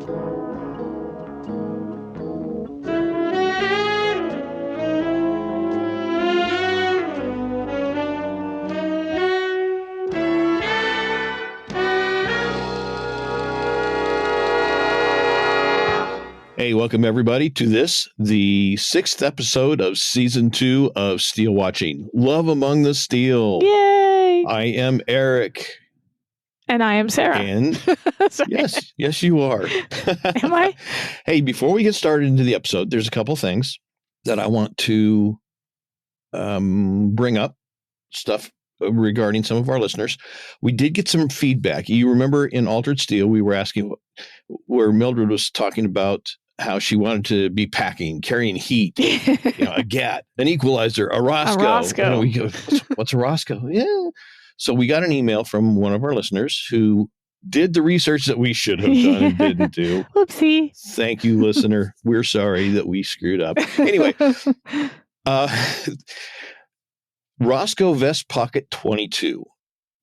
Hey, welcome everybody to this, the 6th episode of Season 2 of SteeleWatching. Love Among the Steele. Yay! I am Eric. And I am Sara. And yes, you are. Am I? Hey, before we get started into the episode, there's a couple things that I want to bring up, stuff regarding some of our listeners. We did get some feedback. You remember in Altered Steel, we were asking where Mildred was talking about how she wanted to be carrying heat, a GAT, an equalizer, a Roscoe. We go, what's a Roscoe? Yeah. So we got an email from one of our listeners who did the research that we should have done and didn't do. Whoopsie. Thank you, listener. We're sorry that we screwed up. Anyway, Roscoe Vest Pocket 22.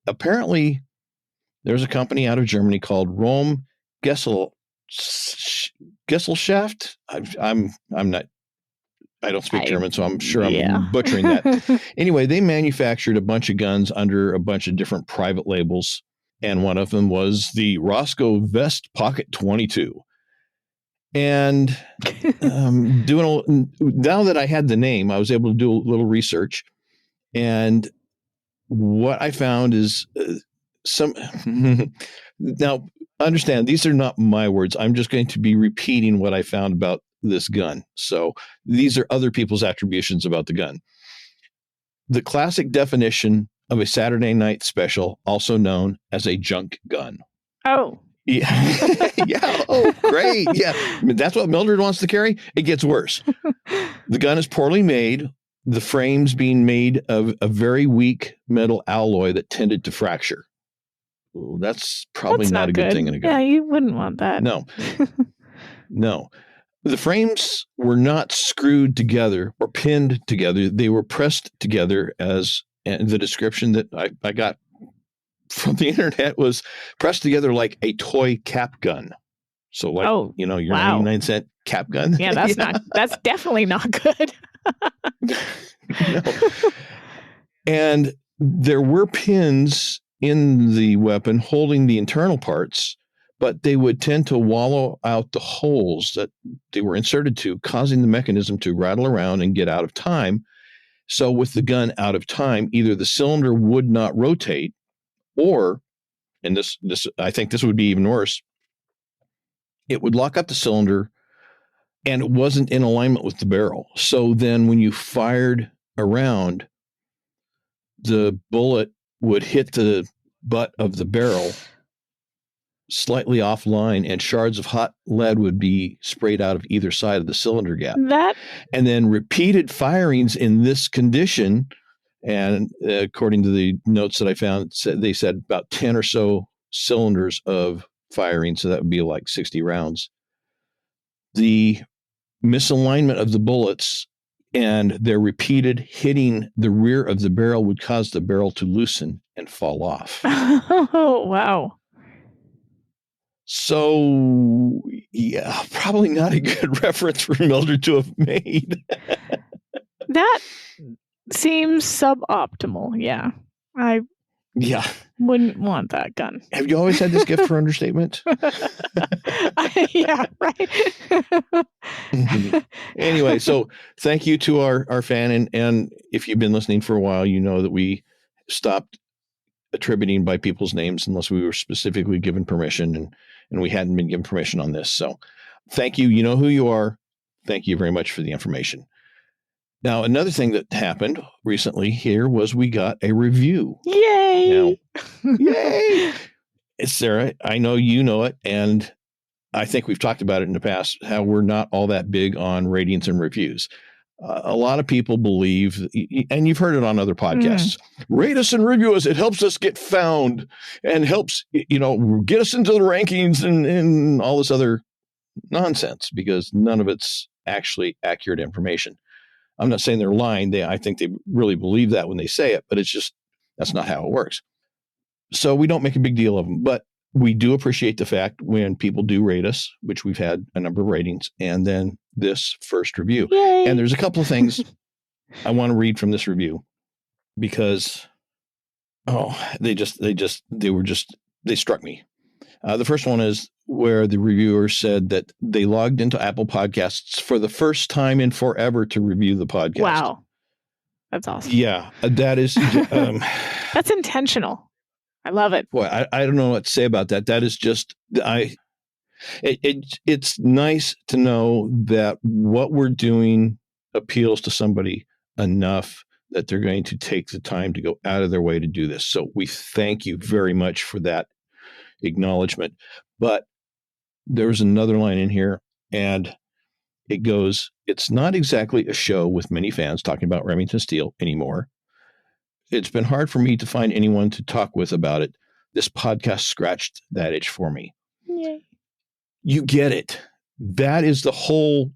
Apparently, there's a company out of Germany called Rome Gesellschaft. I'm not. I don't speak German, so I'm sure I'm butchering that. Anyway, they manufactured a bunch of guns under a bunch of different private labels, and one of them was the Roscoe Vest Pocket 22. And now that I had the name, I was able to do a little research, and what I found is now. Understand, these are not my words. I'm just going to be repeating what I found about this gun. So these are other people's attributions about the gun. The classic definition of a Saturday night special, also known as a junk gun. Oh. Yeah. Yeah. Oh, great. Yeah. I mean, that's what Mildred wants to carry. It gets worse. The gun is poorly made. The frames being made of a very weak metal alloy that tended to fracture. Well, that's probably not a good thing in a gun. Yeah, you wouldn't want that. No. No. The frames were not screwed together or pinned together. They were pressed together and the description that I got from the internet was pressed together like a toy cap gun. So like, your 99-cent cap gun. Yeah, that's definitely not good. No. And there were pins in the weapon holding the internal parts, but they would tend to wallow out the holes that they were inserted to, causing the mechanism to rattle around and get out of time. So with the gun out of time, either the cylinder would not rotate, or, and this I think this would be even worse, it would lock up the cylinder and it wasn't in alignment with the barrel. So then when you fired around, the bullet would hit the butt of the barrel slightly offline, and shards of hot lead would be sprayed out of either side of the cylinder gap. And then repeated firings in this condition, and according to the notes that I found, they said about 10 or so cylinders of firing, so that would be like 60 rounds. The misalignment of the bullets and their repeated hitting the rear of the barrel would cause the barrel to loosen and fall off. Oh, wow. So, yeah, probably not a good reference for Mildred to have made. That seems suboptimal. Yeah. I wouldn't want that gun. Have you always had this gift for understatement? Yeah, right. Anyway, so thank you to our fan. And if you've been listening for a while, you know that we stopped attributing by people's names unless we were specifically given permission, and we hadn't been given permission on this. So thank you. You know who you are. Thank you very much for the information. Now, another thing that happened recently here was we got a review. Yay! Now, yay! Sara, I know you know it, and I think we've talked about it in the past, how we're not all that big on ratings and reviews. A lot of people believe, and you've heard it on other podcasts, rate us and review us. It helps us get found and helps, get us into the rankings and all this other nonsense, because none of it's actually accurate information. I'm not saying they're lying. I think they really believe that when they say it, but it's just, that's not how it works. So we don't make a big deal of them. But we do appreciate the fact when people do rate us, which we've had a number of ratings, and then this first review. Yay. And there's a couple of things I want to read from this review because, they struck me. The first one is where the reviewer said that they logged into Apple Podcasts for the first time in forever to review the podcast. Wow. That's awesome. Yeah, that is. That's intentional. I love it. Boy, I don't know what to say about that. That is just, it's nice to know that what we're doing appeals to somebody enough that they're going to take the time to go out of their way to do this. So we thank you very much for that acknowledgement. But there's another line in here, and it goes, it's not exactly a show with many fans talking about Remington Steele anymore. It's been hard for me to find anyone to talk with about it. This podcast scratched that itch for me. Yay. You get it. That is the whole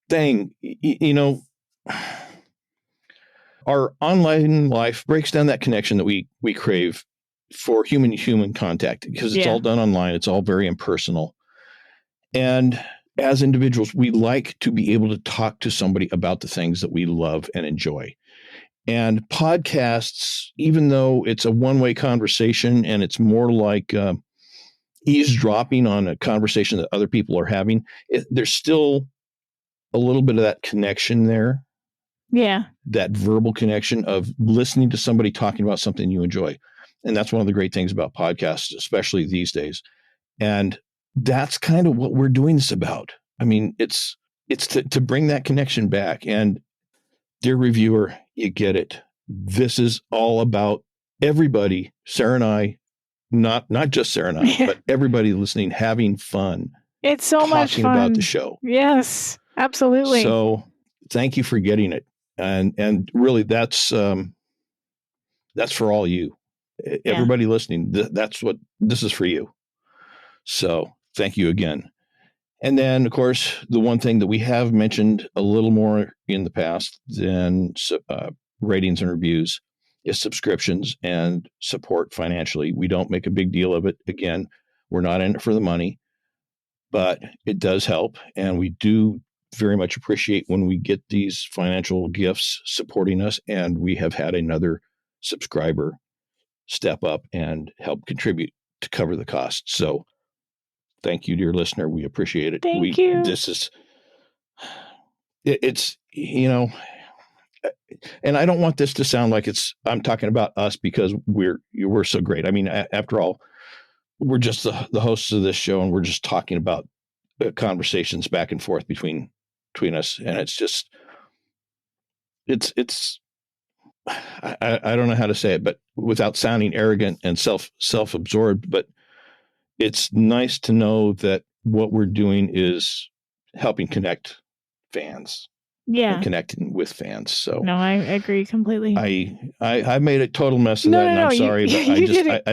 thing. Our online life breaks down that connection that we crave for human-to-human contact because it's all done online. It's all very impersonal. And as individuals, we like to be able to talk to somebody about the things that we love and enjoy. And podcasts, even though it's a one-way conversation and it's more like eavesdropping on a conversation that other people are having, there's still a little bit of that connection there. Yeah. That verbal connection of listening to somebody talking about something you enjoy. And that's one of the great things about podcasts, especially these days. And that's kind of what we're doing this about. I mean, it's to bring that connection back. And dear reviewer, you get it. This is all about everybody, Sara and I, not just Sara and I, but everybody listening, having fun. It's so much fun. Talking about the show. Yes, absolutely. So thank you for getting it. And really that's for all you. Everybody listening, that's what this is for you. So thank you again. And then, of course, the one thing that we have mentioned a little more in the past than ratings and reviews is subscriptions and support financially. We don't make a big deal of it. Again, we're not in it for the money, but it does help. And we do very much appreciate when we get these financial gifts supporting us. And we have had another subscriber step up and help contribute to cover the costs. So thank you, dear listener. We appreciate it. Thank you. This is, it's, and I don't want this to sound like I'm talking about us because we're so great. I mean, after all, we're just the hosts of this show and we're just talking about conversations back and forth between us. And it's just, I don't know how to say it, but without sounding arrogant and self-absorbed, but it's nice to know that what we're doing is helping connect fans. Yeah. And connecting with fans. So no, I agree completely. I made a total mess of that, and I'm sorry, but I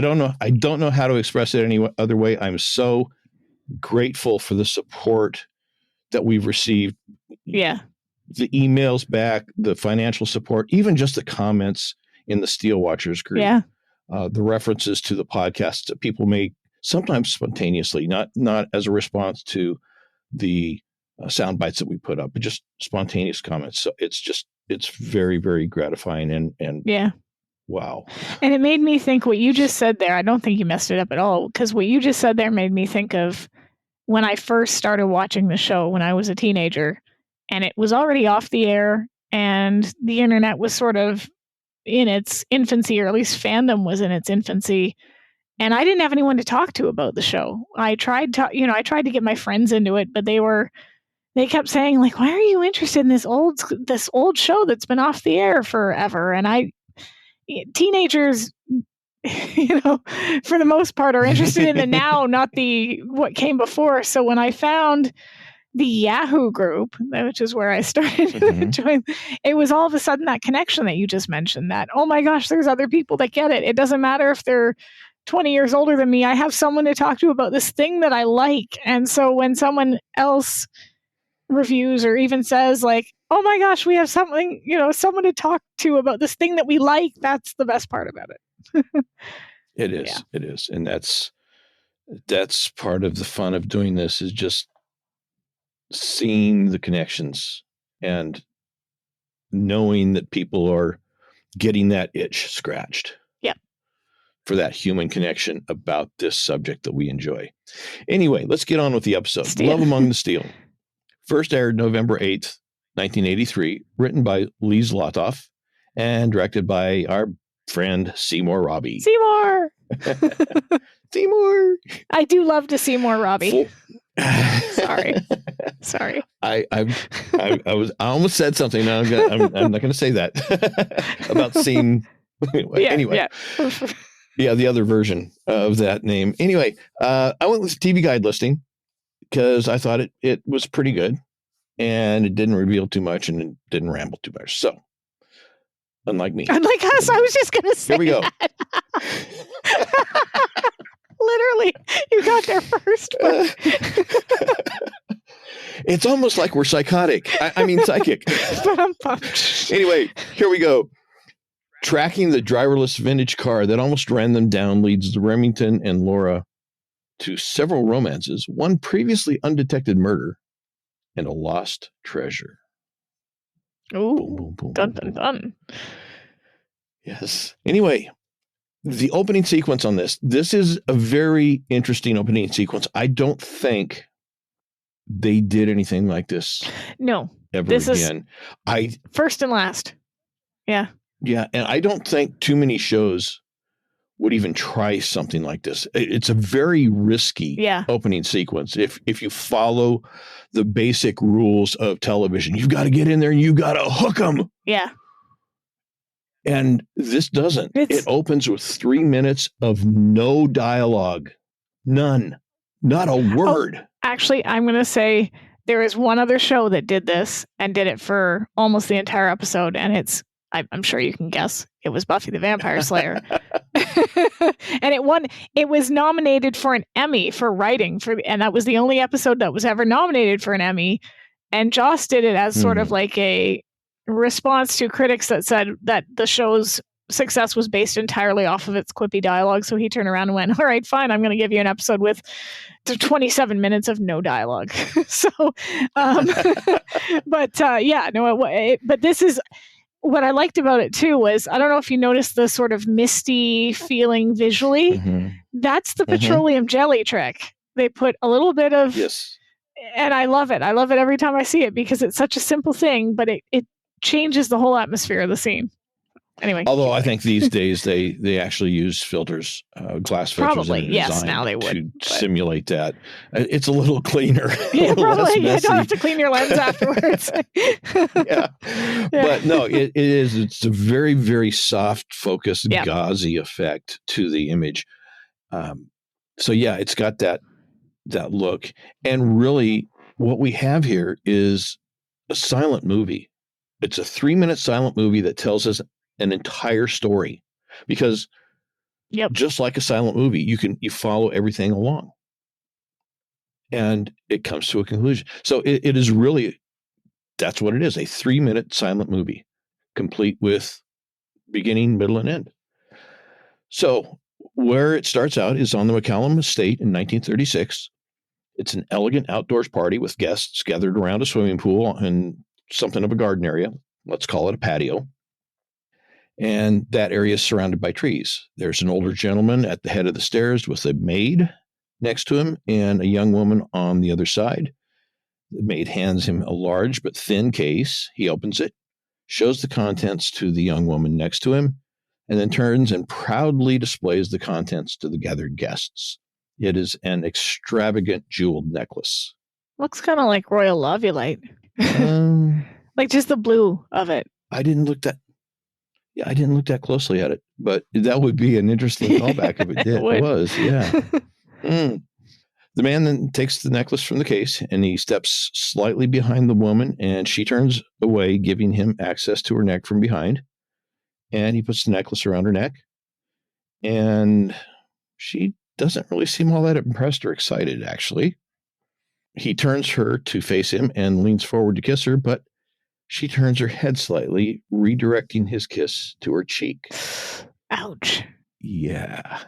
don't know how to express it any other way. I'm so grateful for the support that we've received. Yeah. The emails back, the financial support, even just the comments in the Steele Watchers group. Yeah. The references to the podcasts that people make sometimes spontaneously, not as a response to the sound bites that we put up, but just spontaneous comments. So it's very, very gratifying and yeah. Wow. And it made me think what you just said there. I don't think you messed it up at all, because what you just said there made me think of when I first started watching the show when I was a teenager, and it was already off the air and the internet was sort of in its infancy, or at least fandom was in its infancy. And I didn't have anyone to talk to about the show. I tried to get my friends into it, but they kept saying, like, why are you interested in this old show that's been off the air forever? And teenagers, for the most part are interested in the now, not what came before. So when I found the Yahoo group, which is where I started joining, it was all of a sudden that connection that you just mentioned, that, oh my gosh, there's other people that get it. It doesn't matter if they're 20 years older than me. I have someone to talk to about this thing that I like. And so when someone else reviews or even says, like, oh my gosh, we have something, someone to talk to about this thing that we like, that's the best part about it. It is. Yeah. It is. And that's, That's part of the fun of doing this, is just seeing the connections and knowing that people are getting that itch scratched. Yep. For that human connection about this subject that we enjoy. Anyway, let's get on with the episode. Steele. Love Among the Steele. First aired November 8th, 1983, written by Lee Zlotoff and directed by our friend Seymour Robbie. Seymour! Seymour! I do love to see more Robbie. Sorry. I almost said something. Now I'm not going to say that about seeing. Anyway. Yeah, the other version of that name. Anyway, I went with TV Guide listing because I thought it was pretty good, and it didn't reveal too much, and it didn't ramble too much. So, unlike me. Unlike us, I was just going to say Here we go. Literally, you got there first. It's almost like we're psychotic. I mean, psychic. Anyway, here we go. Tracking the driverless vintage car that almost ran them down leads Remington and Laura to several romances, one previously undetected murder, and a lost treasure. Ooh, boom, boom, boom, dun, boom, dun, dun. Yes. Anyway, the opening sequence on this is a very interesting opening sequence. I don't think they did anything like this. No. Ever this again. Is first and last. Yeah. Yeah, and I don't think too many shows would even try something like this. It's a very risky opening sequence. If you follow the basic rules of television, you've got to get in there and you got to hook them. Yeah. And this doesn't. It opens with 3 minutes of no dialogue. None. Not a word. Oh, actually, I'm going to say there is one other show that did this and did it for almost the entire episode, and I'm sure you can guess. It was Buffy the Vampire Slayer. And it was nominated for an Emmy for writing, and that was the only episode that was ever nominated for an Emmy. And Joss did it as sort of like a response to critics that said that the show's success was based entirely off of its quippy dialogue. So he turned around and went, all right, fine, I'm going to give you an episode with 27 minutes of no dialogue. So, but this is, what I liked about it too was, I don't know if you noticed the sort of misty feeling visually. Mm-hmm. That's the petroleum jelly trick. They put a little bit of, and I love it. I love it every time I see it because it's such a simple thing, but it changes the whole atmosphere of the scene. Anyway, although I think these days they actually use filters, glass filters. Probably, yes. Now they would simulate that. It's a little cleaner. Yeah, probably. You don't have to clean your lens afterwards. Yeah, but no, it is. It's a very, very soft, focused, gauzy effect to the image. So yeah, it's got that look, and really, what we have here is a silent movie. It's a 3-minute silent movie that tells us an entire story, because just like a silent movie, you follow everything along and it comes to a conclusion. So it is really, that's what it is, a 3-minute silent movie, complete with beginning, middle, and end. So where it starts out is on the McCallum estate in 1936. It's an elegant outdoors party with guests gathered around a swimming pool and something of a garden area. Let's call it a patio. And that area is surrounded by trees. There's an older gentleman at the head of the stairs with a maid next to him and a young woman on the other side. The maid hands him a large but thin case. He opens it, shows the contents to the young woman next to him, and then turns and proudly displays the contents to the gathered guests. It is an extravagant jeweled necklace. Looks kind of like Royal Lovulite. Like just the blue of it. I didn't look that closely at it, but that would be an interesting callback if it did. It was, yeah. The man then takes the necklace from the case and he steps slightly behind the woman, and she turns away, giving him access to her neck from behind. And he puts the necklace around her neck, and she doesn't really seem all that impressed or excited, actually. He turns her to face him and leans forward to kiss her, but she turns her head slightly, redirecting his kiss to her cheek. Ouch. Yeah.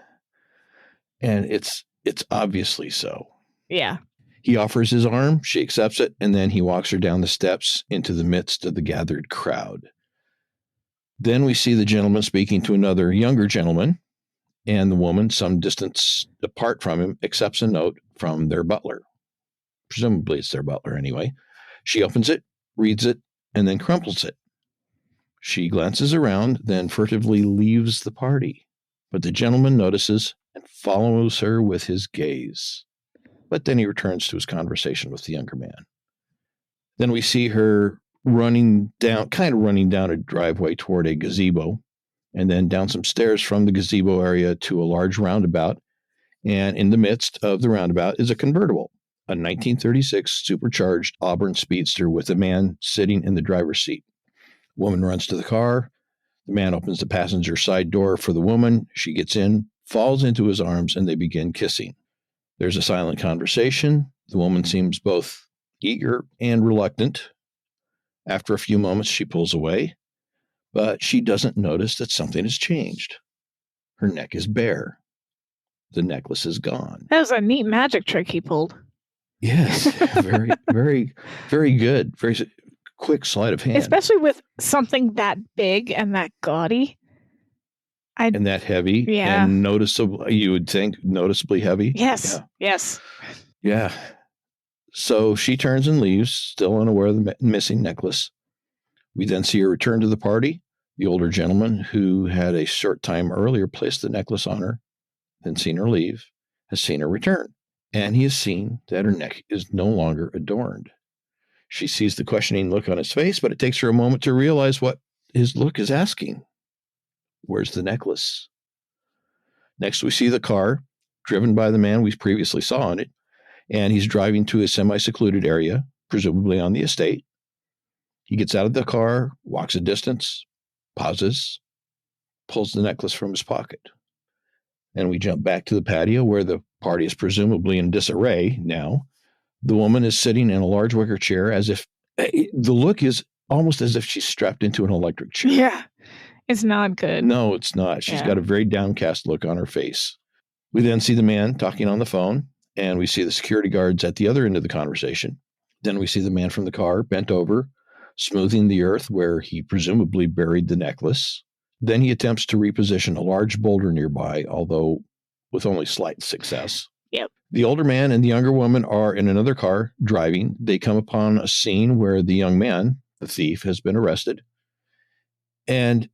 And it's It's obviously so. Yeah. He offers his arm, she accepts it, and then he walks her down the steps into the midst of the gathered crowd. Then we see the gentleman speaking to another younger gentleman, and the woman, some distance apart from him, accepts a note from their butler. Presumably it's their butler anyway. She opens it, reads it, and then crumples it. She glances around, then furtively leaves the party. But the gentleman notices and follows her with his gaze. But then he returns to his conversation with the younger man. Then we see her running down a driveway toward a gazebo, and then down some stairs from the gazebo area to a large roundabout. And in the midst of the roundabout is a convertible, a 1936 supercharged Auburn Speedster with a man sitting in the driver's seat. Woman runs to the car. The man opens the passenger side door for the woman. She gets in, falls into his arms, and they begin kissing. There's a silent conversation. The woman seems both eager and reluctant. After a few moments, she pulls away, but she doesn't notice that something has changed. Her neck is bare. The necklace is gone. That was a neat magic trick he pulled. Yes, very, very, very good. Very quick sleight of hand. Especially with something that big and that gaudy. And that heavy. Yeah. And noticeable, you would think, noticeably heavy. Yes. Yeah. Yes. Yeah. So she turns and leaves, still unaware of the missing necklace. We then see her return to the party. The older gentleman, who had a short time earlier placed the necklace on her, then seen her leave, has seen her return. And he has seen that her neck is no longer adorned. She sees the questioning look on his face, but it takes her a moment to realize what his look is asking. Where's the necklace? Next, we see the car driven by the man we previously saw in it, and he's driving to a semi-secluded area, presumably on the estate. He gets out of the car, walks a distance, pauses, pulls the necklace from his pocket. And we jump back to the patio where the party is presumably in disarray now. The woman is sitting in a large wicker chair as if the look is almost as if she's strapped into an electric chair. Yeah. It's not good. No, it's not. She's got a very downcast look on her face. We then see the man talking on the phone, and we see the security guards at the other end of the conversation. Then we see the man from the car bent over, smoothing the earth where he presumably buried the necklace. Then he attempts to reposition a large boulder nearby, although with only slight success. Yep. The older man and the younger woman are in another car driving. They come upon a scene where the young man, the thief, has been arrested. And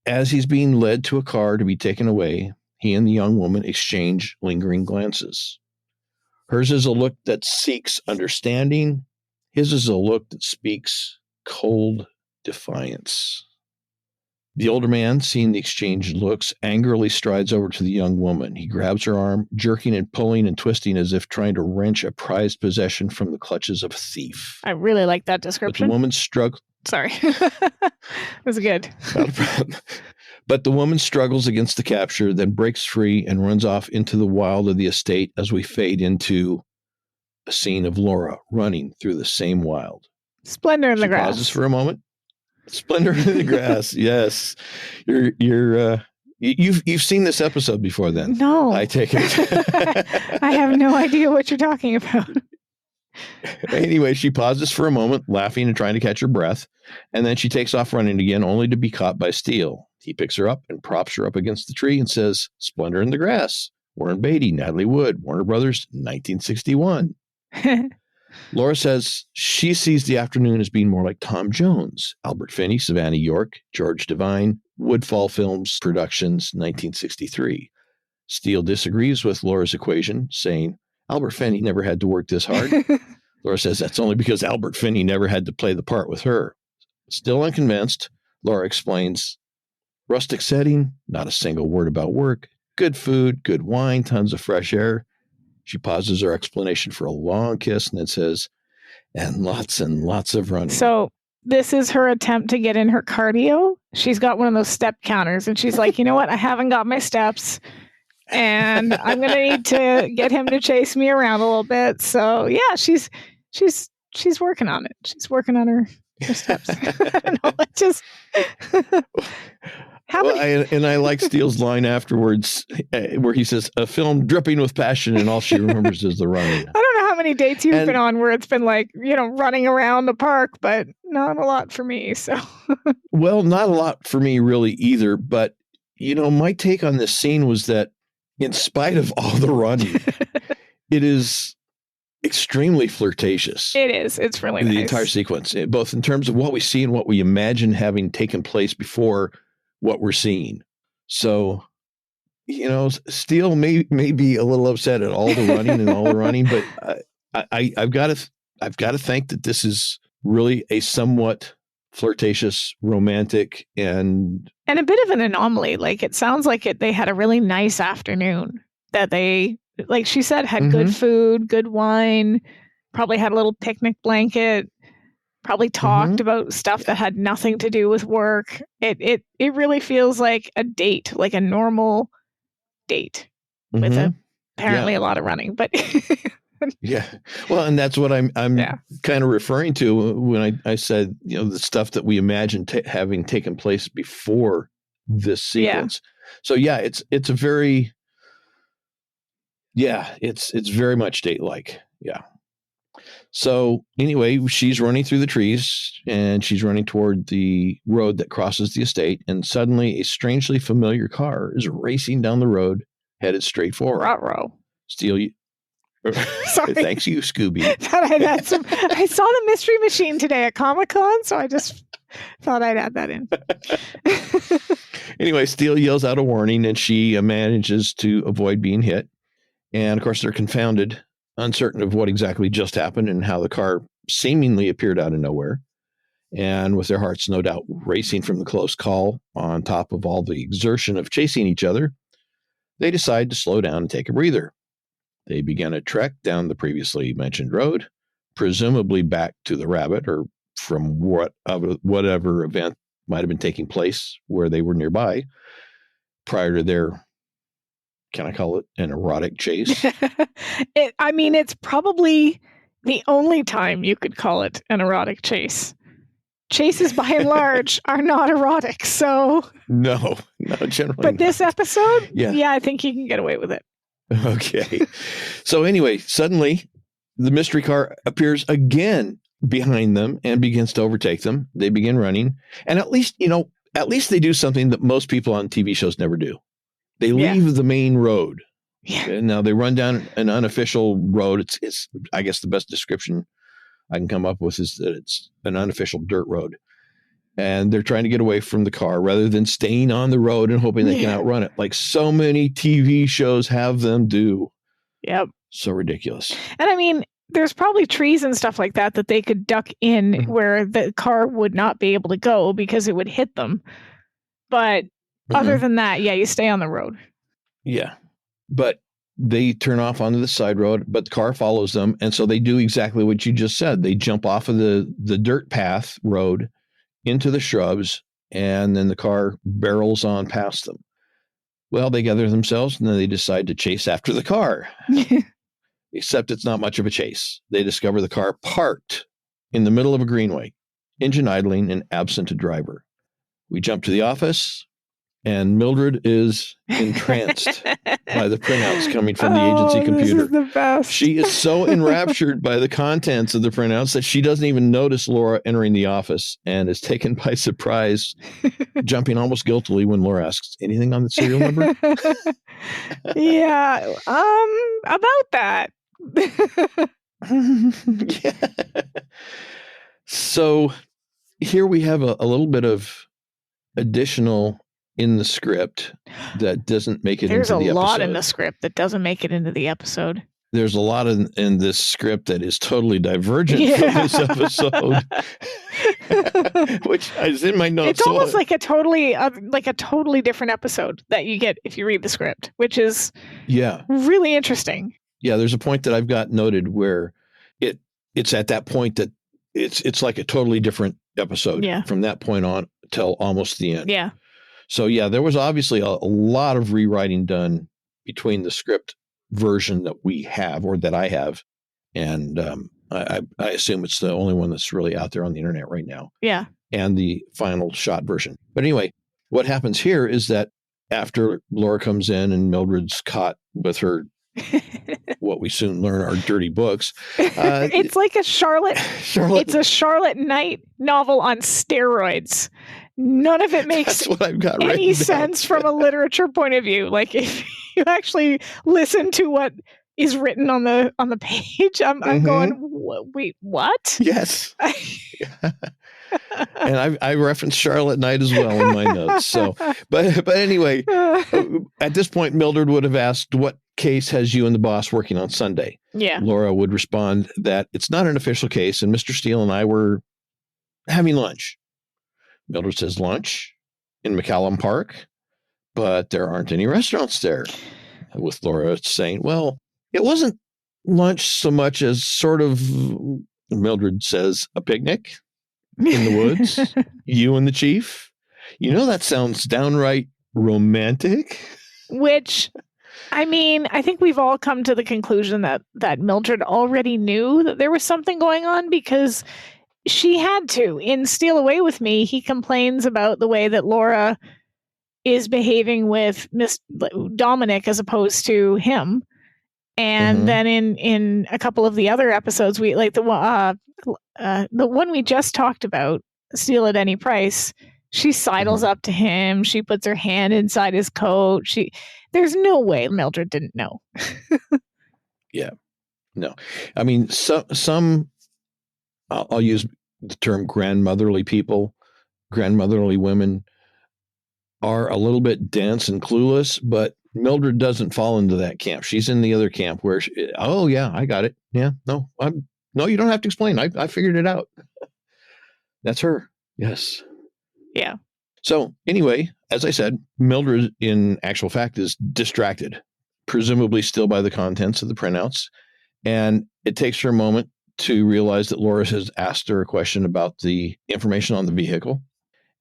as he's being led to a car to be taken away, he and the young woman exchange lingering glances. Hers is a look that seeks understanding. His is a look that speaks cold defiance. The older man, seeing the exchanged looks, angrily strides over to the young woman. He grabs her arm, jerking and pulling and twisting as if trying to wrench a prized possession from the clutches of a thief. I really like that But description. the woman struggles. Sorry. It was good. Not a problem. But the woman struggles against the capture, then breaks free and runs off into the wild of the estate as we fade into a scene of Laura running through the same wild. Splendor in the grass. Pauses for a moment. Splendor in the grass. Yes, you've seen this episode before, then? No, I take it. I have no idea what you're talking about. Anyway, she pauses for a moment, laughing and trying to catch her breath, and then she takes off running again, only to be caught by Steele. He picks her up and props her up against the tree and says, "Splendor in the grass. Warren Beatty, Natalie Wood, Warner Brothers, 1961." Laura says she sees the afternoon as being more like Tom Jones, Albert Finney, Savannah York, George Devine, Woodfall Films Productions, 1963. Steele disagrees with Laura's equation, saying Albert Finney never had to work this hard. Laura says that's only because Albert Finney never had to play the part with her. Still unconvinced, Laura explains, rustic setting, not a single word about work, good food, good wine, tons of fresh air. She pauses her explanation for a long kiss and then says, and lots of running. So this is her attempt to get in her cardio. She's got one of those step counters and she's like, you know what? I haven't got my steps and I'm going to need to get him to chase me around a little bit. So yeah, she's working on it. She's working on her steps. I don't know. How many? I like Steele's line afterwards where he says, a film dripping with passion and all she remembers is the running. I don't know how many dates you've been on where it's been like, running around the park, but not a lot for me. So, well, not a lot for me really either. But, my take on this scene was that in spite of all the running, it is extremely flirtatious. It is. It's really nice. The entire sequence, both in terms of what we see and what we imagine having taken place before what we're seeing. So, Steele may be a little upset at all the running but I've got to think that this is really a somewhat flirtatious, romantic, and a bit of an anomaly. Like, it sounds like they had a really nice afternoon that they, like she said, had good food, good wine, probably had a little picnic blanket, probably talked about stuff that had nothing to do with work. It really feels like a date, like a normal date with apparently a lot of running, but yeah. Well, and that's what I'm kind of referring to when I said, the stuff that we imagine having taken place before this sequence. So it's a very, it's very much date-like. Yeah. So anyway, she's running through the trees and she's running toward the road that crosses the estate. And suddenly a strangely familiar car is racing down the road, headed straight forward. Ruh-roh. Steele, sorry. Thanks you, Scooby. I saw the Mystery Machine today at Comic-Con, so I just thought I'd add that in. Anyway, Steele yells out a warning and she manages to avoid being hit. And of course, they're confounded, uncertain of what exactly just happened and how the car seemingly appeared out of nowhere. And with their hearts no doubt racing from the close call on top of all the exertion of chasing each other, they decide to slow down and take a breather. They begin a trek down the previously mentioned road, presumably back to the rabbit or from whatever event might have been taking place where they were nearby prior to their, can I call it an erotic chase? It's probably the only time you could call it an erotic chase. Chases, by and large, are not erotic, so... No, generally But not. this episode, yeah, I think you can get away with it. Okay. So anyway, suddenly, the mystery car appears again behind them and begins to overtake them. They begin running. And at least they do something that most people on TV shows never do. They leave the main road. Yeah. And now they run down an unofficial road. It's I guess the best description I can come up with is that it's an unofficial dirt road. And they're trying to get away from the car rather than staying on the road and hoping they can outrun it, like so many TV shows have them do. Yep. So ridiculous. And there's probably trees and stuff like that they could duck in where the car would not be able to go because it would hit them. But other than that, you stay on the road. Yeah. But they turn off onto the side road, but the car follows them. And so they do exactly what you just said. They jump off of the dirt path road into the shrubs, and then the car barrels on past them. Well, they gather themselves, and then they decide to chase after the car. Except it's not much of a chase. They discover the car parked in the middle of a greenway, engine idling and absent a driver. We jump to the office, and Mildred is entranced by the printouts coming from the agency computer. This is the best. She is so enraptured by the contents of the printouts that she doesn't even notice Laura entering the office and is taken by surprise, jumping almost guiltily when Laura asks, anything on the serial number? Yeah, about that. Yeah. So here we have a little bit of additional in the script that doesn't make it into the episode. There's a lot in the script that doesn't make it into the episode. There's a lot in this script that is totally divergent from this episode, which is in my notes. It's almost like a totally different episode that you get if you read the script, which is really interesting. Yeah, there's a point that I've got noted where it's at that point that it's like a totally different episode from that point on till almost the end. Yeah. So there was obviously a lot of rewriting done between the script version that we have or that I have, and I assume it's the only one that's really out there on the internet right now. Yeah. And the final shot version. But anyway, what happens here is that after Laura comes in and Mildred's caught with her, what we soon learn are dirty books. It's like a Charlotte. It's a Charlotte Knight novel on steroids. None of it makes That's what I've got any sense from a literature point of view. Like if you actually listen to what is written on the page, I'm going, wait, what? Yes. And I referenced Charlotte Knight as well in my notes. So, but anyway, at this point, Mildred would have asked, "What case has you and the boss working on Sunday?" Yeah. Laura would respond that it's not an official case, and Mr. Steele and I were having lunch. Mildred says, "Lunch in McCallum Park, but there aren't any restaurants there." With Laura saying, "Well, it wasn't lunch so much as sort of," Mildred says, "a picnic in the woods, you and the chief. That sounds downright romantic." Which, I mean, I think we've all come to the conclusion that Mildred already knew that there was something going on, because she had to. In Steal Away With Me, he complains about the way that Laura is behaving with Miss Dominic as opposed to him. And then in a couple of the other episodes, we like the one we just talked about, Steal at Any Price, she sidles up to him. She puts her hand inside his coat. There's no way Mildred didn't know. Yeah, no. I mean, some I'll use the term grandmotherly people, grandmotherly women are a little bit dense and clueless, but Mildred doesn't fall into that camp. She's in the other camp where, oh yeah, I got it. Yeah, no, you don't have to explain. I figured it out. That's her. Yes. Yeah. So anyway, as I said, Mildred in actual fact is distracted, presumably still by the contents of the printouts. And it takes her a moment to realize that Laura has asked her a question about the information on the vehicle,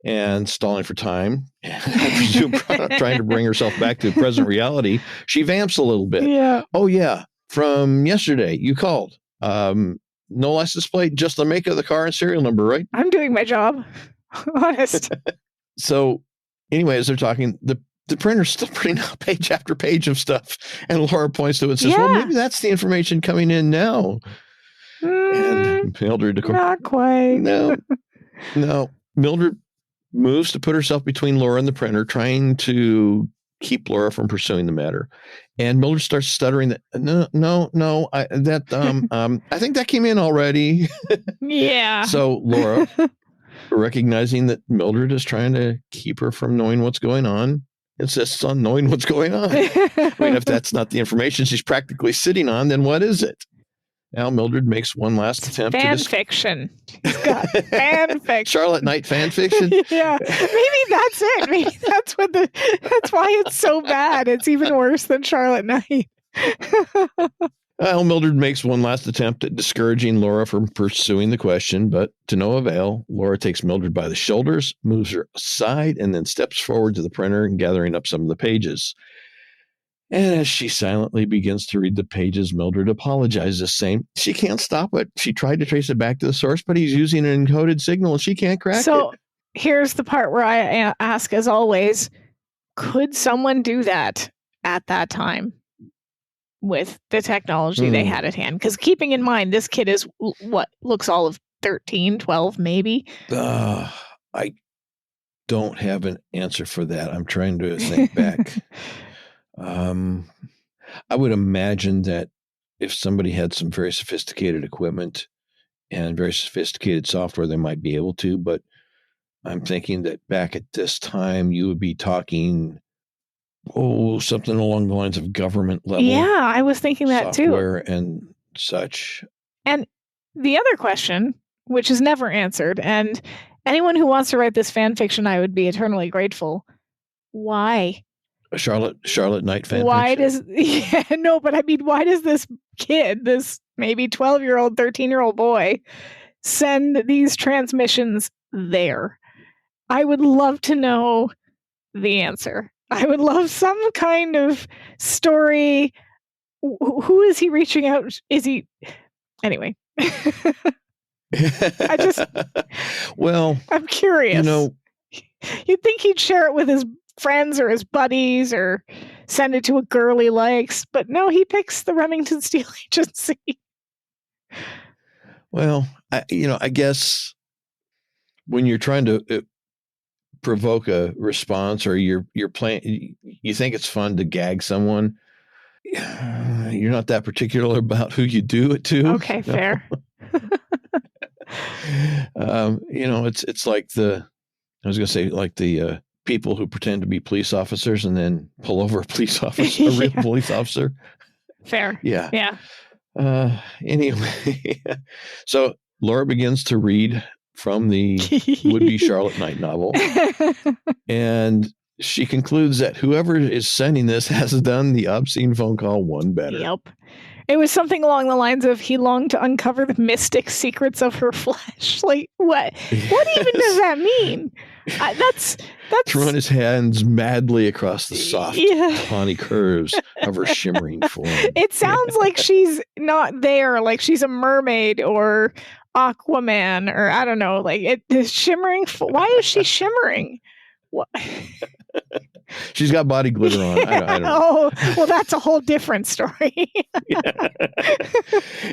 and stalling for time, I presume trying to bring herself back to present reality, she vamps a little bit. Yeah. "Oh yeah, from yesterday, you called. No license plate, just the make of the car and serial number, right?" I'm doing my job. Honest. So anyway, as they're talking, the printer's still printing out page after page of stuff. And Laura points to it and says, "Well, maybe that's the information coming in now." And Mildred, not quite. No. Mildred moves to put herself between Laura and the printer, trying to keep Laura from pursuing the matter. And Mildred starts stuttering that, no, I think that came in already. Yeah. So Laura, recognizing that Mildred is trying to keep her from knowing what's going on, insists on knowing what's going on. I mean, if that's not the information she's practically sitting on, then what is it? Now Mildred makes one last attempt fan fiction. He's got fan fiction. Charlotte Knight fan fiction. Yeah, maybe that's it. Maybe that's why it's so bad. It's even worse than Charlotte Knight. Well, Mildred makes one last attempt at discouraging Laura from pursuing the question, but to no avail. Laura takes Mildred by the shoulders, moves her aside, and then steps forward to the printer and gathering up some of the pages. And as she silently begins to read the pages, Mildred apologizes, saying she can't stop it. She tried to trace it back to the source, but he's using an encoded signal and she can't crack it. So here's the part where I ask, as always, could someone do that at that time with the technology they had at hand? Because keeping in mind, this kid is what looks all of 13, 12, maybe. I don't have an answer for that. I'm trying to think back. I would imagine that if somebody had some very sophisticated equipment and very sophisticated software, they might be able to, but I'm thinking that back at this time, you would be talking, something along the lines of government level. Yeah, I was thinking that too. Software and such. And the other question, which is never answered, and anyone who wants to write this fan fiction, I would be eternally grateful. Why? A Charlotte Knight fan why fiction? But I mean, why does this kid, this maybe 12-year-old, 13-year-old boy, send these transmissions there? I would love to know the answer. I would love some kind of story. Who is he reaching out? Is he... Anyway. I'm curious. You'd think he'd share it with his friends or his buddies or send it to a girl he likes, but no, he picks the Remington Steele Agency. Well, I guess when you're trying to provoke a response, or you're playing, you think it's fun to gag someone, you're not that particular about who you do it to. Okay, fair. It's like the people who pretend to be police officers and then pull over a police officer, a real police officer. Fair. Yeah. Anyway, so Laura begins to read from the would-be Charlotte Knight novel, and she concludes that whoever is sending this has done the obscene phone call one better. Yep. It was something along the lines of, he longed to uncover the mystic secrets of her flesh. Like, what? What even does that mean? That's to run his hands madly across the soft, tawny curves of her shimmering form. It sounds like she's not there, like she's a mermaid or Aquaman, or I don't know, like it is shimmering. Why is she shimmering? What? She's got body glitter on. I don't know. Oh, well, that's a whole different story. I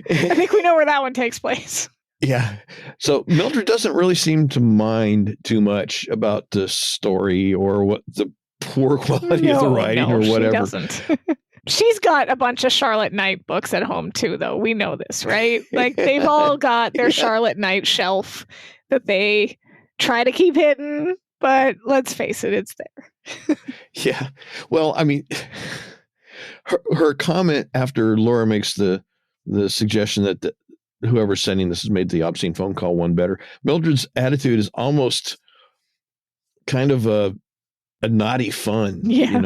think we know where that one takes place. Yeah. So Mildred doesn't really seem to mind too much about the story or what the poor quality of the writing or whatever. She doesn't. She's got a bunch of Charlotte Knight books at home too, though. We know this, right? Like, they've all got their Charlotte Knight shelf that they try to keep hidden, but let's face it, it's there. Yeah. Well, I mean, her comment after Laura makes the suggestion that whoever's sending this has made the obscene phone call one better. Mildred's attitude is almost kind of a naughty fun. Yeah.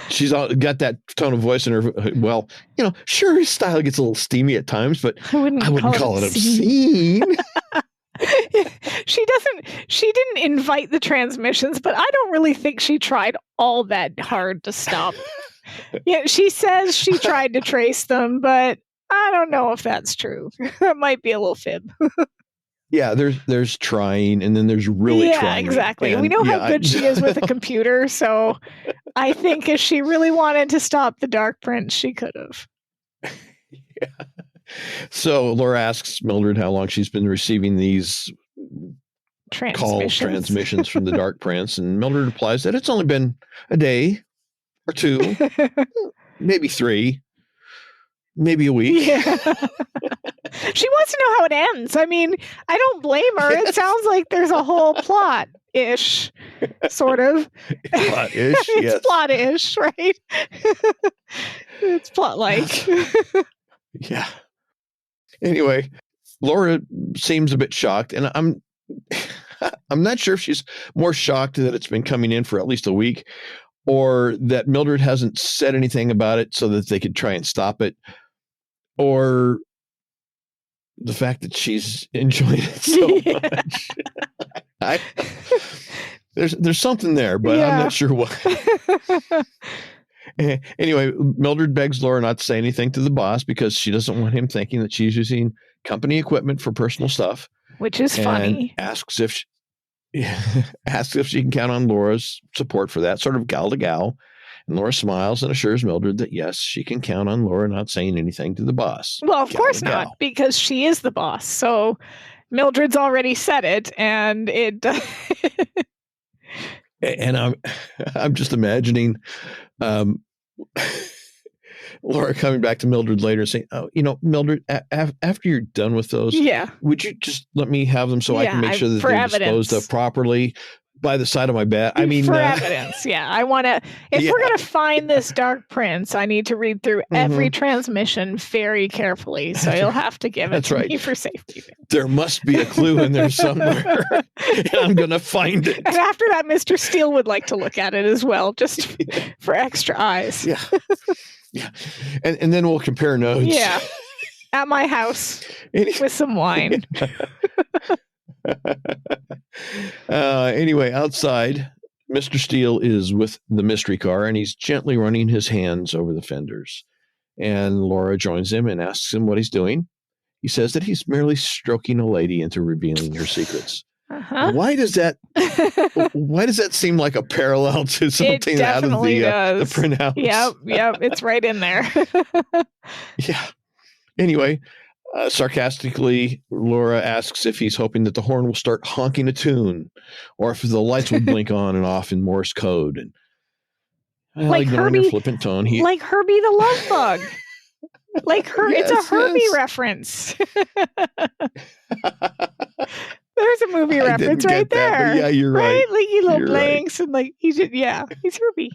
She's got that tone of voice in her. Well, sure, his style gets a little steamy at times, but I wouldn't call it obscene. She didn't invite the transmissions, but I don't really think she tried all that hard to stop. Yeah, she says she tried to trace them, but I don't know if that's true. That might be a little fib. Yeah, there's trying, and then there's really trying. Yeah, exactly. And we know how good she is with a computer, so I think if she really wanted to stop the Dark Prince, she could have. Yeah. So Laura asks Mildred how long she's been receiving these transmissions from the Dark Prince, and Mildred replies that it's only been a day or two, maybe 3. Maybe a week. Yeah. She wants to know how it ends. I mean, I don't blame her. Yes. It sounds like there's a whole plot-ish, sort of. Plot-ish, It's yes. plot-ish, right? It's plot-like. Yeah. Anyway, Laura seems a bit shocked, and I'm not sure if she's more shocked that it's been coming in for at least a week, or that Mildred hasn't said anything about it so that they could try and stop it, or the fact that she's enjoying it so much. There's something there, but I'm not sure what. Anyway, Mildred begs Laura not to say anything to the boss because she doesn't want him thinking that she's using company equipment for personal stuff. Which is funny. Asks if she can count on Laura's support for that, sort of gal to gal. And Laura smiles and assures Mildred that yes, she can count on Laura not saying anything to the boss. Well, of course not, because she is the boss. So Mildred's already said it, and it. And I'm just imagining Laura coming back to Mildred later and saying, "Oh, Mildred, after you're done with those, would you just let me have them so I can make sure that they're disposed of properly by the side of my bed?" I mean, for evidence, I want to. If we're going to find this Dark Prince, I need to read through every transmission very carefully. So you'll have to give it to me for safety. There must be a clue in there somewhere, and I'm going to find it. And after that, Mr. Steele would like to look at it as well, just for extra eyes. Yeah. And then we'll compare notes. Yeah. At my house with some wine. Anyway, outside, Mr. Steele is with the mystery car, and he's gently running his hands over the fenders. And Laura joins him and asks him what he's doing. He says that he's merely stroking a lady into revealing her secrets. Uh-huh. Why does that seem like a parallel to something out of the printout? Yep, it's right in there. Yeah. Anyway, sarcastically, Laura asks if he's hoping that the horn will start honking a tune, or if the lights will blink on and off in Morse code. And like ignoring Herbie, her flippant tone, like Herbie the Love Bug. Like Yes, it's a Herbie reference. There's a movie reference right there. That, but yeah, you're right. Like he little blanks and like he's Herbie.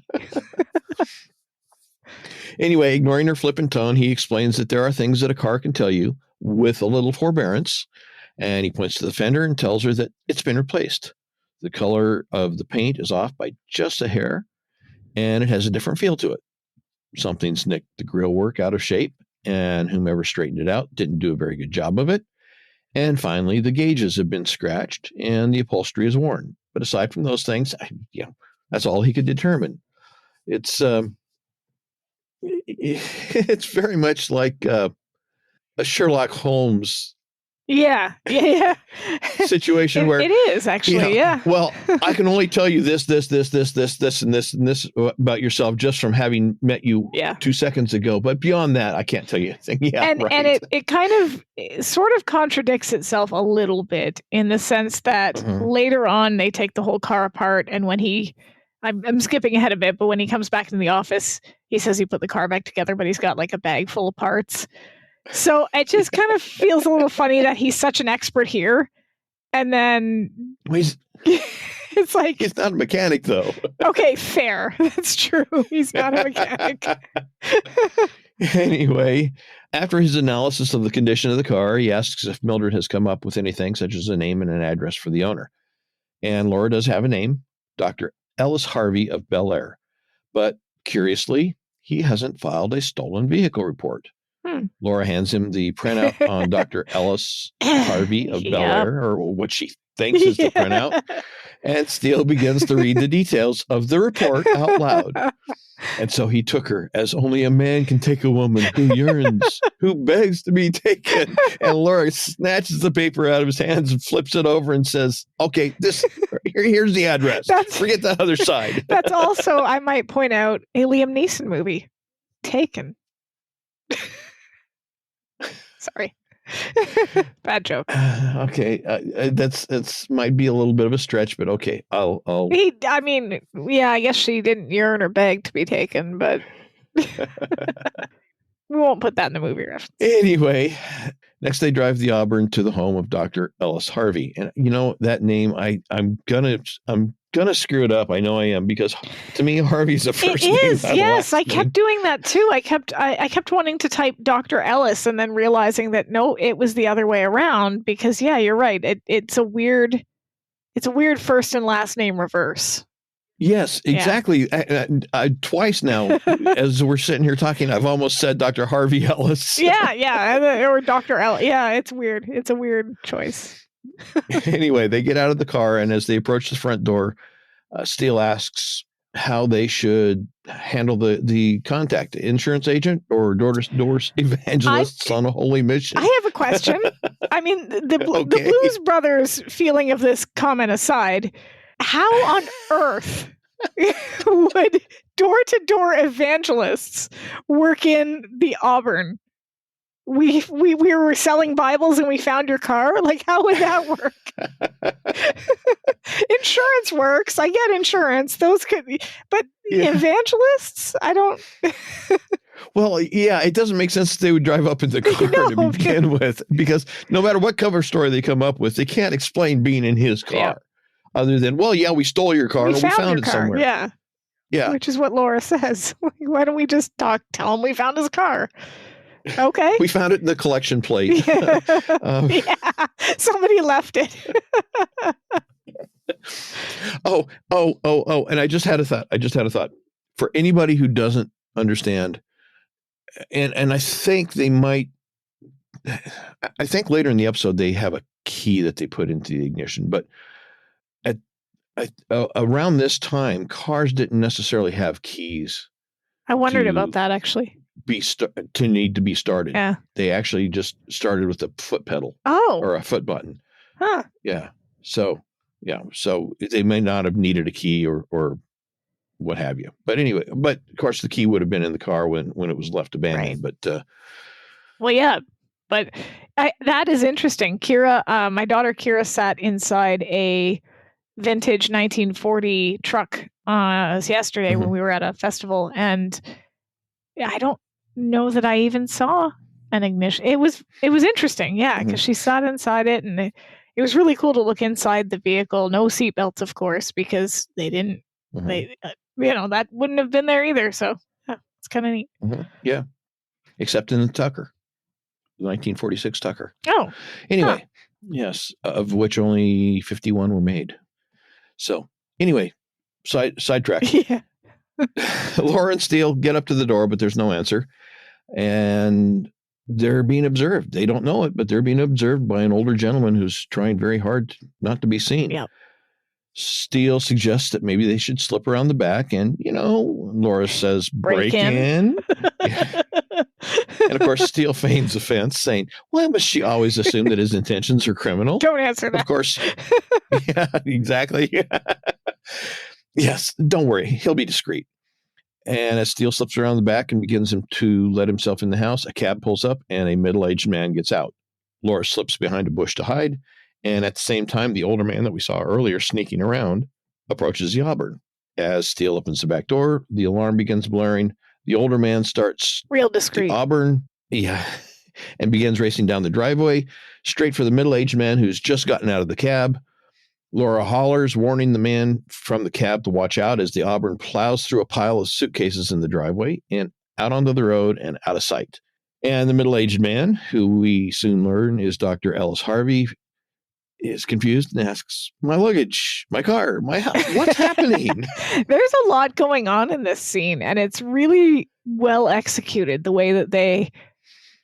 Anyway, ignoring her flippant tone, he explains that there are things that a car can tell you with a little forbearance, and he points to the fender and tells her that it's been replaced. The color of the paint is off by just a hair, and it has a different feel to it. Something's nicked the grill work out of shape, and whomever straightened it out didn't do a very good job of it. And finally, the gauges have been scratched, and the upholstery is worn. But aside from those things, that's all he could determine. It's very much like a Sherlock Holmes situation where it is actually. Well, I can only tell you this, and this about yourself just from having met you 2 seconds ago. But beyond that, I can't tell you anything. And it kind of sort of contradicts itself a little bit in the sense that later on they take the whole car apart, and when I'm skipping ahead a bit, but when he comes back in the office, he says he put the car back together, but he's got like a bag full of parts. So it just kind of feels a little funny that he's such an expert here. And then it's like... He's not a mechanic, though. Okay, fair. That's true. He's not a mechanic. Anyway, after his analysis of the condition of the car, he asks if Mildred has come up with anything such as a name and an address for the owner. And Laura does have a name, Dr. Ellis Harvey of Bel Air. But curiously, he hasn't filed a stolen vehicle report. Laura hands him the printout on Dr. Ellis Harvey of Bel Air, or what she thinks is the printout. And Steele begins to read the details of the report out loud. And so he took her, as only a man can take a woman who yearns, who begs to be taken. And Laura snatches the paper out of his hands and flips it over and says, okay, here's the address. Forget that other side. That's also, I might point out, a Liam Neeson movie, Taken. Sorry. Bad joke. Okay. That's might be a little bit of a stretch, but okay. I guess she didn't yearn or beg to be taken, but we won't put that in the movie reference. Anyway, next they drive the Auburn to the home of Dr. Ellis Harvey. And that name, I'm gonna screw it up. I know I am, because to me Harvey's a first name. It is. Yes, I kept doing that too. I kept wanting to type Dr. Ellis and then realizing that no, it was the other way around, because you're right. It's a weird first and last name reverse. Yes, exactly. I twice now, as we're sitting here talking, I've almost said Dr. Harvey Ellis. Or Dr. Ellis. Yeah, it's weird. It's a weird choice. Anyway, they get out of the car, and as they approach the front door, Steele asks how they should handle the contact, insurance agent or door-to-door evangelists on a holy mission. I have a question. I mean, the Blues Brothers feeling of this comment aside, how on earth would door-to-door evangelists work in the Auburn? We were selling Bibles and we found your car. Like, how would that work? Insurance works. I get insurance. Those could be, but evangelists, I don't. Well, it doesn't make sense that they would drive up in the car to begin with, because no matter what cover story they come up with, they can't explain being in his car other than, we stole your car, or we found it somewhere. Yeah. Which is what Laura says. Why don't we just tell him we found his car? Okay. We found it in the collection plate. Somebody left it. And I just had a thought. For anybody who doesn't understand, and I think they might, I think later in the episode they have a key that they put into the ignition, but around this cars didn't necessarily have keys. I wondered about that, actually. To need to be started. Yeah. They actually just started with a foot pedal. Oh. Or a foot button. Huh. Yeah. So, yeah. So they may not have needed a key or what have you. But anyway, but of course the key would have been in the car when it was left abandoned. Right. But well, yeah, but that is interesting. Kira, my daughter Kira sat inside a vintage 1940 truck yesterday when we were at a festival, and I don't know that I even saw an ignition. It was interesting, yeah, because she sat inside it, and it was really cool to look inside the vehicle. No seatbelts, of course, because they didn't. They, that wouldn't have been there either. So yeah, it's kind of neat. Yeah, except in the Tucker, 1946 Tucker. Oh, anyway, yes, of which only 51 were made. So anyway, sidetrack. Yeah. Laura and Steele get up to the door, but there's no answer. And they're being observed. They don't know it, but they're being observed by an older gentleman who's trying very hard not to be seen. Yeah. Steele suggests that maybe they should slip around the back, and Laura says, break in. And of course, Steele feigns offense, saying, "Why must she always assume that his intentions are criminal?" Don't answer that. Of course. Yeah, exactly. Yes, don't worry. He'll be discreet. And as Steele slips around the back and begins to let himself in the house, a cab pulls up and a middle-aged man gets out. Laura slips behind a bush to hide. And at the same time, the older man that we saw earlier sneaking around approaches the Auburn. As Steele opens the back door, the alarm begins blaring. The older man starts real discreet. The Auburn, and begins racing down the driveway, straight for the middle-aged man who's just gotten out of the cab. Laura hollers, warning the man from the cab to watch out as the Auburn plows through a pile of suitcases in the driveway and out onto the road and out of sight. And the middle-aged man, who we soon learn is Dr. Ellis Harvey, is confused and asks, "My luggage, my car, my house, what's happening?" There's a lot going on in this scene, and it's really well executed, the way that they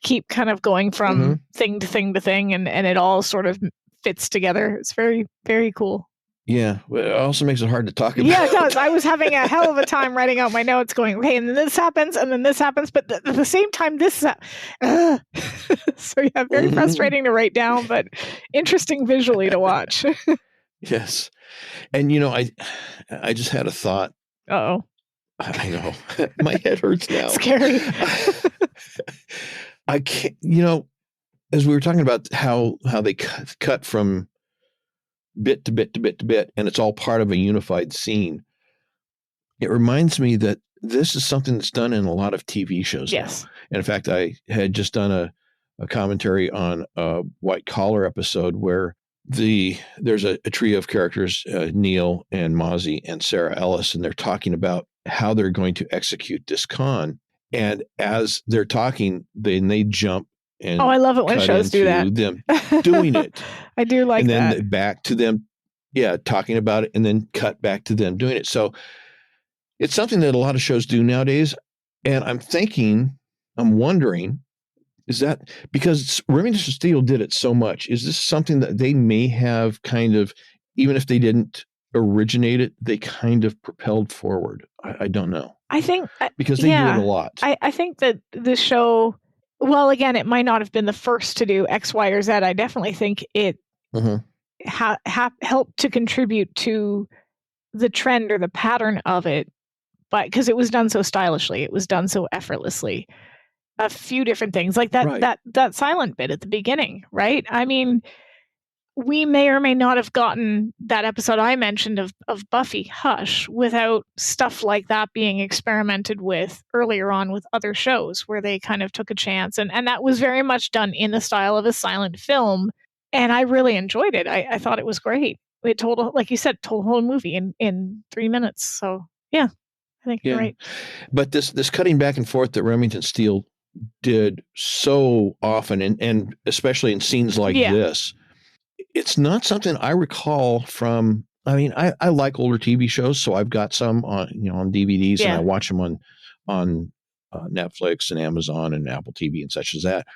keep kind of going from thing to thing to thing, and it all sort of fits together. It's very, very cool. Yeah, it also makes it hard to talk about. Yeah, it does. I was having a hell of a time writing out my notes going, okay, and then this happens, and then this happens, but at the same time, this is so yeah, very frustrating to write down, but interesting visually to watch. Yes. And, I just had a thought. Uh-oh. I know. My head hurts now. Scary. I can't, as we were talking about how they cut from bit to bit to bit to bit, and it's all part of a unified scene. It reminds me that this is something that's done in a lot of TV shows. Yes. Now. And in fact, I had just done a commentary on a White Collar episode where there's a trio of characters, Neil and Mozzie and Sara Ellis, and they're talking about how they're going to execute this con. And as they're talking, they jump. And I love it when shows do that. Them doing it. I do like that. And then back to them, talking about it, and then cut back to them doing it. So it's something that a lot of shows do nowadays. And I'm wondering, is that because Remington and Steele did it so much? Is this something that they may have kind of, even if they didn't originate it, they kind of propelled forward? I don't know. I think because they do it a lot. I think that the show. Well, again, it might not have been the first to do X, Y, or Z. I definitely think it helped to contribute to the trend or the pattern of it, but because it was done so stylishly, it was done so effortlessly. A few different things like that, right. that silent bit at the beginning, right? I mean, we may or may not have gotten that episode I mentioned of Buffy, Hush, without stuff like that being experimented with earlier on with other shows where they kind of took a chance. And that was very much done in the style of a silent film. And I really enjoyed it. I thought it was great. It told, like you said, told a whole movie in 3 minutes. So, yeah, I think you're right. But this cutting back and forth that Remington Steele did so often, and especially in scenes like this, it's not something I recall from. I mean, I like older TV shows, so I've got some on DVDs, and I watch them on Netflix and Amazon and Apple TV and such as that.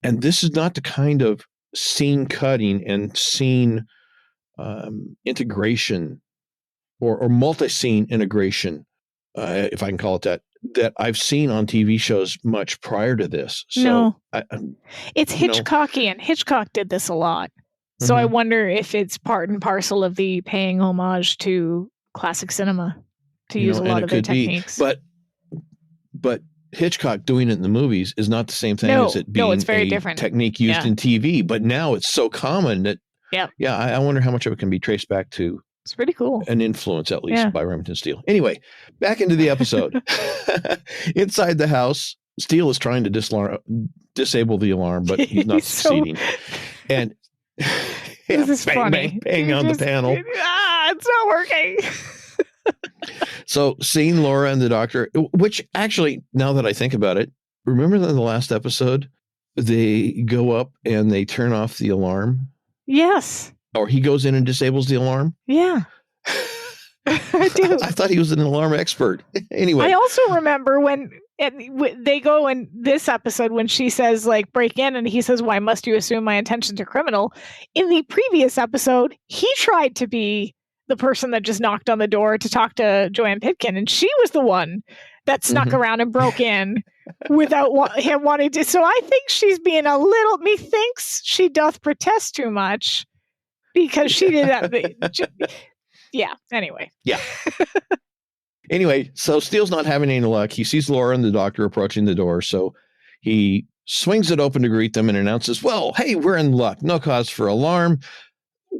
And this is not the kind of scene cutting and scene integration or multi-scene integration, if I can call it that I've seen on TV shows much prior to this. So no, it's Hitchcockian. Hitchcock did this a lot. So I wonder if it's part and parcel of the paying homage to classic cinema to use a lot of their techniques. But Hitchcock doing it in the movies is not the same thing as it being it's very a different technique used in TV. But now it's so common that, I wonder how much of it can be traced back to it's pretty cool. An influence, at least, by Remington Steele. Anyway, back into the episode. Inside the house, Steele is trying to disable the alarm, but he's not succeeding. And this is bang, funny. bang, bang on the panel. It's not working. So seeing Laura and the doctor, which actually, now that I think about it, remember in the last episode, they go up and they turn off the alarm? Yes. Or he goes in and disables the alarm? Yeah. I do. I thought he was an alarm expert. Anyway. I also remember when they go in this episode when she says, like, break in, and he says, why must you assume my intentions are criminal? In the previous episode, he tried to be the person that just knocked on the door to talk to Joanne Pitkin, and she was the one that snuck around and broke in without him wanting to. So I think she's being methinks she doth protest too much because she did that. Anyway. Yeah. Anyway, so Steele's not having any luck. He sees Laura and the doctor approaching the door, so he swings it open to greet them and announces, well, hey, we're in luck. No cause for alarm.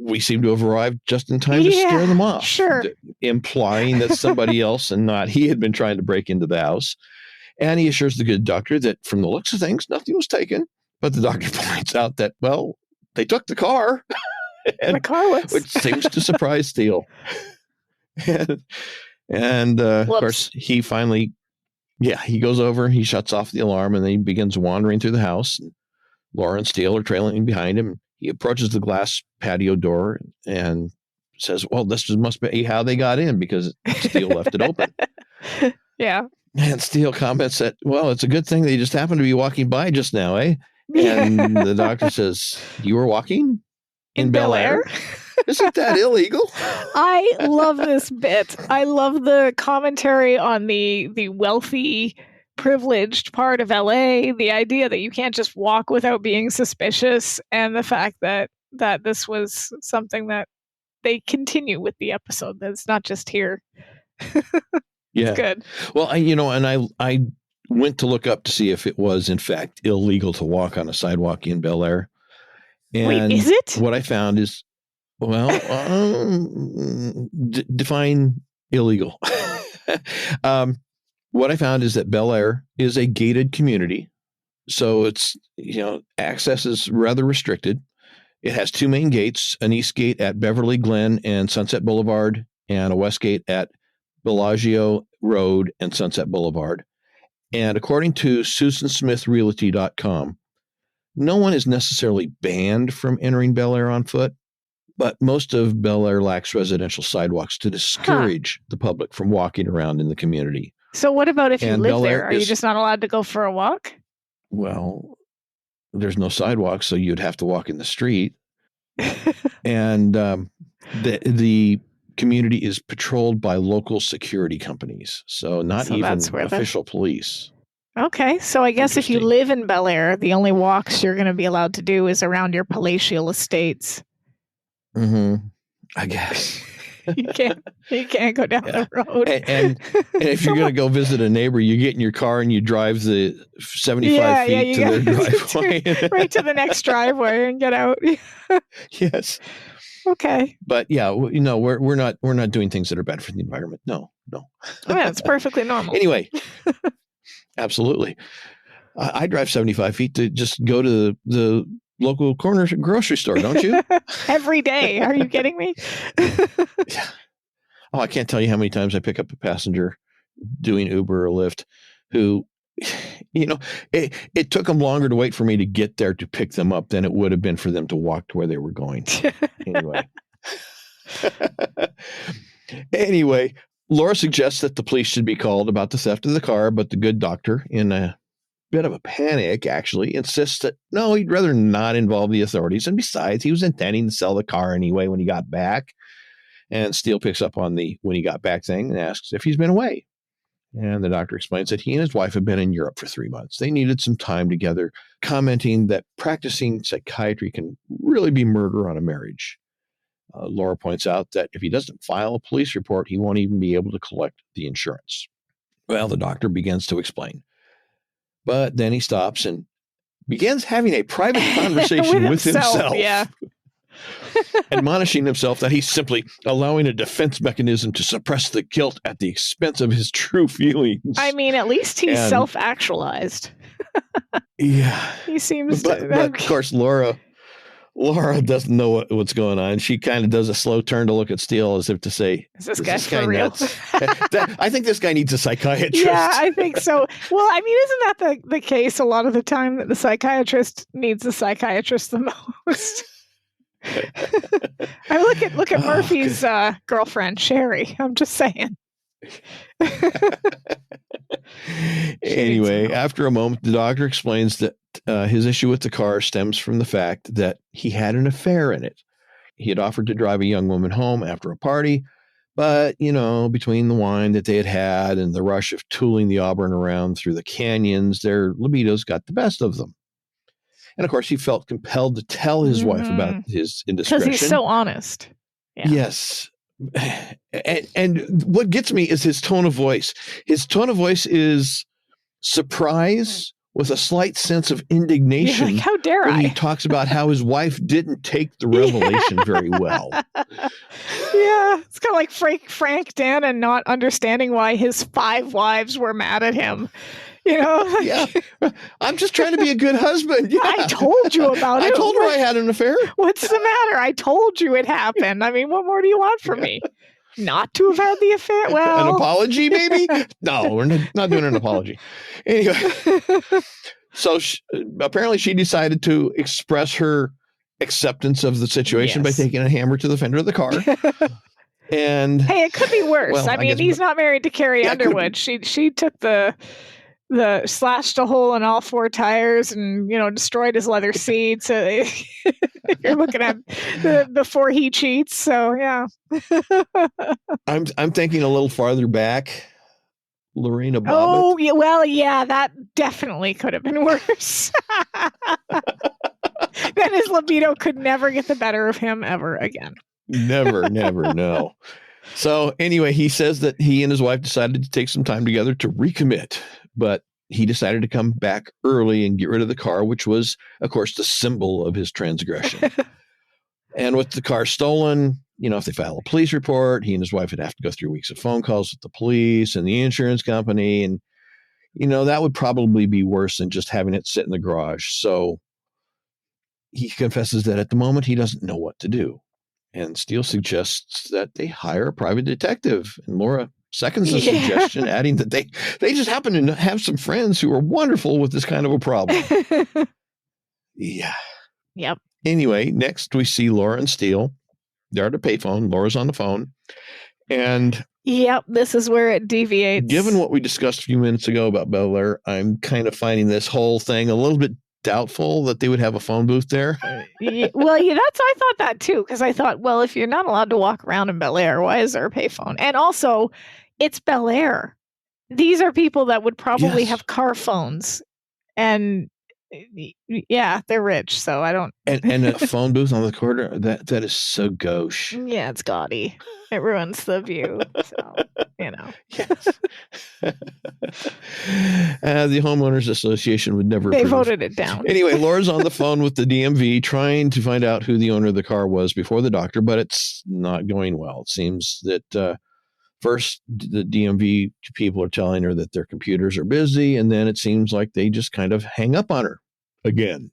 We seem to have arrived just in time to scare them off. Sure. Implying that somebody else and not he had been trying to break into the house. And he assures the good doctor that from the looks of things, nothing was taken. But the doctor points out that, well, they took the car. The car was. Which seems to surprise Steele. And of course, he finally, he goes over, he shuts off the alarm, and then he begins wandering through the house. And Laura and Steele are trailing behind him. He approaches the glass patio door and says, well, this must be how they got in because Steele left it open. Yeah. And Steele comments that, well, it's a good thing they just happened to be walking by just now, eh? And the doctor says, you were walking in Bel Air? Isn't that illegal? I love this bit. I love the commentary on the wealthy, privileged part of LA, the idea that you can't just walk without being suspicious, and the fact that this was something that they continue with the episode. That's not just here. Yeah. It's good. Well, I went to look up to see if it was in fact illegal to walk on a sidewalk in Bel Air. And wait, is it? What I found is, well, define illegal. What I found is that Bel Air is a gated community. So it's, access is rather restricted. It has two main gates, an east gate at Beverly Glen and Sunset Boulevard, and a west gate at Bellagio Road and Sunset Boulevard. And according to SusanSmithRealty.com, no one is necessarily banned from entering Bel Air on foot, but most of Bel Air lacks residential sidewalks to discourage the public from walking around in the community. So what about if you live Bel Air there? Are you just not allowed to go for a walk? Well, there's no sidewalk, so you'd have to walk in the street. And the community is patrolled by local security companies, so not even official police. Okay, so I guess if you live in Bel Air, the only walks you're going to be allowed to do is around your palatial estates. I guess. You can't go down the road. And if you're going to go visit a neighbor, you get in your car and you drive the 75 feet to their driveway. Right to the next driveway and get out. Yes. Okay. But we're not doing things that are bad for the environment. No. Oh, yeah, it's perfectly normal. Anyway, absolutely. I drive 75 feet to just go to the local corner grocery store, don't you? Every day. Are you kidding me? Yeah. Oh, I can't tell you how many times I pick up a passenger doing Uber or Lyft who, it took them longer to wait for me to get there to pick them up than it would have been for them to walk to where they were going. Anyway, Laura suggests that the police should be called about the theft of the car, but the good doctor, in a bit of a panic, actually insists that no, he'd rather not involve the authorities. And besides, he was intending to sell the car anyway when he got back. And Steele picks up on the when he got back thing and asks if he's been away. And the doctor explains that he and his wife have been in Europe for 3 months. They needed some time together, commenting that practicing psychiatry can really be murder on a marriage. Laura points out that if he doesn't file a police report, he won't even be able to collect the insurance. Well, the doctor begins to explain. But then he stops and begins having a private conversation with himself. Yeah. Admonishing himself that he's simply allowing a defense mechanism to suppress the guilt at the expense of his true feelings. I mean, at least he's self-actualized. Yeah. He seems but, to. But of course, Laura doesn't know what's going on. She kind of does a slow turn to look at Steele as if to say, is this guy for real? I think this guy needs a psychiatrist. Yeah, I think so. Well, I mean, isn't that the case a lot of the time that the psychiatrist needs the psychiatrist the most? I look at Murphy's girlfriend, Sherry. I'm just saying. Anyway, after a moment, the doctor explains that his issue with the car stems from the fact that he had an affair in it. He had offered to drive a young woman home after a party, but, between the wine that they had and the rush of tooling the Auburn around through the canyons, their libidos got the best of them. And of course, he felt compelled to tell his wife about his indiscretion. Because he's so honest. Yeah. Yes. And what gets me is his tone of voice. His tone of voice is surprise with a slight sense of indignation. You're like, how dare when I? He talks about how his wife didn't take the revelation very well. Yeah. It's kind of like Frank Dana not understanding why his 5 wives were mad at him. Yeah. I'm just trying to be a good husband. Yeah. I told you about it. I told her I had an affair. What's the matter? I told you it happened. I mean, what more do you want from me? Not to have had the affair? Well, an apology, maybe? No, we're not doing an apology. Anyway, so apparently she decided to express her acceptance of the situation by taking a hammer to the fender of the car. And hey, it could be worse. Well, I mean, he's not married to Carrie Underwood. She took the slashed a hole in all 4 tires and destroyed his leather seat. So you're looking at before he cheats. So yeah. I'm thinking a little farther back. Lorena Bobbitt. Oh yeah, well yeah, that definitely could have been worse. Then his libido could never get the better of him ever again. Never, no. So anyway, he says that he and his wife decided to take some time together to recommit, but he decided to come back early and get rid of the car, which was, of course, the symbol of his transgression. And with the car stolen, if they file a police report, he and his wife would have to go through weeks of phone calls with the police and the insurance company. And, that would probably be worse than just having it sit in the garage. So he confesses that at the moment he doesn't know what to do. And Steele suggests that they hire a private detective. And Laura seconds the suggestion, adding that they just happen to have some friends who are wonderful with this kind of a problem. Yeah. Yep. Anyway, next we see Laura and Steele. They're at a payphone. Laura's on the phone. And yep, this is where it deviates. Given what we discussed a few minutes ago about Bel Air, I'm kind of finding this whole thing a little bit doubtful that they would have a phone booth there. Well, I thought that too, because I thought, well, if you're not allowed to walk around in Bel Air, why is there a payphone? And also, it's Bel Air. These are people that would probably have car phones, and yeah, they're rich, so I don't. And a phone booth on the corner, that is so gauche. Yeah, it's gaudy. It ruins the view. So, Yes. The Homeowners Association would never They approve. voted it down. Anyway, Laura's on the phone with the DMV trying to find out who the owner of the car was before the doctor, but it's not going well. It seems that first the DMV people are telling her that their computers are busy, and then it seems like they just kind of hang up on her again.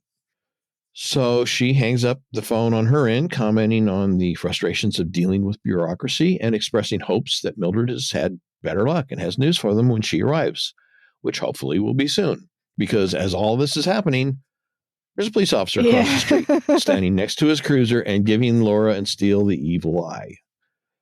So she hangs up the phone on her end, commenting on the frustrations of dealing with bureaucracy and expressing hopes that Mildred has had better luck and has news for them when she arrives, which hopefully will be soon. Because as all this is happening, there's a police officer across the street standing next to his cruiser and giving Laura and Steele the evil eye.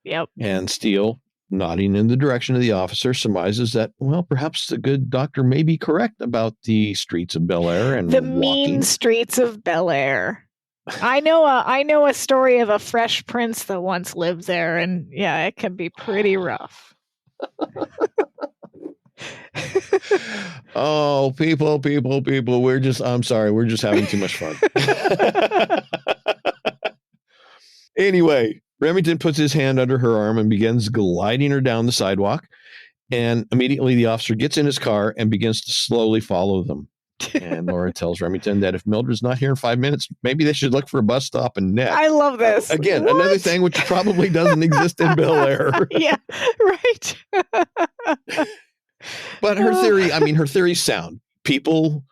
Yep. And Steele, nodding in the direction of the officer, surmises that, well, perhaps the good doctor may be correct about the streets of Bel Air and the walking. Mean streets of Bel Air. I know a story of a Fresh Prince that once lived there, and yeah, it can be pretty rough. Oh, people. I'm sorry. We're just having too much fun. Anyway, Remington puts his hand under her arm and begins gliding her down the sidewalk. And immediately the officer gets in his car and begins to slowly follow them. And Laura tells Remington that if Mildred's not here in 5 minutes, maybe they should look for a bus stop and neck. I love this. Again, another thing which probably doesn't exist in Bel Air. Yeah, right. But her theory's sound. People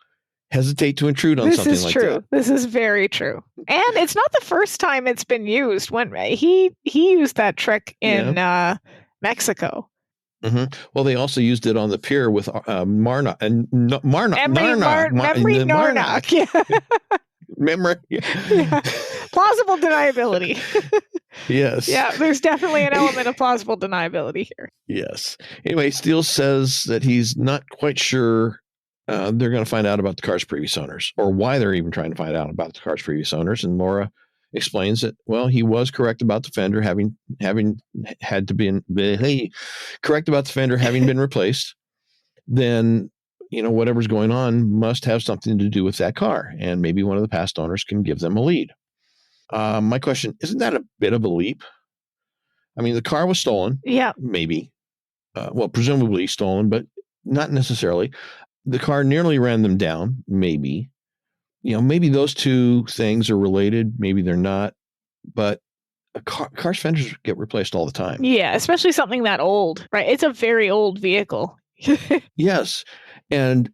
hesitate to intrude on something like that. This is very true. And it's not the first time it's been used. When he used that trick in Mexico. Mm-hmm. Well, they also used it on the pier with Marnock. Yeah. Memory. Yeah. Plausible deniability. Yes. Yeah, there's definitely an element of plausible deniability here. Yes. Anyway, Steele says that he's not quite sure they're going to find out about the car's previous owners, or why they're even trying to find out about the car's previous owners. And Laura explains that, well, he was correct about the fender having been replaced. Then, whatever's going on must have something to do with that car, and maybe one of the past owners can give them a lead. My question, isn't that a bit of a leap? I mean, the car was stolen. Yeah. Maybe. Presumably stolen, but not necessarily. The car nearly ran them down. Maybe. Maybe those two things are related. Maybe they're not. But car's fenders get replaced all the time. Yeah, especially something that old, right? It's a very old vehicle. Yes. And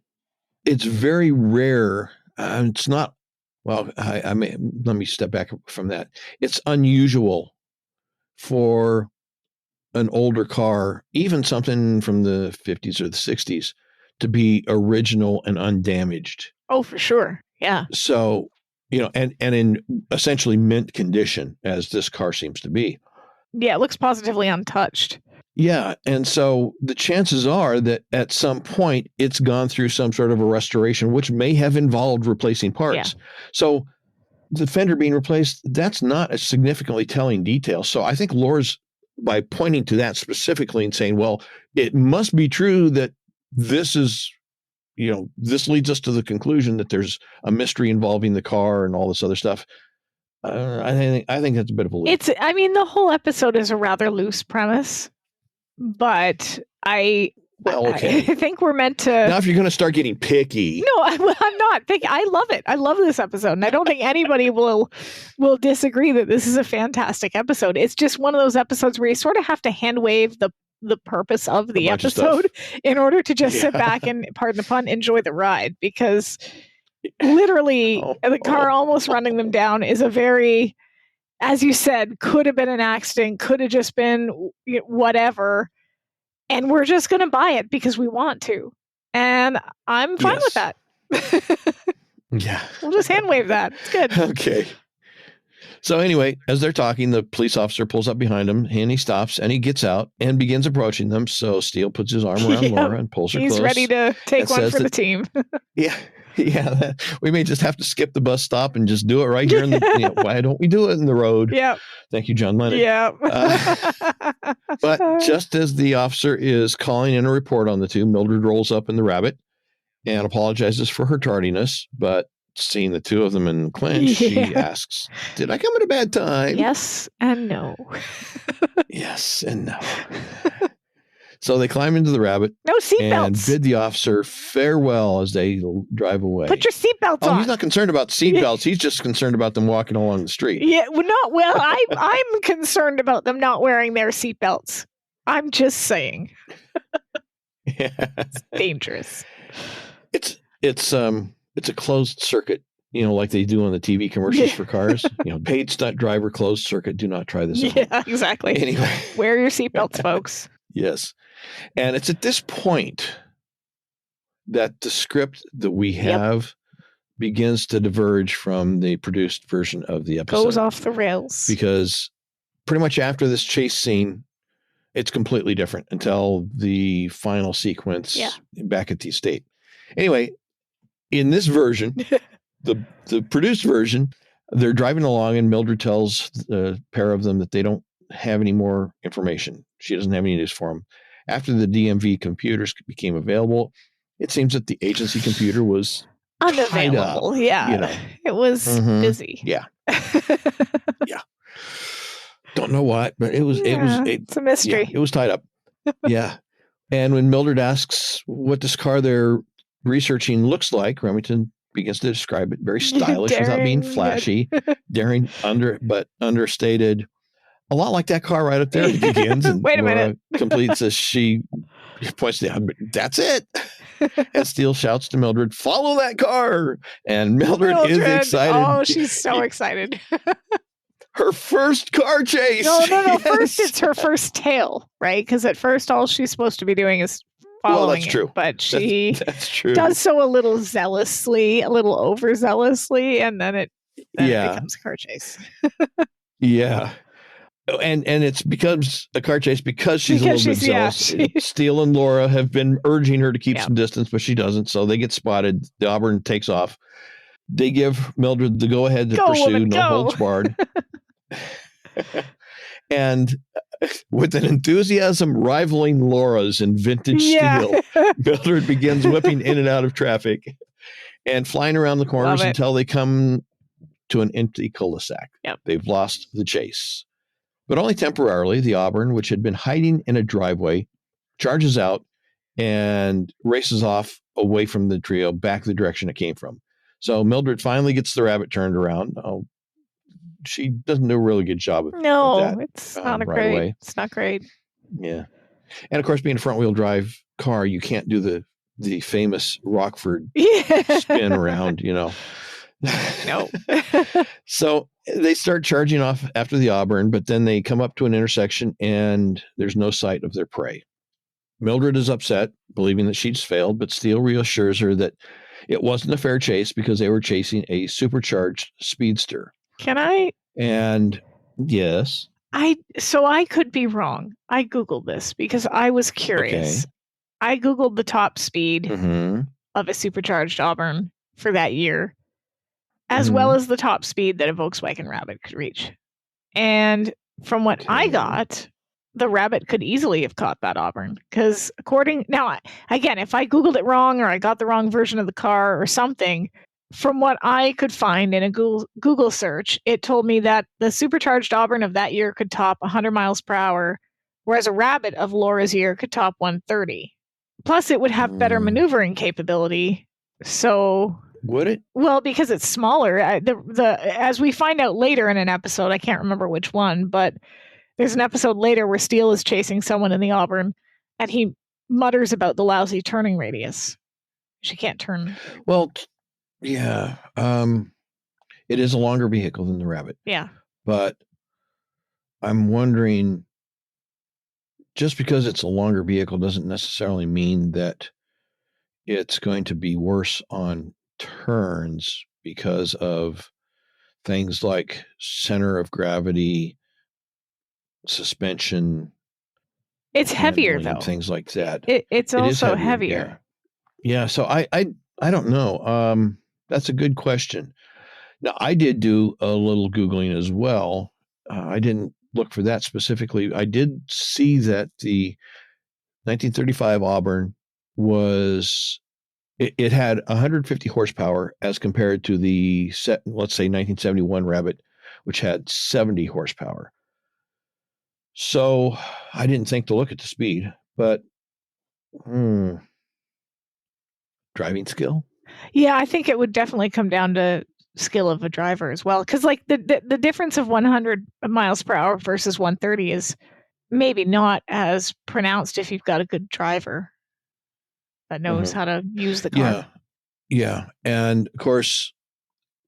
it's very rare. It's not, let me step back from that. It's unusual for an older car, even something from the 50s or the 60s, to be original and undamaged. Oh, for sure. Yeah. So, and in essentially mint condition, as this car seems to be. Yeah, it looks positively untouched. Yeah. And so the chances are that at some point it's gone through some sort of a restoration, which may have involved replacing parts. Yeah. So the fender being replaced, that's not a significantly telling detail. So I think Laura's, by pointing to that specifically and saying, well, it must be true that this is, this leads us to the conclusion that there's a mystery involving the car and all this other stuff. I think that's a bit of a leap. The whole episode is a rather loose premise, but I think we're meant to. Now, if you're going to start getting picky. No, I'm not. I love it. I love this episode. And I don't think anybody will disagree that this is a fantastic episode. It's just one of those episodes where you sort of have to hand wave the purpose of the episode in order to just sit back and, pardon the pun, enjoy the ride, because literally the car almost running them down is a very, as you said, could have been an accident, could have just been whatever, and we're just going to buy it because we want to, and I'm fine with that. Yeah, we'll just hand wave that. It's good. Okay. So anyway, as they're talking, the police officer pulls up behind him, and he stops, and he gets out and begins approaching them. So Steele puts his arm around Laura and pulls her close. He's ready to take one for the team. Yeah. We may just have to skip the bus stop and just do it right here in the. Why don't we do it in the road? Yeah. Thank you, John Lennon. Yeah. But just as the officer is calling in a report on the two, Mildred rolls up in the Rabbit and apologizes for her tardiness, but seeing the two of them in clinch, she asks, "Did I come at a bad time?" Yes and no. Yes and no. So they climb into the Rabbit. No seatbelts. And bid the officer farewell as they drive away. Put your seatbelts on. He's not concerned about seatbelts. He's just concerned about them walking along the street. Yeah, I'm concerned about them not wearing their seatbelts. I'm just saying. It's dangerous. It's a closed circuit, like they do on the TV commercials for cars. Paid stunt driver, closed circuit. Do not try this. Yeah, exactly. Anyway, wear your seatbelts, folks. Yes. And it's at this point that the script that we have begins to diverge from the produced version of the episode. Goes off the rails. Because pretty much after this chase scene, it's completely different until the final sequence back at the estate. Anyway, in this version, the produced version, they're driving along and Mildred tells the pair of them that they don't have any more information. She doesn't have any news for them. after the DMV computers became available, it seems that the agency computer was unavailable. tied up, Yeah, it was busy. Yeah. Yeah. Don't know what, but it's a mystery. Yeah, it was tied up. Yeah. And when Mildred asks what this car they're researching looks like, Remington begins to describe it very stylish without being flashy, daring, but understated. A lot like that car right up there. It begins and Wait a minute. completes as she points down. That's it. And Steele shouts to Mildred, "Follow that car!" And Mildred is excited. Oh, she's so excited. Her first car chase. No. Yes. First, it's her first tail, right? Because at first, all she's supposed to be doing is following. Well, that's true. But she that's true. Does so a little zealously, a little overzealously, and then it becomes a car chase. Yeah. And it becomes a car chase because she's a little bit zealous. Steele and Laura have been urging her to keep some distance, but she doesn't. So they get spotted. The Auburn takes off. They give Mildred the go-ahead to pursue, woman, no holds barred. And with an enthusiasm rivaling Laura's in vintage Steele, Mildred begins whipping in and out of traffic and flying around the corners until they come to an empty cul-de-sac. Yep. They've lost the chase. But only temporarily. The Auburn, which had been hiding in a driveway, charges out and races off away from the trio back the direction it came from. So Mildred finally gets the rabbit turned around. Oh, she doesn't do a really good job of that. It's not great. It's not great. Yeah. And of course, being a front wheel drive car, you can't do the famous Rockford spin around, No. So they start charging off after the Auburn, but then they come up to an intersection and there's no sight of their prey. Mildred is upset, believing that she's failed, but Steele reassures her that it wasn't a fair chase because they were chasing a supercharged speedster. Can I? And yes. I could be wrong. I Googled this because I was curious. Okay. I Googled the top speed of a supercharged Auburn for that year, as well as the top speed that a Volkswagen Rabbit could reach. And from what I got, the Rabbit could easily have caught that Auburn. Because now, again, if I Googled it wrong or I got the wrong version of the car or something, from what I could find in a Google search, it told me that the supercharged Auburn of that year could top 100 miles per hour, whereas a Rabbit of Laura's year could top 130. Plus, it would have better maneuvering capability. So... Would it? Well, because it's smaller. As we find out later in an episode, I can't remember which one, but there's an episode later where Steele is chasing someone in the Auburn, and he mutters about the lousy turning radius. She can't turn. Well, yeah. It is a longer vehicle than the Rabbit. Yeah. But I'm wondering, just because it's a longer vehicle doesn't necessarily mean that it's going to be worse on turns because of things like center of gravity, suspension. It's heavier though. Things like that. It's also heavier. Yeah. So I don't know. That's a good question. Now I did do a little Googling as well. I didn't look for that specifically. I did see that the 1935 Auburn it had 150 horsepower as compared to the let's say 1971 Rabbit, which had 70 horsepower. So I didn't think to look at the speed, but driving skill. Yeah, I think it would definitely come down to skill of a driver as well. Because like the difference of 100 miles per hour versus 130 is maybe not as pronounced if you've got a good driver that knows how to use the car. Yeah. And of course,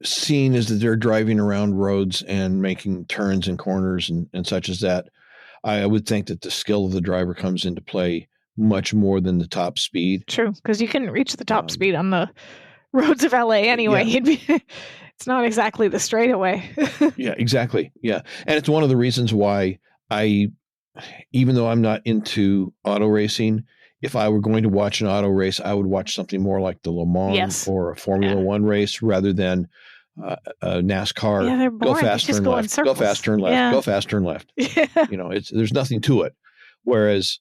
seeing is that they're driving around roads and making turns and corners and such as that, I would think that the skill of the driver comes into play much more than the top speed. True, because you couldn't reach the top speed on the roads of LA anyway. It's not exactly the straightaway. Yeah, exactly. Yeah. And it's one of the reasons why even though I'm not into auto racing, if I were going to watch an auto race, I would watch something more like the Le Mans or a Formula One race rather than a NASCAR. Yeah, they're boring. Go fast, turn left. Go fast, turn left. Go fast, turn left. Yeah. There's nothing to it. Whereas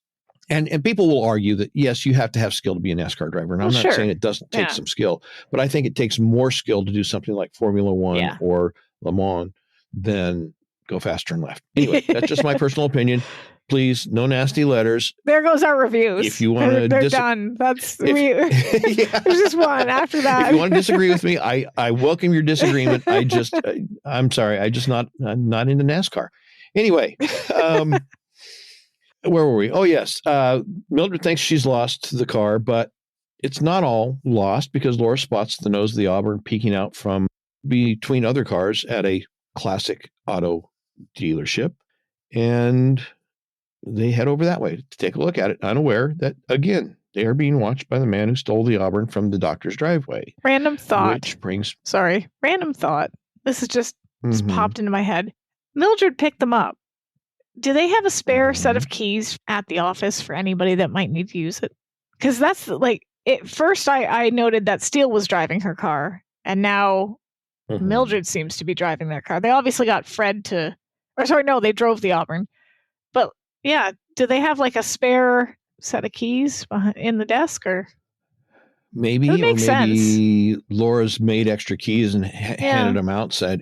And people will argue that, yes, you have to have skill to be a NASCAR driver. And I'm not saying it doesn't take some skill, but I think it takes more skill to do something like Formula One or Le Mans than go faster and left. Anyway, that's just my personal opinion. Please, no nasty letters. There goes our reviews. If you want to, they're done. There's just one after that. If you want to disagree with me, I welcome your disagreement. I'm sorry. I'm not into NASCAR. Anyway, where were we? Oh, yes. Mildred thinks she's lost the car, but it's not all lost because Laura spots the nose of the Auburn peeking out from between other cars at a classic auto dealership. And they head over that way to take a look at it, unaware that, again, they are being watched by the man who stole the Auburn from the doctor's driveway. Random thought. Random thought. This is just popped into my head. Mildred picked them up. Do they have a spare set of keys at the office for anybody that might need to use it? Because that's first I noted that Steele was driving her car, and now Mildred seems to be driving their car. They obviously got Fred they drove the Auburn. But yeah, do they have like a spare set of keys in the desk, or maybe Laura's made extra keys and handed them out, said,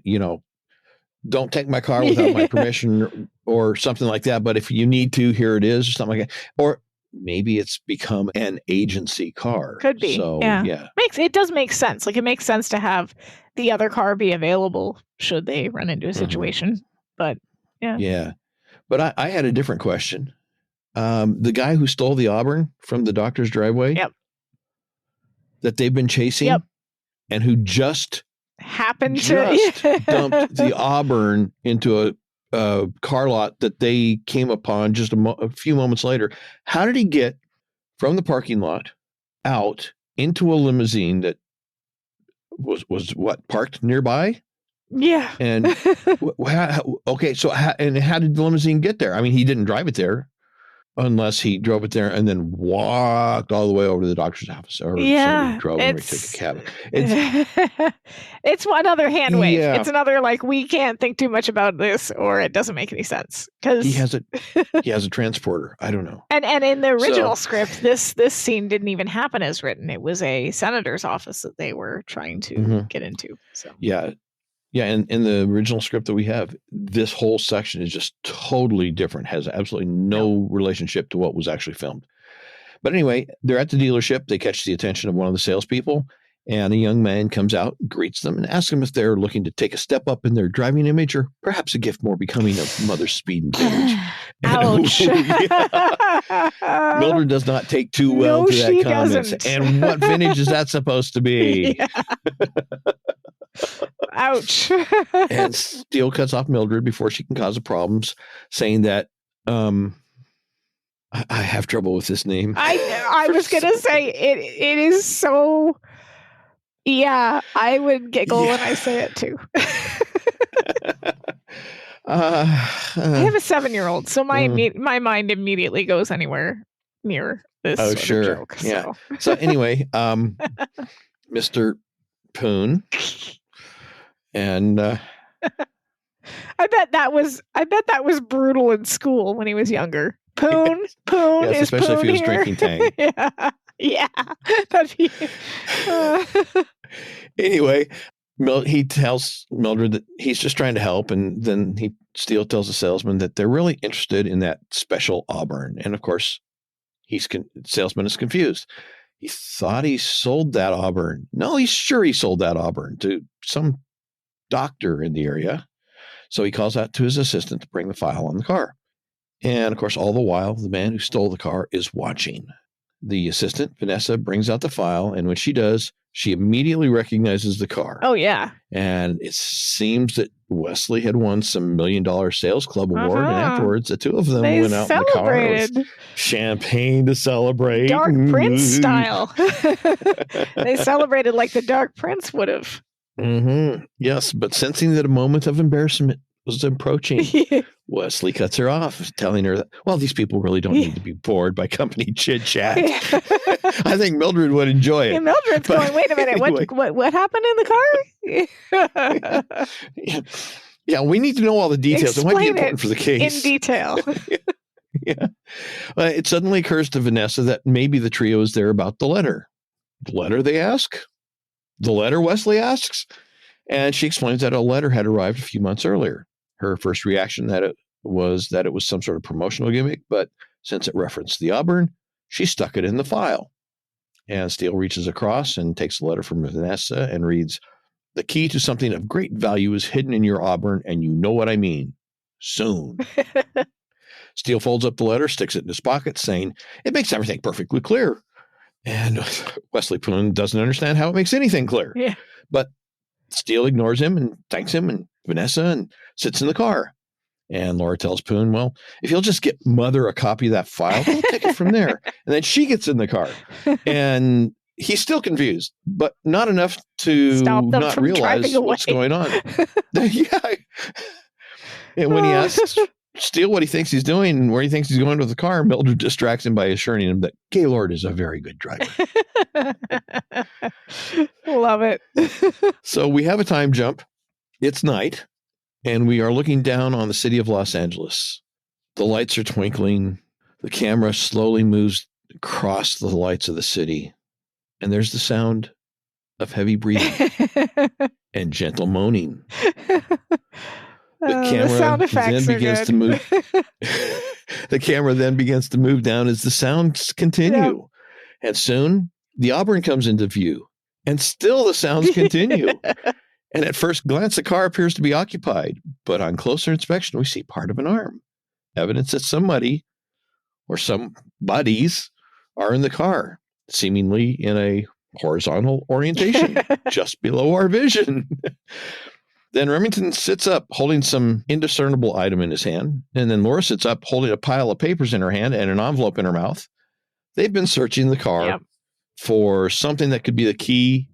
don't take my car without my permission or something like that. But if you need to, here it is, or something like that. Or maybe it's become an agency car. Could be. So, it does make sense. Like, it makes sense to have the other car be available should they run into a situation. But yeah. But I had a different question. The guy who stole the Auburn from the doctor's driveway that they've been chasing and who just happened to dumped the Auburn into a car lot that they came upon just a few moments later. How did he get from the parking lot out into a limousine that was parked nearby? Yeah. And okay, so how did the limousine get there? I mean, he didn't drive it there unless he drove it there and then walked all the way over to the doctor's office, or somebody drove him to take a cab. It's another hand wave. It's another we can't think too much about this, or it doesn't make any sense because he has a transporter. I don't know. And in the original script, this scene didn't even happen as written. It was a senator's office that they were trying to get into. So yeah, and in the original script that we have, this whole section is just totally different, has absolutely no relationship to what was actually filmed. But anyway, they're at the dealership. They catch the attention of one of the salespeople, and a young man comes out, greets them, and asks them if they're looking to take a step up in their driving image or perhaps a gift more becoming of Mother's speed and vintage. Ouch. Mildred does not take too well to that comment. And what vintage is that supposed to be? Ouch. And Steele cuts off Mildred before she can cause a problems, saying that I have trouble with this name. I was gonna say it is so. Yeah, I would giggle when I say it too. I have a 7-year-old, so my mind immediately goes anywhere near this sort of joke. Yeah. So anyway, Mr. Poon. And I bet that was brutal in school when he was younger. Poon yes, is especially Poon if he was here. drinking Tang. yeah, that'd be. Anyway, he tells Mildred that he's just trying to help, and then Steele tells the salesman that they're really interested in that special Auburn, and of course, the salesman is confused. He thought he sold that Auburn. No, he's sure he sold that Auburn to some doctor in the area. So he calls out to his assistant to bring the file on the car. And of course, all the while, the man who stole the car is watching. The assistant, Vanessa, brings out the file, and when she does, she immediately recognizes the car. Oh, yeah. And it seems that Wesley had won some $1 million sales club award, and afterwards, the two of them went out in the car with champagne to celebrate. Dark Prince style. They celebrated like the Dark Prince would have. Yes, but sensing that a moment of embarrassment was approaching, Wesley cuts her off, telling her that, well, these people really don't need to be bored by company chit-chat. I think Mildred would enjoy it. Yeah, Mildred's going, wait a minute, anyway. what happened in the car? Yeah, we need to know all the details. Explain it might be important for the case. In detail. Yeah. It suddenly occurs to Vanessa that maybe the trio is there about the letter. The letter, they ask? The letter, Wesley asks? And she explains that a letter had arrived a few months earlier. Her first reaction was that it was some sort of promotional gimmick, but since it referenced the Auburn, she stuck it in the file. And Steele reaches across and takes the letter from Vanessa and reads, "The key to something of great value is hidden in your Auburn, and you know what I mean. Soon." Steele folds up the letter, sticks it in his pocket, saying, "It makes everything perfectly clear." And Wesley Poon doesn't understand how it makes anything clear. Yeah. But Steele ignores him and thanks him and Vanessa and sits in the car. And Laura tells Poon, well, if he'll just get Mother a copy of that file, we'll take it from there. And then she gets in the car. And he's still confused, but not enough to not realize what's going on. Yeah. And when he asks Steele what he thinks he's doing and where he thinks he's going with the car, Mildred distracts him by assuring him that Gaylord is a very good driver. Love it. So we have a time jump. It's night, and we are looking down on the city of Los Angeles. The lights are twinkling. The camera slowly moves across the lights of the city, and there's the sound of heavy breathing and gentle moaning. The camera then begins to move. The camera then begins to move down as the sounds continue. Yep. And soon the Auburn comes into view, and still the sounds continue. And at first glance, the car appears to be occupied, but on closer inspection, we see part of an arm. Evidence that somebody or some buddies are in the car, seemingly in a horizontal orientation, just below our vision. Then Remington sits up holding some indiscernible item in his hand. And then Laura sits up holding a pile of papers in her hand and an envelope in her mouth. They've been searching the car for something that could be the key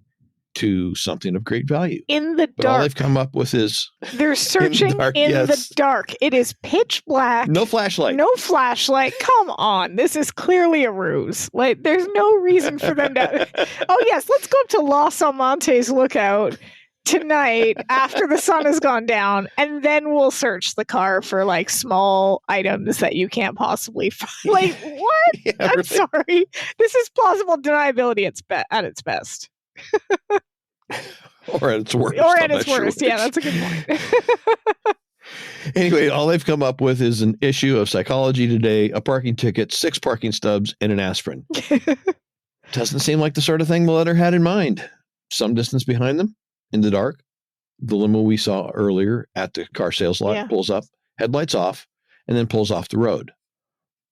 to something of great value. In the but dark. All they've come up with is... They're searching in the dark. It is pitch black. No flashlight. No flashlight. Come on. This is clearly a ruse. Like, there's no reason for them to... Oh, yes. Let's go up to Los Almontes Lookout tonight after the sun has gone down, and then we'll search the car for like small items that you can't possibly find. Like, what? Yeah, I'm really. Sorry. This is plausible deniability at its best. Or at its worst. Or at its worst. Yeah, that's a good point. Anyway, all they've come up with is an issue of Psychology Today, a parking ticket, 6 parking stubs, and an aspirin. Doesn't seem like the sort of thing the letter had in mind. Some distance behind them, in the dark, the limo we saw earlier at the car sales lot pulls up, headlights off, and then pulls off the road.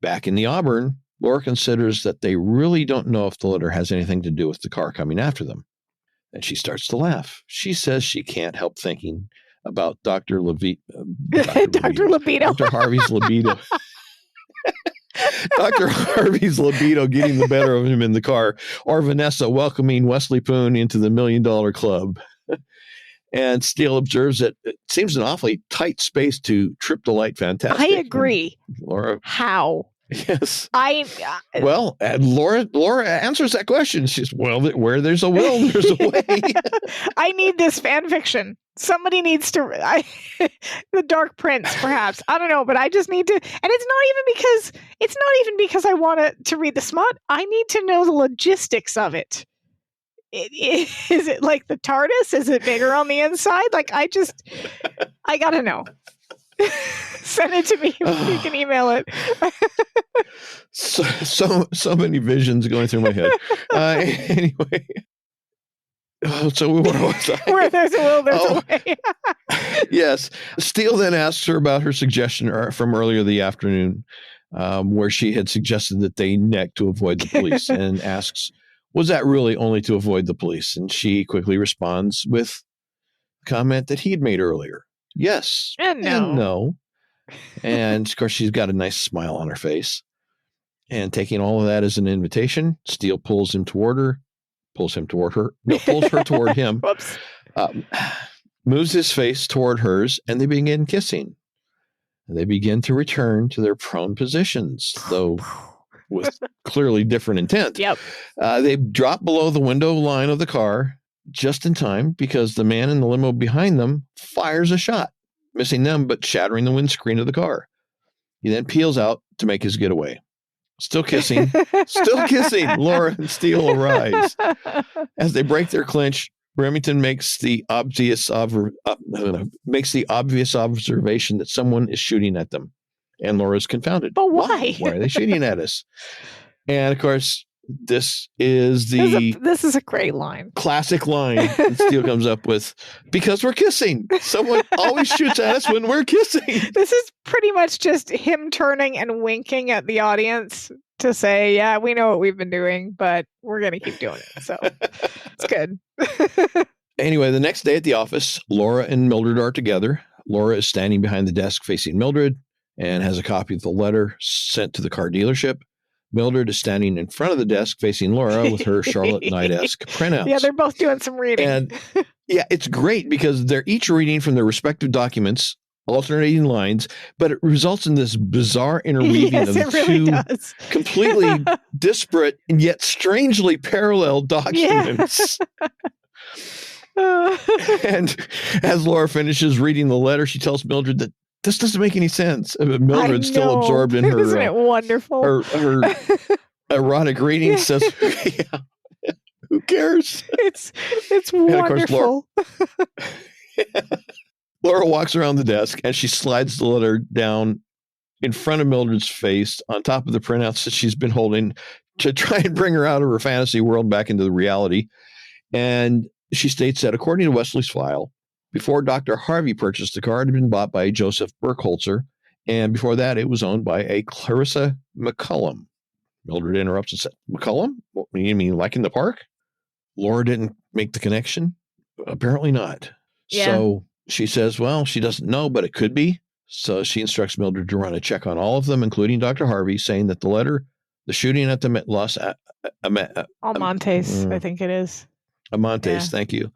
Back in the Auburn, Laura considers that they really don't know if the letter has anything to do with the car coming after them. And she starts to laugh. She says she can't help thinking about Dr. Harvey's libido. Dr. Harvey's libido getting the better of him in the car, or Vanessa welcoming Wesley Poon into the $1 Million Club. And Steele observes that it seems an awfully tight space to trip the light fantastic. I agree. And Laura. How? Yes. Well, and Laura answers that question. She's, well, where there's a will, there's a way. I need this fan fiction. Somebody needs to, the Dark Prince, perhaps. I don't know, but I just need to, and it's not even because I want to read the smut. I need to know the logistics of it. Is it like the TARDIS? Is it bigger on the inside? Like, I gotta know. Send it to me. You can email it. so many visions going through my head. Anyway. So where was I? Where there's a will, there's a way. Yes. Steele then asks her about her suggestion from earlier the afternoon, where she had suggested that they neck to avoid the police, and asks, was that really only to avoid the police? And she quickly responds with a comment that he'd made earlier. Yes. And no. And of course, she's got a nice smile on her face. And taking all of that as an invitation, Steele pulls her toward him. Whoops. Moves his face toward hers, and they begin kissing. And they begin to return to their prone positions, though with clearly different intent. Yep. They drop below the window line of the car just in time because the man in the limo behind them fires a shot, missing them but shattering the windscreen of the car. He then peels out to make his getaway. Still kissing, Laura and Steele arise. As they break their clinch, Remington makes the obvious observation that someone is shooting at them. And Laura's confounded. But why? Why are they shooting at us? And of course, this is this is a great line. Classic line that Steele comes up with, because we're kissing. Someone always shoots at us when we're kissing. This is pretty much just him turning and winking at the audience to say, yeah, we know what we've been doing, but we're going to keep doing it. So it's good. Anyway, the next day at the office, Laura and Mildred are together. Laura is standing behind the desk facing Mildred and has a copy of the letter sent to the car dealership. Mildred is standing in front of the desk facing Laura with her Charlotte Knight-esque printouts. Yeah, they're both doing some reading. And yeah, it's great because they're each reading from their respective documents, alternating lines, but it results in this bizarre interweaving of two completely disparate and yet strangely parallel documents. And as Laura finishes reading the letter, she tells Mildred that this doesn't make any sense. Mildred's still absorbed in her. Isn't it wonderful? Her erotic reading says, yeah, who cares? It's wonderful. And of course, Laura walks around the desk and she slides the letter down in front of Mildred's face on top of the printouts that she's been holding to try and bring her out of her fantasy world back into the reality. And she states that according to Wesley's file, before Dr. Harvey purchased the car, it had been bought by Joseph Burkholzer, and before that, it was owned by a Clarissa McCullum. Mildred interrupts and said, McCullum? What, you mean like in the park? Laura didn't make the connection? Apparently not. Yeah. So she says, well, she doesn't know, but it could be. So she instructs Mildred to run a check on all of them, including Dr. Harvey, saying that the letter, the shooting at them at Almontes, I think it is. Amontes, yeah. Thank you.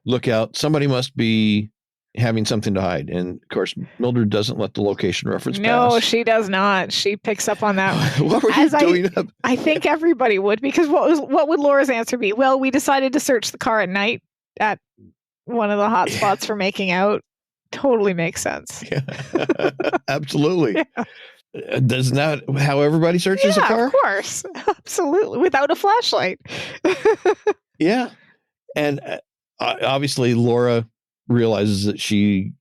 Look out. Somebody must be having something to hide. And of course, Mildred doesn't let the location reference pass. No, she does not. She picks up on that. What were you doing? I think everybody would, because what would Laura's answer be? Well, we decided to search the car at night at one of the hot spots for making out. Totally makes sense. Yeah. Absolutely. Yeah. Doesn't that how everybody searches a car? Of course. Absolutely. Without a flashlight. Yeah. And obviously Laura realizes that she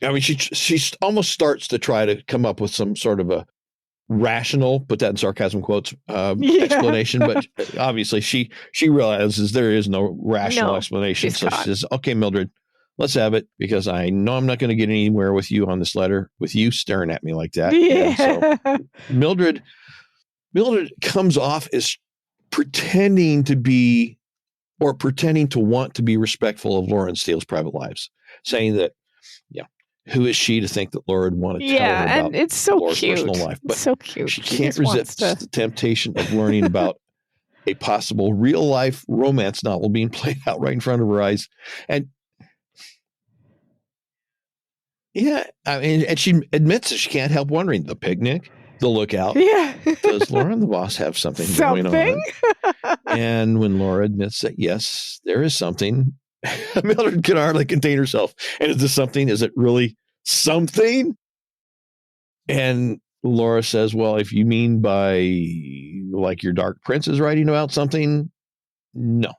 almost starts to try to come up with some sort of a rational, put that in sarcasm quotes, explanation. But obviously she realizes there is no rational explanation. So she says, okay, Mildred, let's have it, because I know I'm not going to get anywhere with you on this letter, with you staring at me like that. Yeah. So Mildred comes off as pretending to be, or pretending to want to be respectful of Laura and Steele's private lives, saying that, who is she to think that Laura would want to tell her about and it's so Laura's cute. personal life? But it's so cute. She can't resist the temptation of learning about a possible real life romance novel being played out right in front of her eyes. And and she admits that she can't help wondering, the picnic, the lookout. Yeah. Does Laura and the boss have something going on? And when Laura admits that, yes, there is something, Mildred can hardly contain herself. And is this something? Is it really something? And Laura says, well, if you mean by like your Dark Prince is writing about something, no.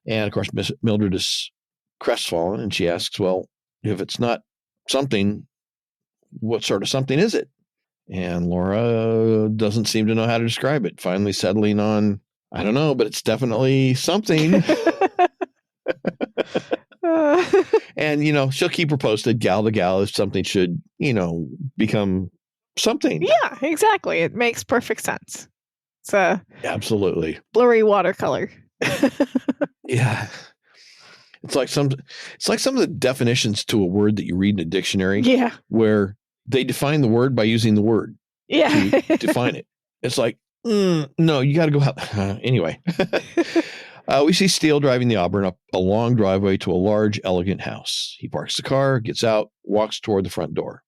And of course, Mildred is crestfallen, and she asks, well, if it's not something, what sort of something is it? And Laura doesn't seem to know how to describe it, finally settling on, I don't know, but it's definitely something. And, she'll keep her posted, gal to gal, if something should, become something. Yeah, exactly. It makes perfect sense. It's a absolutely blurry watercolor. Yeah. It's like some of the definitions to a word that you read in a dictionary. Yeah. Where they define the word by using the word. Yeah. To define it. It's like, no, you got to go out. Anyway, we see Steele driving the Auburn up a long driveway to a large, elegant house. He parks the car, gets out, walks toward the front door.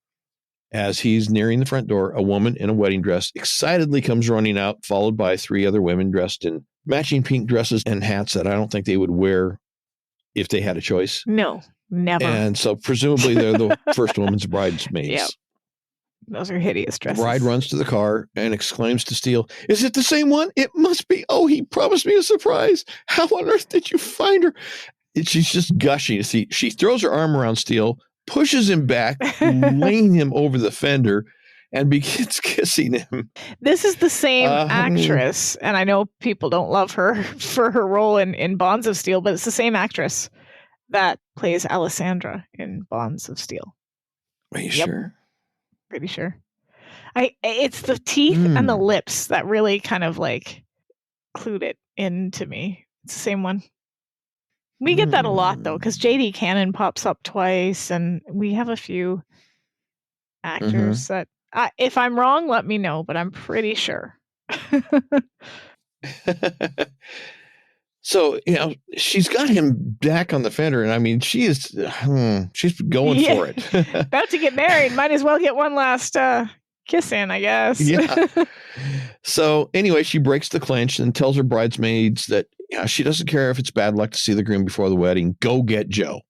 As he's nearing the front door, a woman in a wedding dress excitedly comes running out, followed by 3 other women dressed in matching pink dresses and hats that I don't think they would wear if they had a choice. No, never. And so presumably they're the first woman's bridesmaids. Yep. Those are hideous The dresses. bride runs to the car and exclaims to Steele, "Is it the same one? It must be. Oh, he promised me a surprise. How on earth did you find her?" She's just gushing. She throws her arm around Steele, pushes him back, laying him over the fender, and begins kissing him. This is the same actress, and I know people don't love her for her role in Bonds of Steel, but it's the same actress that plays Alessandra in Bonds of Steel. Are you sure? Pretty sure. It's the teeth and the lips that really kind of like clued it into me. It's the same one. We get that a lot though, because J.D. Cannon pops up twice, and we have a few actors that. If I'm wrong, let me know, but I'm pretty sure. So, she's got him back on the fender, and I mean, she's going for it. About to get married. Might as well get one last kiss in, I guess. Yeah. So anyway, she breaks the clinch and tells her bridesmaids that she doesn't care if it's bad luck to see the groom before the wedding. Go get Joe.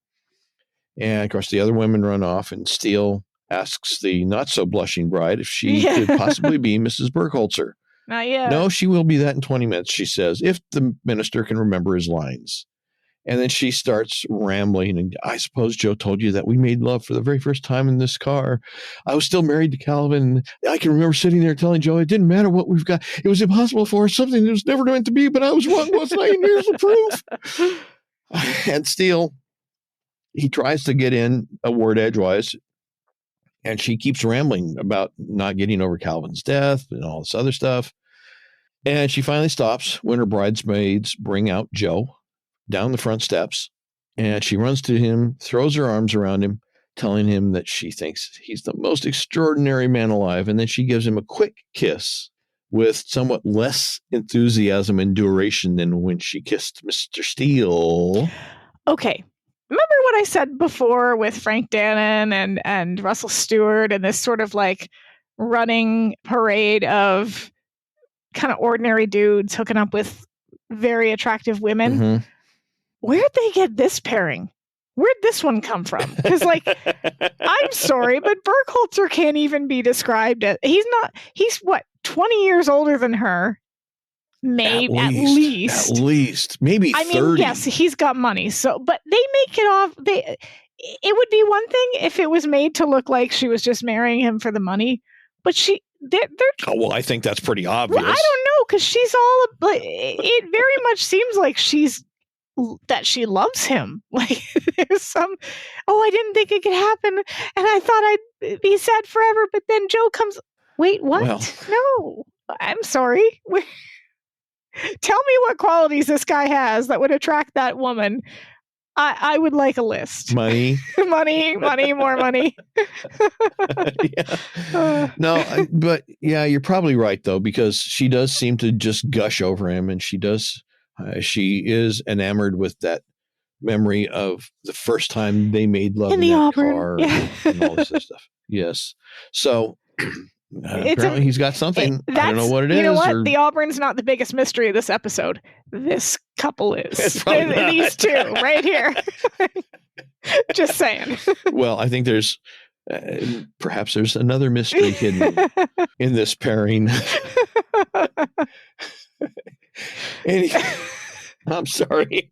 And of course, the other women run off, and Steele asks the not so blushing bride if she could possibly be Mrs. Burkholzer. Not yet. No, she will be that in 20 minutes, she says, if the minister can remember his lines. And then she starts rambling. And I suppose Joe told you that we made love for the very first time in this car. I was still married to Calvin. I can remember sitting there telling Joe it didn't matter what we've got. It was impossible for us, something that was never meant to be, but I was wrong, wasn't I? And here's the proof. And Steele, he tries to get in a word edgewise, and she keeps rambling about not getting over Calvin's death and all this other stuff. And she finally stops when her bridesmaids bring out Joe down the front steps, and she runs to him, throws her arms around him, telling him that she thinks he's the most extraordinary man alive. And then she gives him a quick kiss with somewhat less enthusiasm and duration than when she kissed Mr. Steele. Okay. Remember what I said before with Frank Dannon and Russell Stewart and this sort of like running parade of kind of ordinary dudes hooking up with very attractive women? Mm-hmm. Where'd they get this pairing? Where'd this one come from? Because like, I'm sorry, but Burkholzer can't even be described as, he's what, 20 years older than her? Maybe at least maybe 30. I mean, yes, he's got money. So, but they make it off. It would be one thing if it was made to look like she was just marrying him for the money, but they're oh, well, I think that's pretty obvious. Well, I don't know, because she's all. It very much seems like that she loves him. Like there's some. Oh, I didn't think it could happen, and I thought I'd be sad forever. But then Joe comes. Wait, what? Well, no, I'm sorry. Tell me what qualities this guy has that would attract that woman. I would like a list. Money. More money. Yeah. No, but yeah, you're probably right, though, because she does seem to just gush over him, and she is enamored with that memory of the first time they made love in the Auburn car and all this stuff. Yes. So apparently he's got something. I don't know what it is. You know what? The Auburn's not the biggest mystery of this episode. This couple is. These two right here. Just saying. Well, I think there's perhaps there's another mystery hidden in this pairing. I'm sorry.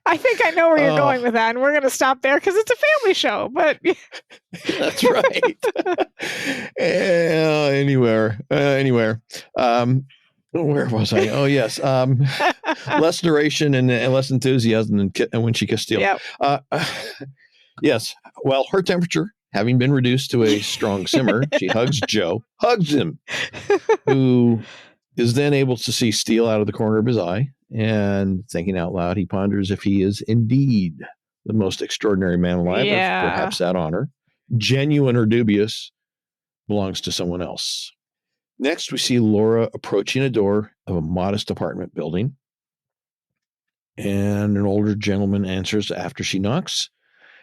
I think I know where you're going with that, and we're going to stop there because it's a family show. But that's right. Anywhere. Where was I? Oh, yes. Less duration and less enthusiasm than when she kissed Steele. Yep. Yes. Well, her temperature having been reduced to a strong simmer, she hugs him, who is then able to see Steele out of the corner of his eye. And thinking out loud, he ponders if he is indeed the most extraordinary man alive, or perhaps that honor, genuine or dubious, belongs to someone else. Next, we see Laura approaching a door of a modest apartment building. And an older gentleman answers after she knocks.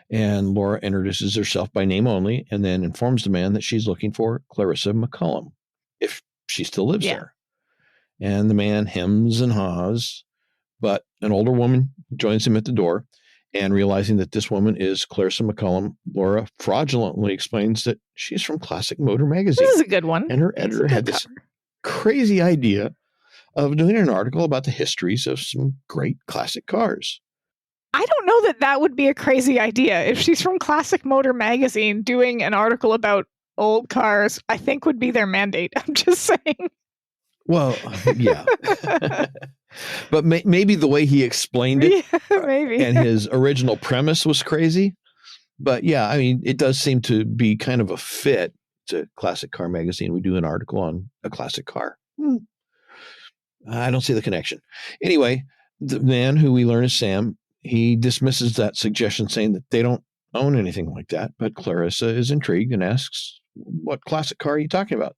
And Laura introduces herself by name only, and then informs the man that she's looking for Clarissa McCullum, if she still lives there. And the man hems and haws, but an older woman joins him at the door, And realizing that this woman is Clarissa McCollum, Laura fraudulently explains that she's from Classic Motor Magazine. This is a good one. And her editor had this crazy idea of doing an article about the histories of some great classic cars. I don't know that that would be a crazy idea. If she's from Classic Motor Magazine, doing an article about old cars, I think would be their mandate. I'm just saying. Well, yeah. But maybe the way he explained it, maybe, and his original premise was crazy. But yeah, I mean, it does seem to be kind of a fit to Classic Car Magazine. We do an article on a classic car. I don't see the connection. Anyway, the man who we learn is Sam, he dismisses that suggestion, saying that they don't own anything like that. But Clarissa is intrigued and asks, what classic car are you talking about?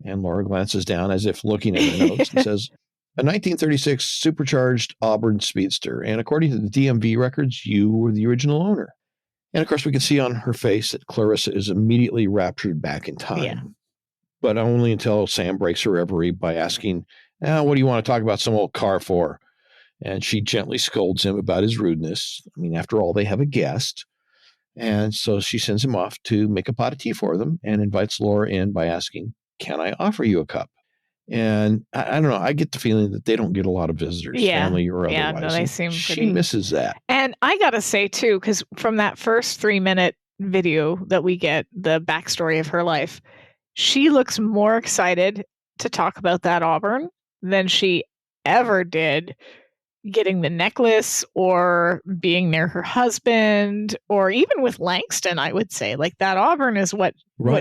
And Laura glances down as if looking at her notes and says, a 1936 supercharged Auburn Speedster. And according to the DMV records, you were the original owner. And of course, we can see on her face that Clarissa is immediately raptured back in time. Yeah. But only until Sam breaks her reverie by asking, what do you want to talk about some old car for? And she gently scolds him about his rudeness. I mean, after all, they have a guest. And so she sends him off to make a pot of tea for them and invites Laura in by asking, can I offer you a cup? And I don't know, I get the feeling that they don't get a lot of visitors, family or otherwise. Yeah, no, they seem she pretty... misses that. And I got to say, too, because from that first 3-minute video that we get, the backstory of her life, she looks more excited to talk about that Auburn than she ever did getting the necklace or being near her husband or even with Langston, I would say. Like, that Auburn is what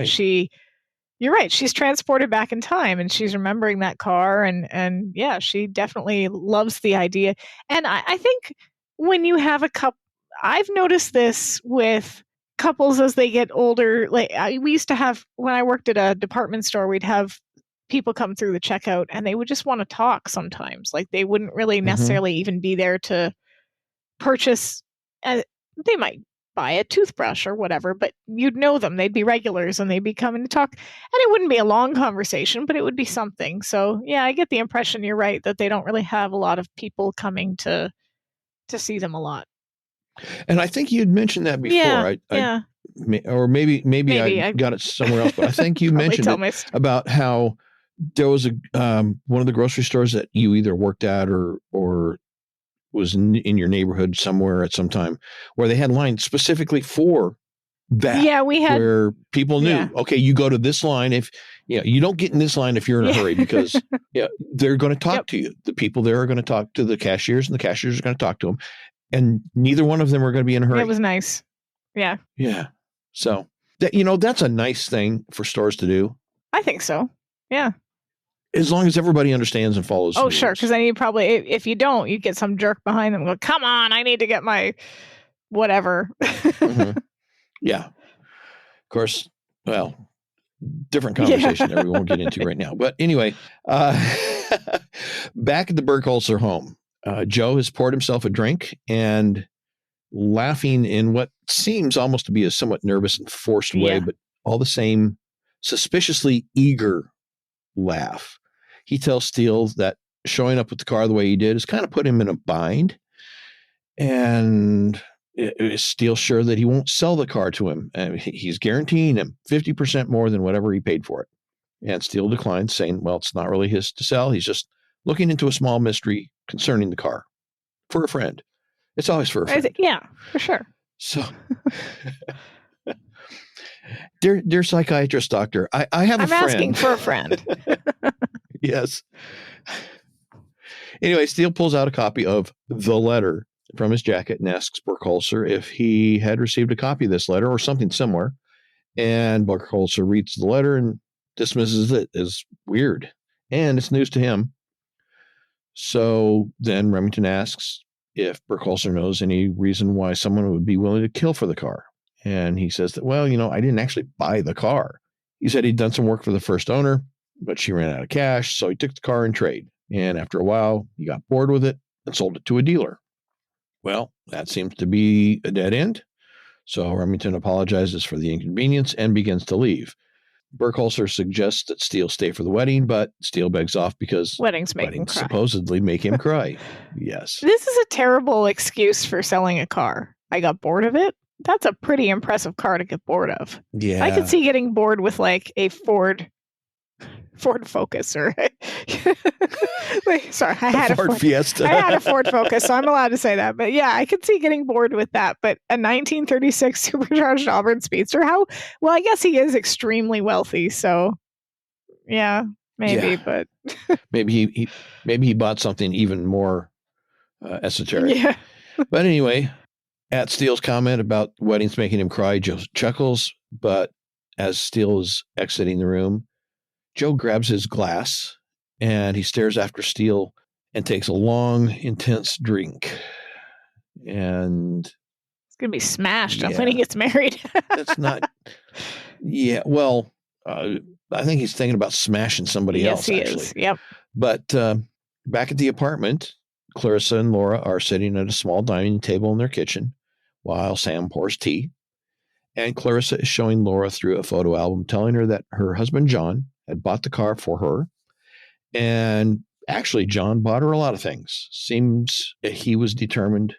she... You're right. She's transported back in time and she's remembering that car. And yeah, she definitely loves the idea. And I think when you have a couple, I've noticed this with couples as they get older. Like we used to have, when I worked at a department store, we'd have people come through the checkout and they would just want to talk sometimes. Like they wouldn't really necessarily even be there to purchase. They might buy a toothbrush or whatever, but you'd know them. They'd be regulars and they'd be coming to talk. And it wouldn't be a long conversation, but it would be something. So yeah, I get the impression, you're right, that they don't really have a lot of people coming to see them a lot. And I think you'd mentioned that before. Yeah. Or maybe I got it somewhere else, but I think you mentioned it about how there was one of the grocery stores that you either worked at or was in your neighborhood somewhere at some time where they had lines specifically for that. Yeah, we had where people knew, okay, you go to this line if you don't get in this line if you're in a hurry because they're going to talk to you. The people there are going to talk to the cashiers and the cashiers are going to talk to them. And neither one of them are going to be in a hurry. It was nice. Yeah. Yeah. So that, that's a nice thing for stores to do. I think so. Yeah. As long as everybody understands and follows. Oh, sure. Because then you probably, if you don't, you get some jerk behind them. Go, come on, I need to get my whatever. Yeah. Of course. Well, different conversation that we won't get into right now. But anyway, back at the Burkholzer home, Joe has poured himself a drink and laughing in what seems almost to be a somewhat nervous and forced way, but all the same, suspiciously eager laugh. He tells Steele that showing up with the car the way he did has kind of put him in a bind. And is Steele sure that he won't sell the car to him? He's guaranteeing him 50% more than whatever he paid for it. And Steele declines, saying, well, it's not really his to sell. He's just looking into a small mystery concerning the car for a friend. It's always for a friend. Yeah, for sure. So, dear psychiatrist doctor, I have a friend. I'm asking for a friend. Yes. Anyway, Steele pulls out a copy of the letter from his jacket and asks Burkholzer if he had received a copy of this letter or something similar. And Burkholzer reads the letter and dismisses it as weird. And it's news to him. So then Remington asks if Burkholzer knows any reason why someone would be willing to kill for the car. And he says that, well, I didn't actually buy the car. He said he'd done some work for the first owner, but she ran out of cash, so he took the car in trade. And after a while, he got bored with it and sold it to a dealer. Well, that seems to be a dead end. So Remington apologizes for the inconvenience and begins to leave. Burkhalter suggests that Steele stay for the wedding, but Steele begs off because Weddings make him cry. supposedly make him cry. Yes. This is a terrible excuse for selling a car. I got bored of it. That's a pretty impressive car to get bored of. Yeah. I could see getting bored with like a Ford Focus or wait, sorry, I had a Ford Fiesta. I had a Ford Focus, so I'm allowed to say that. But yeah, I could see getting bored with that. But a 1936 supercharged Auburn Speedster, I guess he is extremely wealthy, so yeah, maybe, but maybe he bought something even more esoteric. Yeah. But anyway, at Steele's comment about weddings making him cry, Joe chuckles, but as Steele is exiting the room, Joe grabs his glass and he stares after Steele and takes a long, intense drink. And it's going to be smashed up when he gets married. That's not. Yeah, well, I think he's thinking about smashing somebody else, Yes, he actually. is. Yep. But back at the apartment, Clarissa and Laura are sitting at a small dining table in their kitchen while Sam pours tea. And Clarissa is showing Laura through a photo album, telling her that her husband, John, had bought the car for her. And actually, John bought her a lot of things. Seems he was determined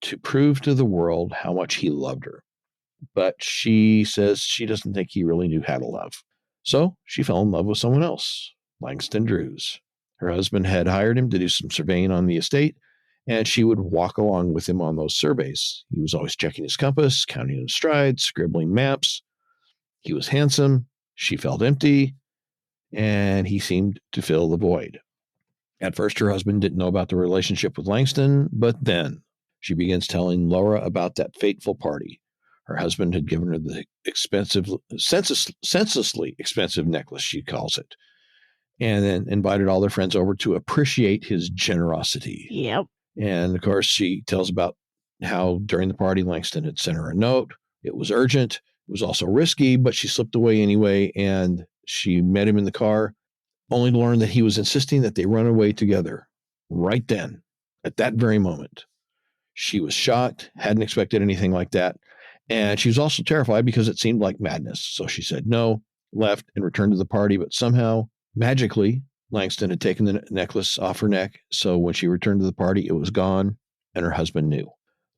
to prove to the world how much he loved her. But she says she doesn't think he really knew how to love. So she fell in love with someone else, Langston Drews. Her husband had hired him to do some surveying on the estate, and she would walk along with him on those surveys. He was always checking his compass, counting his strides, scribbling maps. He was handsome. She felt empty, and he seemed to fill the void. At first, her husband didn't know about the relationship with Langston, but then she begins telling Laura about that fateful party. Her husband had given her the senselessly expensive necklace, she calls it, and then invited all their friends over to appreciate his generosity. Yep. And of course, she tells about how during the party, Langston had sent her a note. It was urgent. It was also risky, but she slipped away anyway. And she met him in the car, only to learn that he was insisting that they run away together right then, at that very moment. She was shocked, hadn't expected anything like that. And she was also terrified because it seemed like madness. So she said no, left, and returned to the party. But somehow, magically, Langston had taken the necklace off her neck. So when she returned to the party, it was gone, and her husband knew.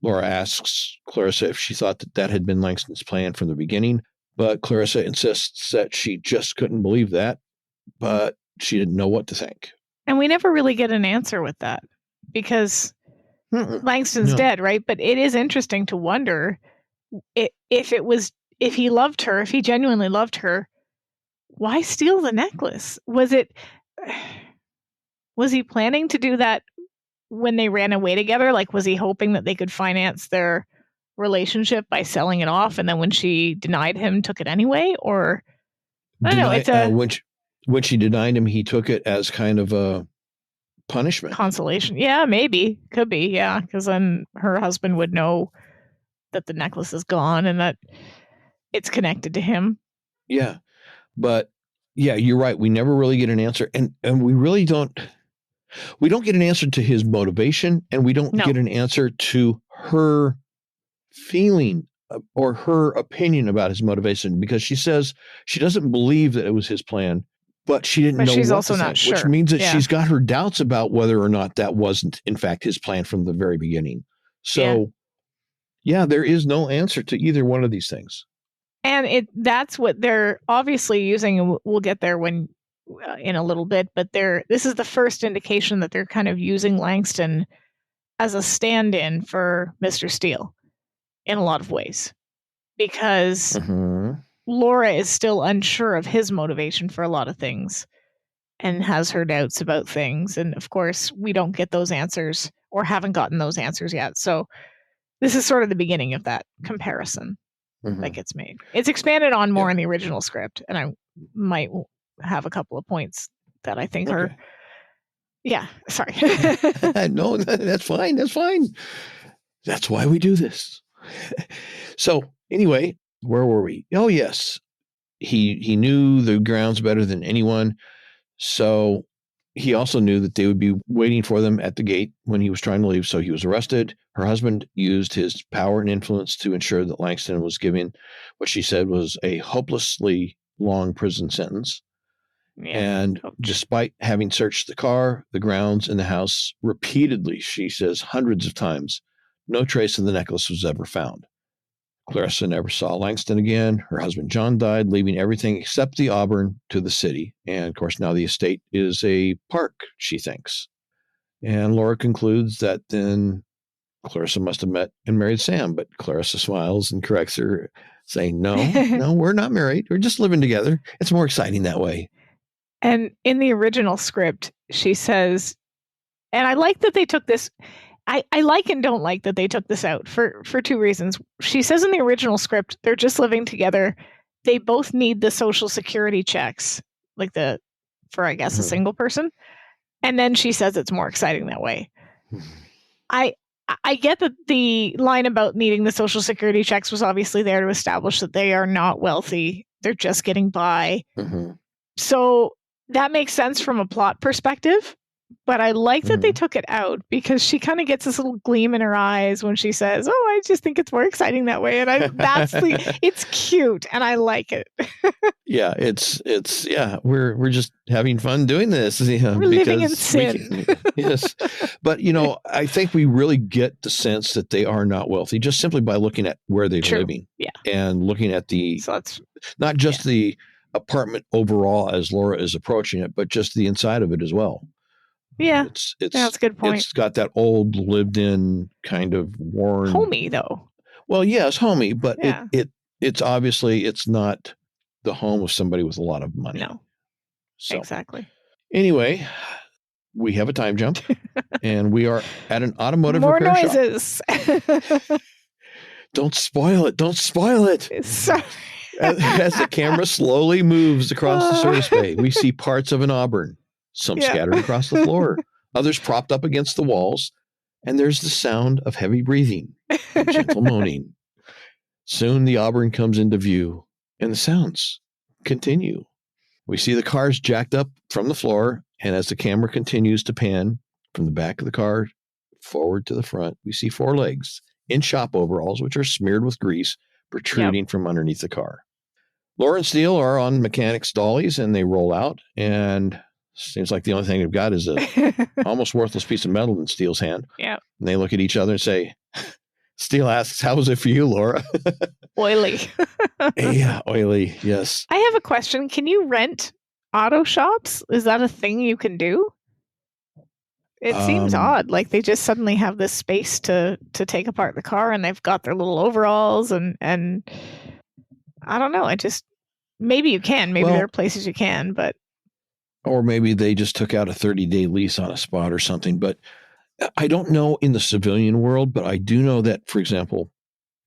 Laura asks Clarissa if she thought that had been Langston's plan from the beginning. But Clarissa insists that she just couldn't believe that, but she didn't know what to think. And we never really get an answer with that because Langston's dead, right? But it is interesting to wonder if he loved her, if he genuinely loved her, why steal the necklace? Was he planning to do that when they ran away together? Like, was he hoping that they could finance their relationship by selling it off, and then when she denied him, took it anyway? Or I don't know. It's when she denied him, he took it as kind of a punishment, consolation. Yeah, maybe, could be. Yeah, because then her husband would know that the necklace is gone and that it's connected to him. Yeah, but yeah, you're right. We never really get an answer, and we really don't. We don't get an answer to his motivation, and we don't get an answer to her feeling or her opinion about his motivation, because she says she doesn't believe that it was his plan, but she didn't know. She's what also to not think, sure, which means that she's got her doubts about whether or not that wasn't, in fact, his plan from the very beginning. So, yeah, there is no answer to either one of these things. And that's what they're obviously using, and we'll get there when in a little bit, but this is the first indication that they're kind of using Langston as a stand-in for Mr. Steele in a lot of ways, because Laura is still unsure of his motivation for a lot of things and has her doubts about things. And of course, we don't get those answers or haven't gotten those answers yet. So this is sort of the beginning of that comparison that gets made. It's expanded on more in the original script, and I might have a couple of points that I think are, sorry. No, that's fine. That's fine. That's why we do this. So anyway, where were we? Oh, yes. He knew the grounds better than anyone. So he also knew that they would be waiting for them at the gate when he was trying to leave. So he was arrested. Her husband used his power and influence to ensure that Langston was given what she said was a hopelessly long prison sentence. Yeah. And despite having searched the car, the grounds, and the house repeatedly, she says hundreds of times, no trace of the necklace was ever found. Clarissa never saw Langston again. Her husband John died, leaving everything except the Auburn to the city. And of course, now the estate is a park, she thinks. And Laura concludes that then Clarissa must have met and married Sam, but Clarissa smiles and corrects her, saying, no, we're not married. We're just living together. It's more exciting that way. And in the original script, she says, and I like that they took this, I like and don't like that they took this out for two reasons. She says in the original script, they're just living together. They both need the Social Security checks, like for I guess a single person. And then she says it's more exciting that way. I get that the line about needing the Social Security checks was obviously there to establish that they are not wealthy. They're just getting by. So that makes sense from a plot perspective. But I like that they took it out because she kind of gets this little gleam in her eyes when she says, "Oh, I just think it's more exciting that way." And it's cute and I like it. Yeah, we're just having fun doing this. We're living in sin. Yes. But, I think we really get the sense that they are not wealthy just simply by looking at where they're living. Yeah. And looking at not just the apartment overall as Laura is approaching it, but just the inside of it as well. Yeah, that's a good point. It's got that old lived-in kind of worn, homey though. Well, yes, homey, but it's obviously it's not the home of somebody with a lot of money. No, so, exactly. Anyway, we have a time jump, and we are at an automotive repair noises. Shop. Don't spoil it! Don't spoil it! Sorry. As the camera slowly moves across the service bay, we see parts of an Auburn. Some scattered across the floor, others propped up against the walls, and there's the sound of heavy breathing and gentle moaning. Soon the Auburn comes into view, and the sounds continue. We see the cars jacked up from the floor, and as the camera continues to pan from the back of the car forward to the front, we see four legs in shop overalls, which are smeared with grease, protruding from underneath the car. Laura and Steele are on mechanics' dollies, and they roll out, and seems like the only thing they've got is a almost worthless piece of metal in Steele's hand. Yeah. And they look at each other and say, Steele asks, "How was it for you, Laura?" Oily. Yeah, oily. Yes. I have a question. Can you rent auto shops? Is that a thing you can do? It seems odd. Like they just suddenly have this space to take apart the car, and they've got their little overalls and I don't know. Maybe you can. Maybe there are places you can, but. Or maybe they just took out a 30-day lease on a spot or something. But I don't know in the civilian world, but I do know that, for example,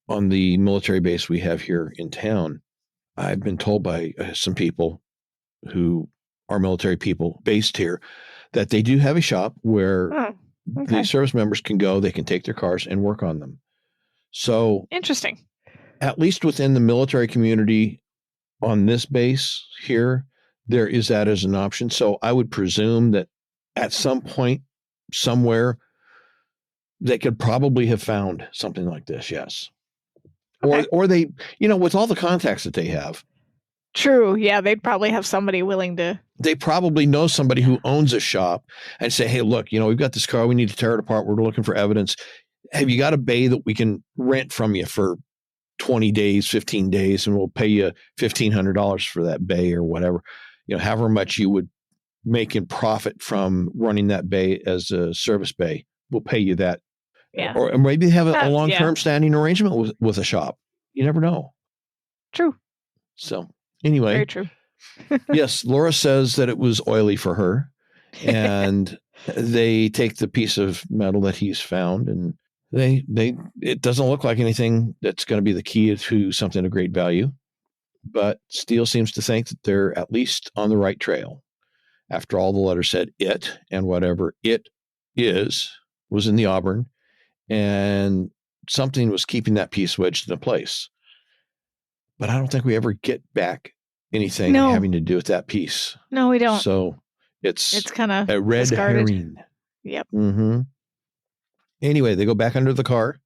on the military base we have here in town, I've been told by some people who are military people based here that they do have a shop where the service members can go, they can take their cars and work on them. So interesting. At least within the military community on this base here, there is that as an option. So I would presume that at some point, somewhere, they could probably have found something like this. Yes. Okay. Or they, with all the contacts that they have. True. Yeah. They'd probably have somebody willing to. They probably know somebody who owns a shop and say, "Hey, look, we've got this car. We need to tear it apart. We're looking for evidence. Have you got a bay that we can rent from you for 20 days, 15 days, and we'll pay you $1,500 for that bay," or whatever. However much you would make in profit from running that bay as a service bay, we'll pay you that. Yeah. Or maybe have a long-term standing arrangement with a shop. You never know. True. So anyway. Very true. Yes, Laura says that it was oily for her, and they take the piece of metal that he's found, and it doesn't look like anything that's going to be the key to something of great value. But Steele seems to think that they're at least on the right trail. After all, the letter said it, and whatever it is was in the Auburn, and something was keeping that piece wedged in place. But I don't think we ever get back anything having to do with that piece. No, we don't. So it's kind of a red discarded. herring. Yep. Mm-hmm. Anyway, they go back under the car,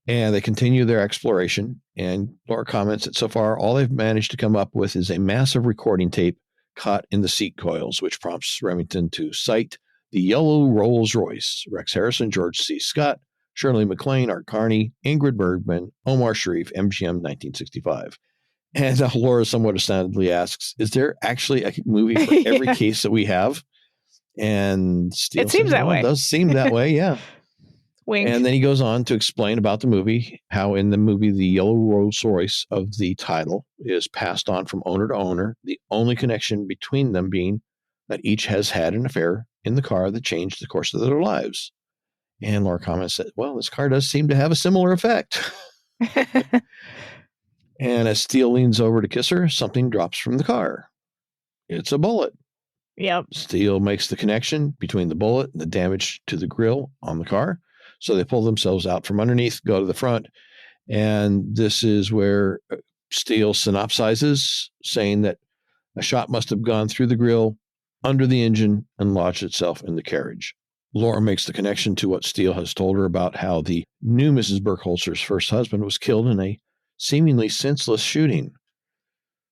And they continue their exploration. And Laura comments that so far, all they've managed to come up with is a massive recording tape caught in the seat coils, which prompts Remington to cite the yellow Rolls Royce. Rex Harrison, George C. Scott, Shirley MacLaine, Art Carney, Ingrid Bergman, Omar Sharif, MGM 1965. And Laura somewhat astoundedly asks, is there actually a movie for every case that we have? And Steele It seems that way. It does seem that way, yeah. Wink. And then he goes on to explain about the movie, how in the movie, the yellow Rolls Royce of the title is passed on from owner to owner, the only connection between them being that each has had an affair in the car that changed the course of their lives. And Laura comments that, well, this car does seem to have a similar effect. And as Steele leans over to kiss her, something drops from the car. It's a bullet. Yep. Steele makes the connection between the bullet and the damage to the grill on the car. So they pull themselves out from underneath, go to the front. And this is where Steele synopsizes, saying that a shot must have gone through the grill, under the engine, and lodged itself in the carriage. Laura makes the connection to what Steele has told her about how the new Mrs. Burkholzer's first husband was killed in a seemingly senseless shooting.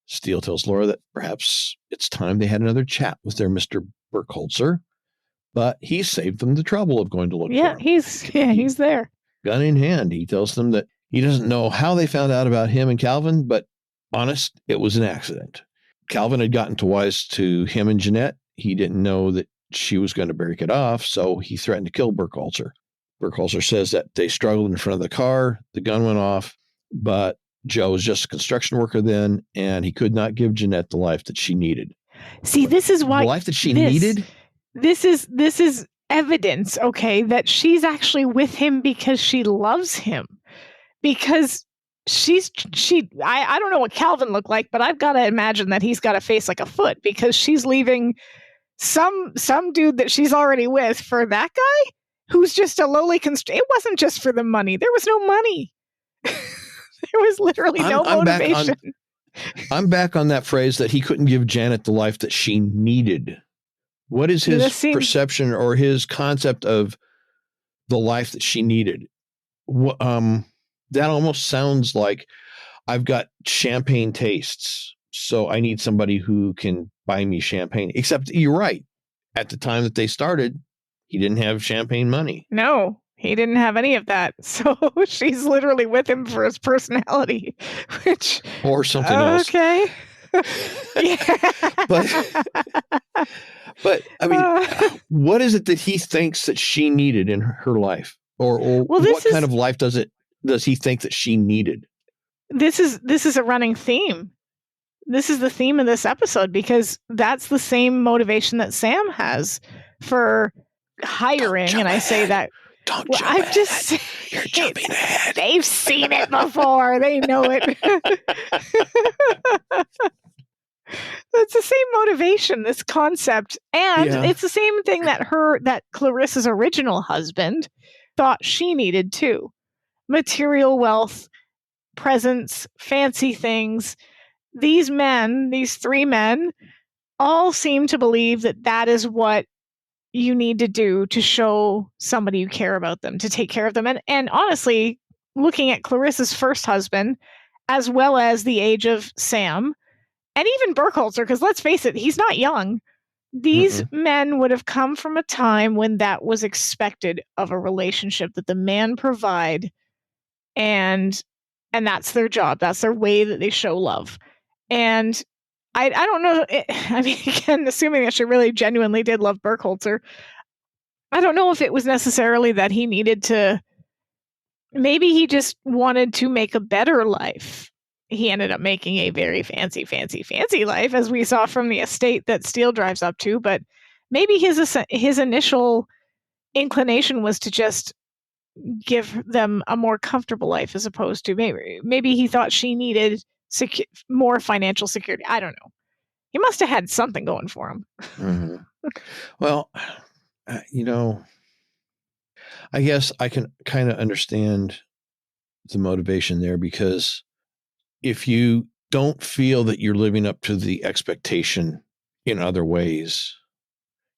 Steele tells Laura that perhaps it's time they had another chat with their Mr. Burkholzer, but he saved them the trouble of going to look for him. He's there. Gun in hand, he tells them that he doesn't know how they found out about him and Calvin, but honest, it was an accident. Calvin had gotten too wise to him and Jeanette. He didn't know that she was going to break it off, so he threatened to kill Burkholzer. Burkholzer says that they struggled in front of the car, the gun went off, but Joe was just a construction worker then, and he could not give Jeanette the life that she needed. See, this is why... The life that she needed? This is evidence, okay, that she's actually with him because she loves him. Because I don't know what Calvin looked like, but I've got to imagine that he's got a face like a foot, because she's leaving some dude that she's already with for that guy who's just a lowly it wasn't just for the money. There was no money. There was literally no motivation. I'm back on that phrase that he couldn't give Janet the life that she needed. What is his perception or his concept of the life that she needed? That almost sounds like I've got champagne tastes, so I need somebody who can buy me champagne. Except you're right. At the time that they started, he didn't have champagne money. No, he didn't have any of that. So she's literally with him for his personality, or something else. Okay. But I mean, what is it that he thinks that she needed in her life, or what kind of life does he think that she needed? This is a running theme. This is the theme of this episode, because that's the same motivation that Sam has for hiring. And I say that. Don't jump ahead. You're jumping ahead. They've seen it before. They know it. It's the same motivation, this concept. And it's the same thing that Clarissa's original husband thought she needed too. Material wealth, presents, fancy things. These three men, all seem to believe that is what you need to do to show somebody you care about them, to take care of them. And honestly, looking at Clarissa's first husband, as well as the age of Sam, and even Burkholzer, because let's face it, he's not young. These men would have come from a time when that was expected of a relationship, that the man provide, and that's their job. That's their way that they show love. And I don't know. I mean, again, assuming that she really genuinely did love Burkholzer, I don't know if it was necessarily that he needed to. Maybe he just wanted to make a better life. He ended up making a very fancy life, as we saw from the estate that Steele drives up to. But maybe his initial inclination was to just give them a more comfortable life, as opposed to maybe he thought she needed more financial security. I don't know. He must have had something going for him. Mm-hmm. Well, I guess I can kind of understand the motivation there, because if you don't feel that you're living up to the expectation in other ways,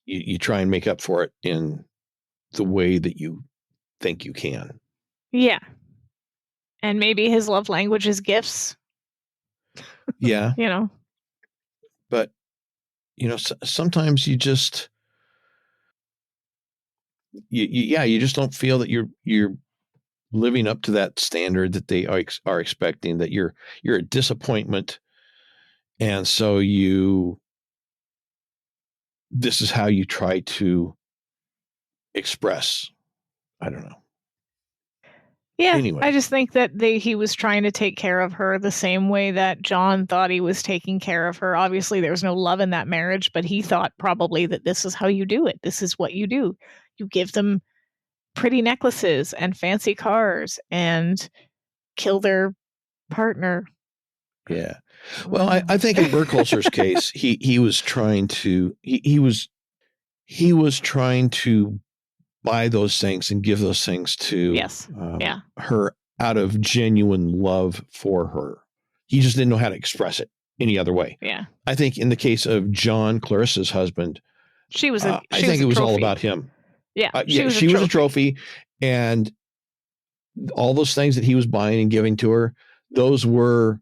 you try and make up for it in the way that you think you can. Yeah. And maybe his love language is gifts. Yeah. But, sometimes you just, you just don't feel that you're living up to that standard that they are expecting, that you're a disappointment. And so this is how you try to express. I don't know. Yeah, Anyway. I just think that he was trying to take care of her the same way that John thought he was taking care of her. Obviously, there was no love in that marriage, but he thought probably that this is how you do it. This is what you do. You give them pretty necklaces and fancy cars and kill their partner. Yeah. Well, I think in Burkholzer's case, he was trying to he was trying to buy those things and give those things to her out of genuine love for her. He just didn't know how to express it any other way. Yeah. I think in the case of John, Clarissa's husband, I think it was all about him. Yeah. She was a trophy, and all those things that he was buying and giving to her, those were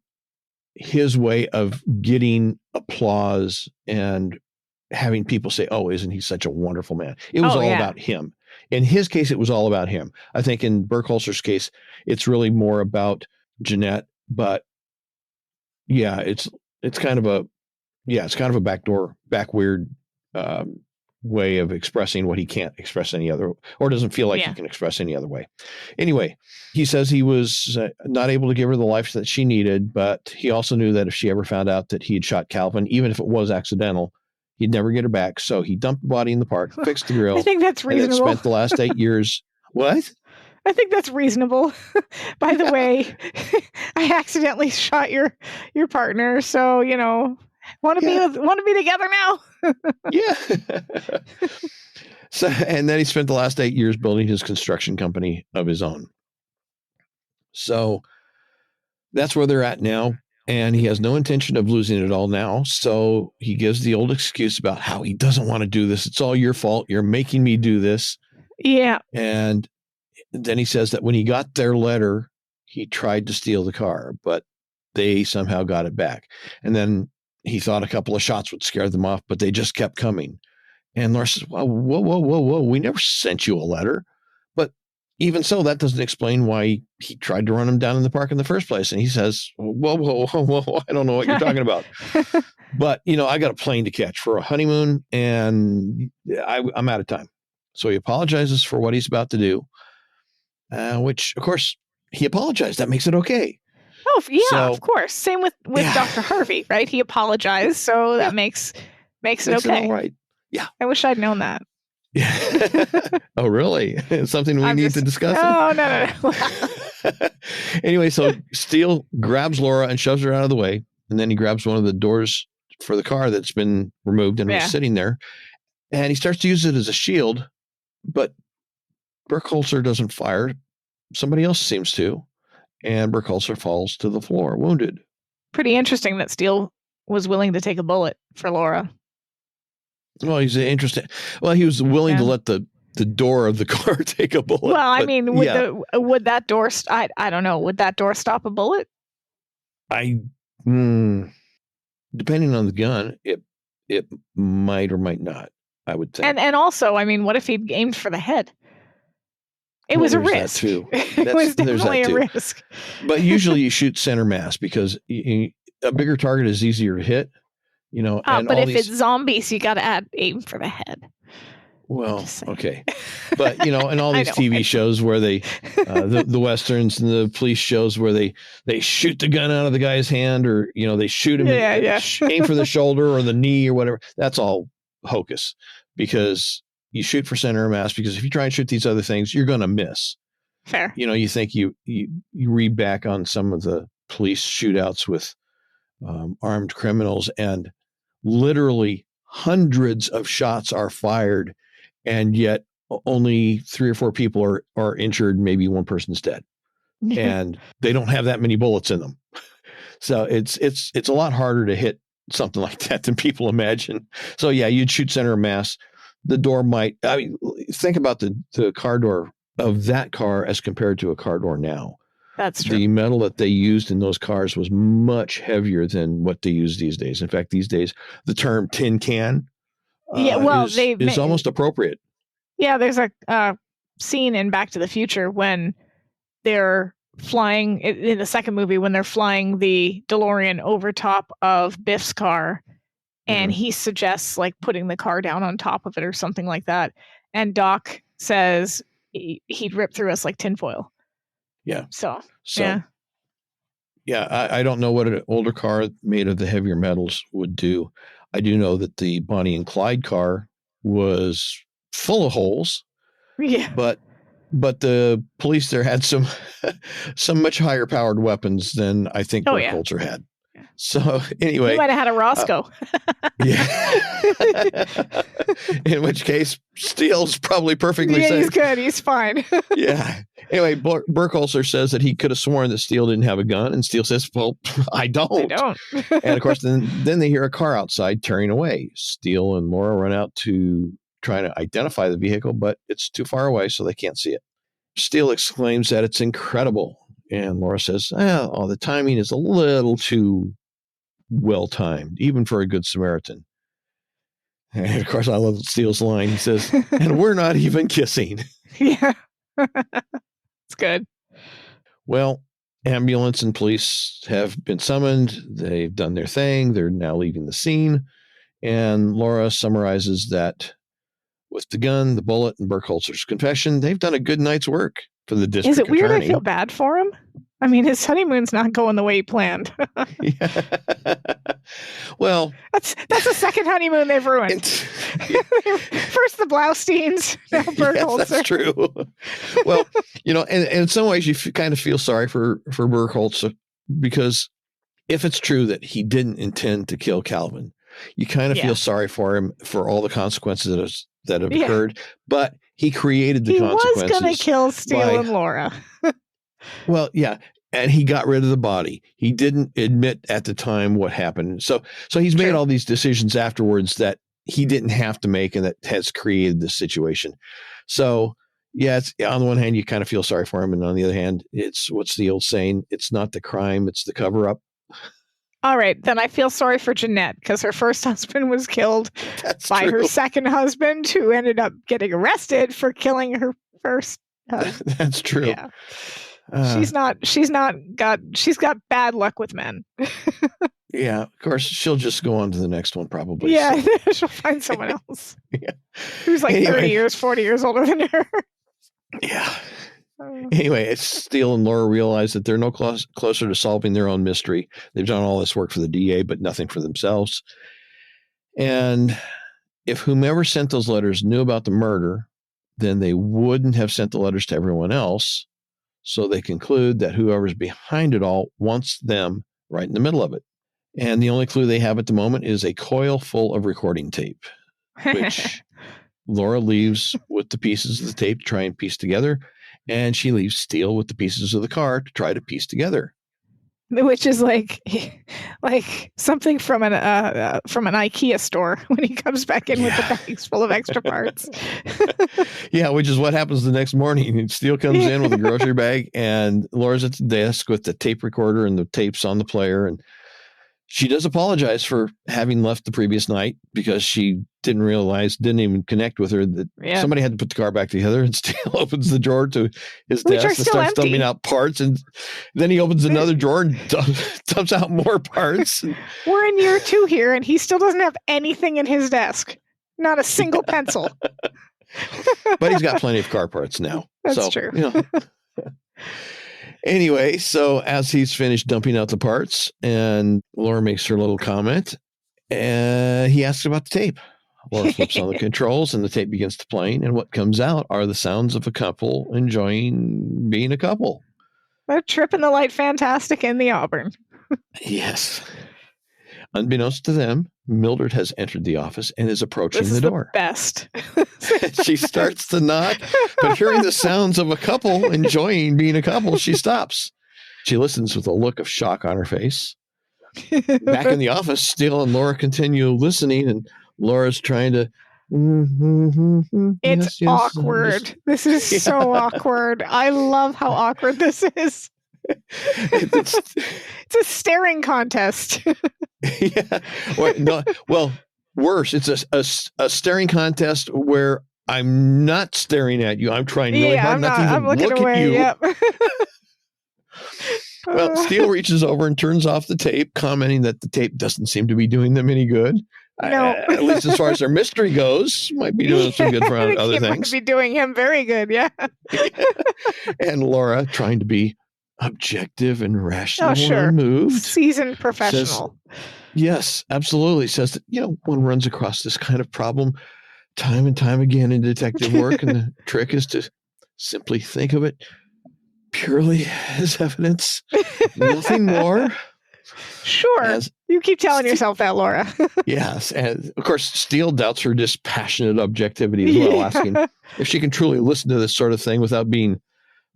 his way of getting applause and having people say, "Oh, isn't he such a wonderful man?" It was all about him. In his case, it was all about him. I think in Burkholzer's case, it's really more about Jeanette. But yeah, it's kind of a back weird way of expressing what he can't express any other, or doesn't feel like he can express any other way. Anyway, he says he was not able to give her the life that she needed, but he also knew that if she ever found out that he had shot Calvin, even if it was accidental, he'd never get her back. So he dumped the body in the park, fixed the grill. I think that's reasonable. And spent the last 8 years. What? I think that's reasonable. By the way, I accidentally shot your partner, so want to be together now. Yeah. So, and then he spent the last 8 years building his construction company of his own. So that's where they're at now. And he has no intention of losing it all now. So he gives the old excuse about how he doesn't want to do this. It's all your fault. You're making me do this. Yeah. And then he says that when he got their letter, he tried to steal the car, but they somehow got it back. And then he thought a couple of shots would scare them off, but they just kept coming. And Laura says, "Whoa, whoa, whoa, whoa, whoa. We never sent you a letter." But even so, that doesn't explain why he tried to run him down in the park in the first place. And he says, "Whoa, whoa, whoa, whoa. I don't know what you're talking about." But, I got a plane to catch for a honeymoon, and I'm out of time. So he apologizes for what he's about to do, which, of course, he apologized. That makes it okay. Oh, yeah, of course. Same with Dr. Harvey, right? He apologized, so that makes it okay. All right. Yeah. I wish I'd known that. Oh, really? Something we need to discuss? Oh, no. Anyway, so Steele grabs Laura and shoves her out of the way. And then he grabs one of the doors for the car that's been removed and was sitting there. And he starts to use it as a shield. But Burkholzer doesn't fire. Somebody else seems to. And Burkholzer falls to the floor, wounded. Pretty interesting that Steele was willing to take a bullet for Laura. Well, he's interesting. Well, he was willing to let the door of the car take a bullet. Well, I mean, would that door? I don't know. Would that door stop a bullet? Depending on the gun, it might or might not. I would think. And also, I mean, what if he'd aimed for the head? It was a risk. That too. It was definitely a risk. But usually you shoot center mass because a bigger target is easier to hit. But if it's zombies, you got to aim for the head. Well, okay. But, in all these TV shows where they, the Westerns and the police shows where they shoot the gun out of the guy's hand, or, they shoot him, aim for the shoulder or the knee or whatever. That's all hocus, because you shoot for center of mass, because if you try and shoot these other things, you're going to miss. Fair. You think you read back on some of the police shootouts with armed criminals, and literally hundreds of shots are fired, and yet only 3 or 4 people are injured. Maybe one person's dead, and they don't have that many bullets in them. So it's a lot harder to hit something like that than people imagine. So yeah, you'd shoot center of mass. The door might, think about the car door of that car as compared to a car door now. That's true. The metal that they used in those cars was much heavier than what they use these days. In fact, these days, the term tin can is almost appropriate. Yeah, there's a scene in Back to the Future when they're flying in the second movie when they're flying the DeLorean over top of Biff's car, and he suggests like putting the car down on top of it or something like that, and Doc says he'd rip through us like tinfoil. Yeah. So yeah, I don't know what an older car made of the heavier metals would do. I do know that the Bonnie and Clyde car was full of holes. Yeah. But the police there had some much higher powered weapons than I think Burkholzer had. So anyway, he might have had a Roscoe. Yeah. In which case, Steele's probably perfectly safe. He's good. He's fine. Yeah. Anyway, Burkholzer says that he could have sworn that Steele didn't have a gun, and Steele says, "Well, I don't." And of course, then they hear a car outside tearing away. Steele and Laura run out to try to identify the vehicle, but it's too far away, so they can't see it. Steele exclaims that it's incredible, and Laura says, the timing is a little too well-timed, even for a good Samaritan. And of course, I love Steele's line. He says, "And we're not even kissing." Yeah. It's good. Well, ambulance and police have been summoned. They've done their thing. They're now leaving the scene. And Laura summarizes that with the gun, the bullet, and Burkholzer's confession, they've done a good night's work for the district attorney. Is it weird I feel bad for him? I mean, his honeymoon's not going the way he planned. Well, that's the second honeymoon they've ruined. First the Blausteins, now Burkholzer. Yes, that's true. Well, and in some ways you kind of feel sorry for Burkholzer, because if it's true that he didn't intend to kill Calvin, you kind of feel sorry for him for all the consequences that have occurred. But he created the consequences. He was going to kill Steele and Laura. Well, yeah. And he got rid of the body. He didn't admit at the time what happened. So he's made all these decisions afterwards that he didn't have to make, and that has created this situation. So, yeah, it's, on the one hand, you kind of feel sorry for him. And on the other hand, it's, what's the old saying? It's not the crime, it's the cover-up. All right. Then I feel sorry for Jeanette, because her first husband was killed by her second husband, who ended up getting arrested for killing her first husband. That's true. Yeah. She's got bad luck with men. Yeah, of course, she'll just go on to the next one probably. Yeah, so. She'll find someone else. Who's like 30 years, 40 years older than her. Yeah. Anyway, it's Steele and Laura realize that they're no closer to solving their own mystery. They've done all this work for the DA, but nothing for themselves. And if whomever sent those letters knew about the murder, then they wouldn't have sent the letters to everyone else. So they conclude that whoever's behind it all wants them right in the middle of it. And the only clue they have at the moment is a coil full of recording tape, which Laura leaves with the pieces of the tape to try and piece together. And she leaves Steele with the pieces of the car to try to piece together. Which is like something from an IKEA store when he comes back in with the bags full of extra parts. Yeah, which is what happens the next morning. Steele comes in with a grocery bag, and Laura's at the desk with the tape recorder and the tapes on the player. And she does apologize for having left the previous night, because she didn't even connect with her that somebody had to put the car back together. And Steele opens the drawer to his desk and starts dumping out parts. And then he opens another drawer and dumps out more parts. We're in year 2 here, and he still doesn't have anything in his desk. Not a single pencil. But he's got plenty of car parts now. That's true. Anyway, so as he's finished dumping out the parts, and Laura makes her little comment, and he asks about the tape. Laura flips on the controls, and the tape begins to play, and what comes out are the sounds of a couple enjoying being a couple. They're tripping the light fantastic in the Auburn. Yes. Unbeknownst to them, Mildred has entered the office and is approaching the door. Best. She starts to knock, but hearing the sounds of a couple enjoying being a couple, she stops. She listens with a look of shock on her face. Back in the office, Steele and Laura continue listening, and Laura's trying to... It's awkward. This is so awkward. I love how awkward this is. It's, It's a staring contest. yeah. Well, worse. It's a staring contest where I'm not staring at you. I'm trying really hard not to even look at you. Yep. Well, Steele reaches over and turns off the tape, commenting that the tape doesn't seem to be doing them any good. No. At least as far as their mystery goes, might be doing some good for other it things. Might be doing him very good, yeah. And Laura, trying to be objective and rational and sure. unmoved, seasoned professional. Yes, absolutely. Says that, one runs across this kind of problem time and time again in detective work, and the trick is to simply think of it purely as evidence, nothing more. Sure. You keep telling yourself that, Laura. Yes. And of course, Steele doubts her dispassionate objectivity as well, asking if she can truly listen to this sort of thing without being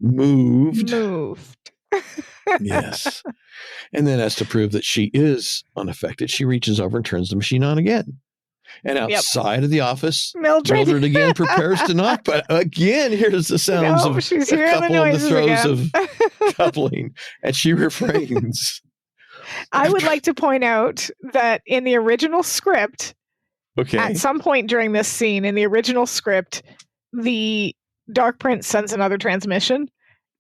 moved. Yes. And then, as to prove that she is unaffected, she reaches over and turns the machine on again. And outside of the office, Mildred again prepares to knock, but again hears the sounds of she's a couple in the throes again. of coupling, and she refrains. I would like to point out that in the original script, at some point during this scene, in the original script, the Dark Prince sends another transmission,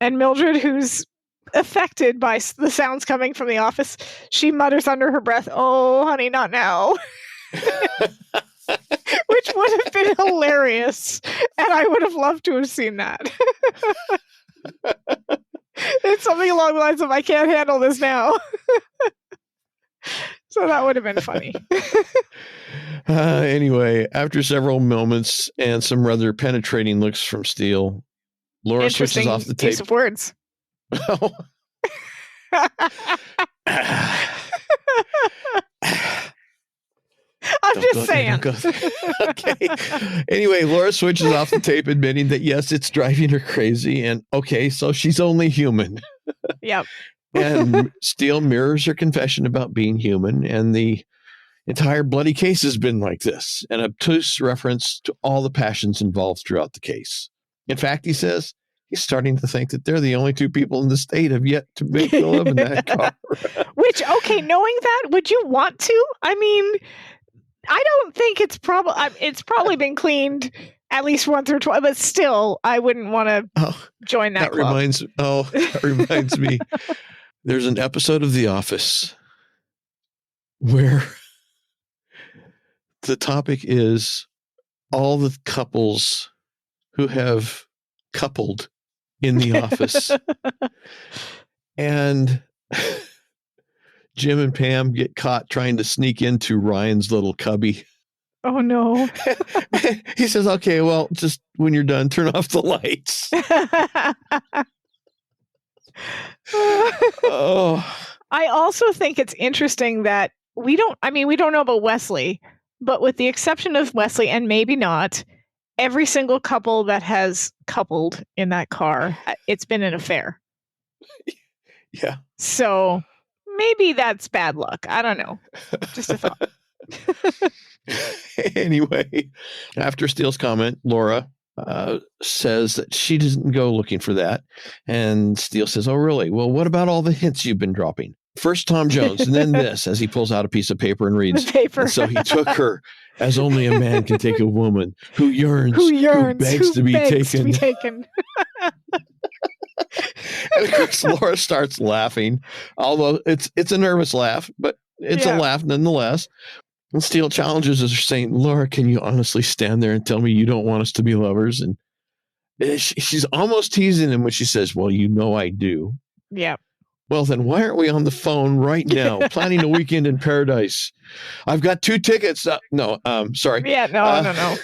and Mildred, who's affected by the sounds coming from the office, she mutters under her breath, "Oh, honey, not now." Which would have been hilarious, and I would have loved to have seen that. It's something along the lines of, "I can't handle this now." So that would have been funny. Anyway, after several moments and some rather penetrating looks from Steele, Laura switches off the tape. Use of words. I'm just saying. Okay. Anyway, Laura switches off the tape, admitting that, yes, it's driving her crazy. And okay, so she's only human. Yep. And Steele mirrors her confession about being human. And the entire bloody case has been like this, an obtuse reference to all the passions involved throughout the case. In fact, he says he's starting to think that they're the only two people in the state have yet to make love in that car. Which, okay, knowing that, would you want to? I mean, I don't think it's probably been cleaned at least once or twice, but still, I wouldn't want to join that club. That reminds me. There's an episode of The Office where the topic is all the couples who have coupled in the office. And Jim and Pam get caught trying to sneak into Ryan's little cubby. Oh, no. He says, okay, well, just when you're done, turn off the lights. I also think it's interesting that we don't know about Wesley, but with the exception of Wesley, and maybe not, every single couple that has coupled in that car, it's been an affair. Yeah. So maybe that's bad luck. I don't know. Just a thought. Anyway, after Steele's comment, Laura says that she doesn't go looking for that. And Steele says, oh, really? Well, what about all the hints you've been dropping? First Tom Jones, and then this, as he pulls out a piece of paper and reads. The paper. And so he took her as only a man can take a woman who yearns, who begs to be taken. And of course, Laura starts laughing, although it's a nervous laugh, but it's a laugh nonetheless. And Steele challenges her, saying, Laura, can you honestly stand there and tell me you don't want us to be lovers? And she's almost teasing him when she says, well, you know I do. Yeah. Well, then why aren't we on the phone right now, planning a weekend in paradise? I've got 2 tickets. Sorry. Yeah, no.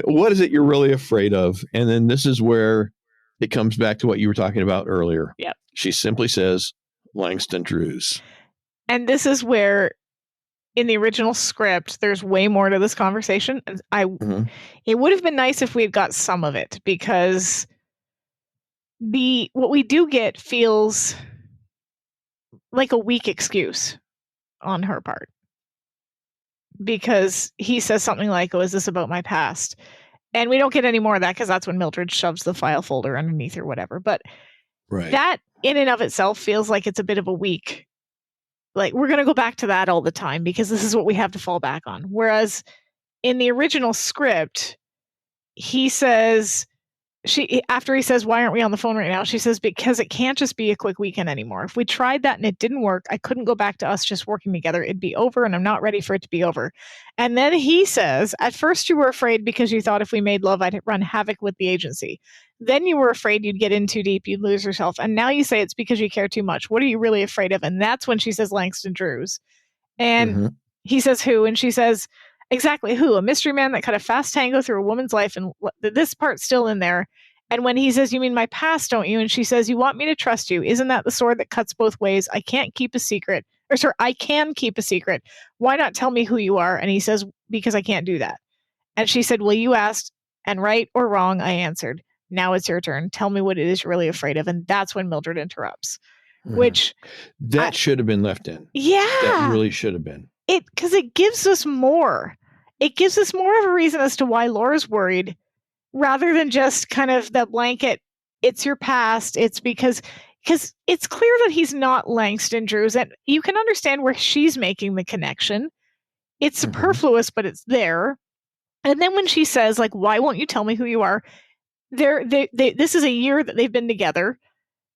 What is it you're really afraid of? And then this is where it comes back to what you were talking about earlier. Yep. She simply says, Langston Drews. And this is where, in the original script, there's way more to this conversation. It would have been nice if we had got some of it, because what we do get feels like a weak excuse on her part, because he says something like, oh, is this about my past? And we don't get any more of that because that's when Mildred shoves the file folder underneath or whatever. But that in and of itself feels like it's a bit of a weak. Like, we're going to go back to that all the time because this is what we have to fall back on. Whereas in the original script, he says, after he says, why aren't we on the phone right now? She says, because it can't just be a quick weekend anymore. If we tried that and it didn't work, I couldn't go back to us just working together. It'd be over and I'm not ready for it to be over. And then he says, at first you were afraid because you thought if we made love, I'd run havoc with the agency. Then you were afraid you'd get in too deep, you'd lose yourself. And now you say it's because you care too much. What are you really afraid of? And that's when she says Langston Drews. And he says, who? And she says, exactly who? A mystery man that cut a fast tango through a woman's life. And this part's still in there. And when he says, you mean my past, don't you? And she says, you want me to trust you. Isn't that the sword that cuts both ways? I can't keep a secret. Or sorry, I can keep a secret. Why not tell me who you are? And he says, because I can't do that. And she said, well, you asked, and right or wrong, I answered. Now it's your turn. Tell me what it is you're really afraid of. And that's when Mildred interrupts, which... That should have been left in. Yeah. That really should have been. Because it gives us more. It gives us more of a reason as to why Laura's worried, rather than just kind of the blanket, it's your past. It's because it's clear that he's not Langston Drews. And you can understand where she's making the connection. It's superfluous, but it's there. And then when she says, like, why won't you tell me who you are? This is a year that they've been together.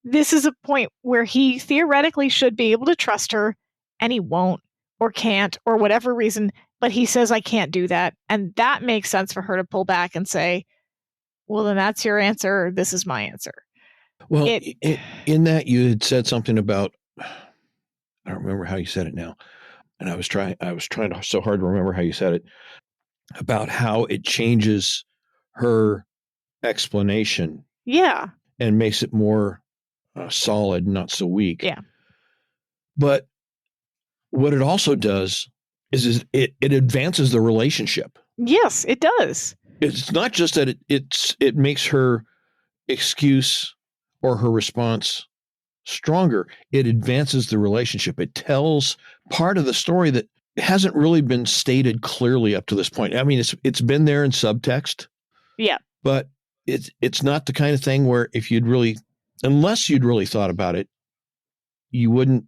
This is a point where he theoretically should be able to trust her, and he won't or can't or whatever reason. But he says, I can't do that. And that makes sense for her to pull back and say, well, then that's your answer. This is my answer. Well, in that you had said something about, I don't remember how you said it now. And I was trying so hard to remember how you said it, about how it changes her explanation. Yeah. And makes it more solid, not so weak. Yeah. But what it also does is it advances the relationship. Yes, it does. It's not just that it makes her excuse or her response stronger. It advances the relationship. It tells part of the story that hasn't really been stated clearly up to this point. I mean, it's been there in subtext. Yeah. But it's not the kind of thing where unless you'd really thought about it, you wouldn't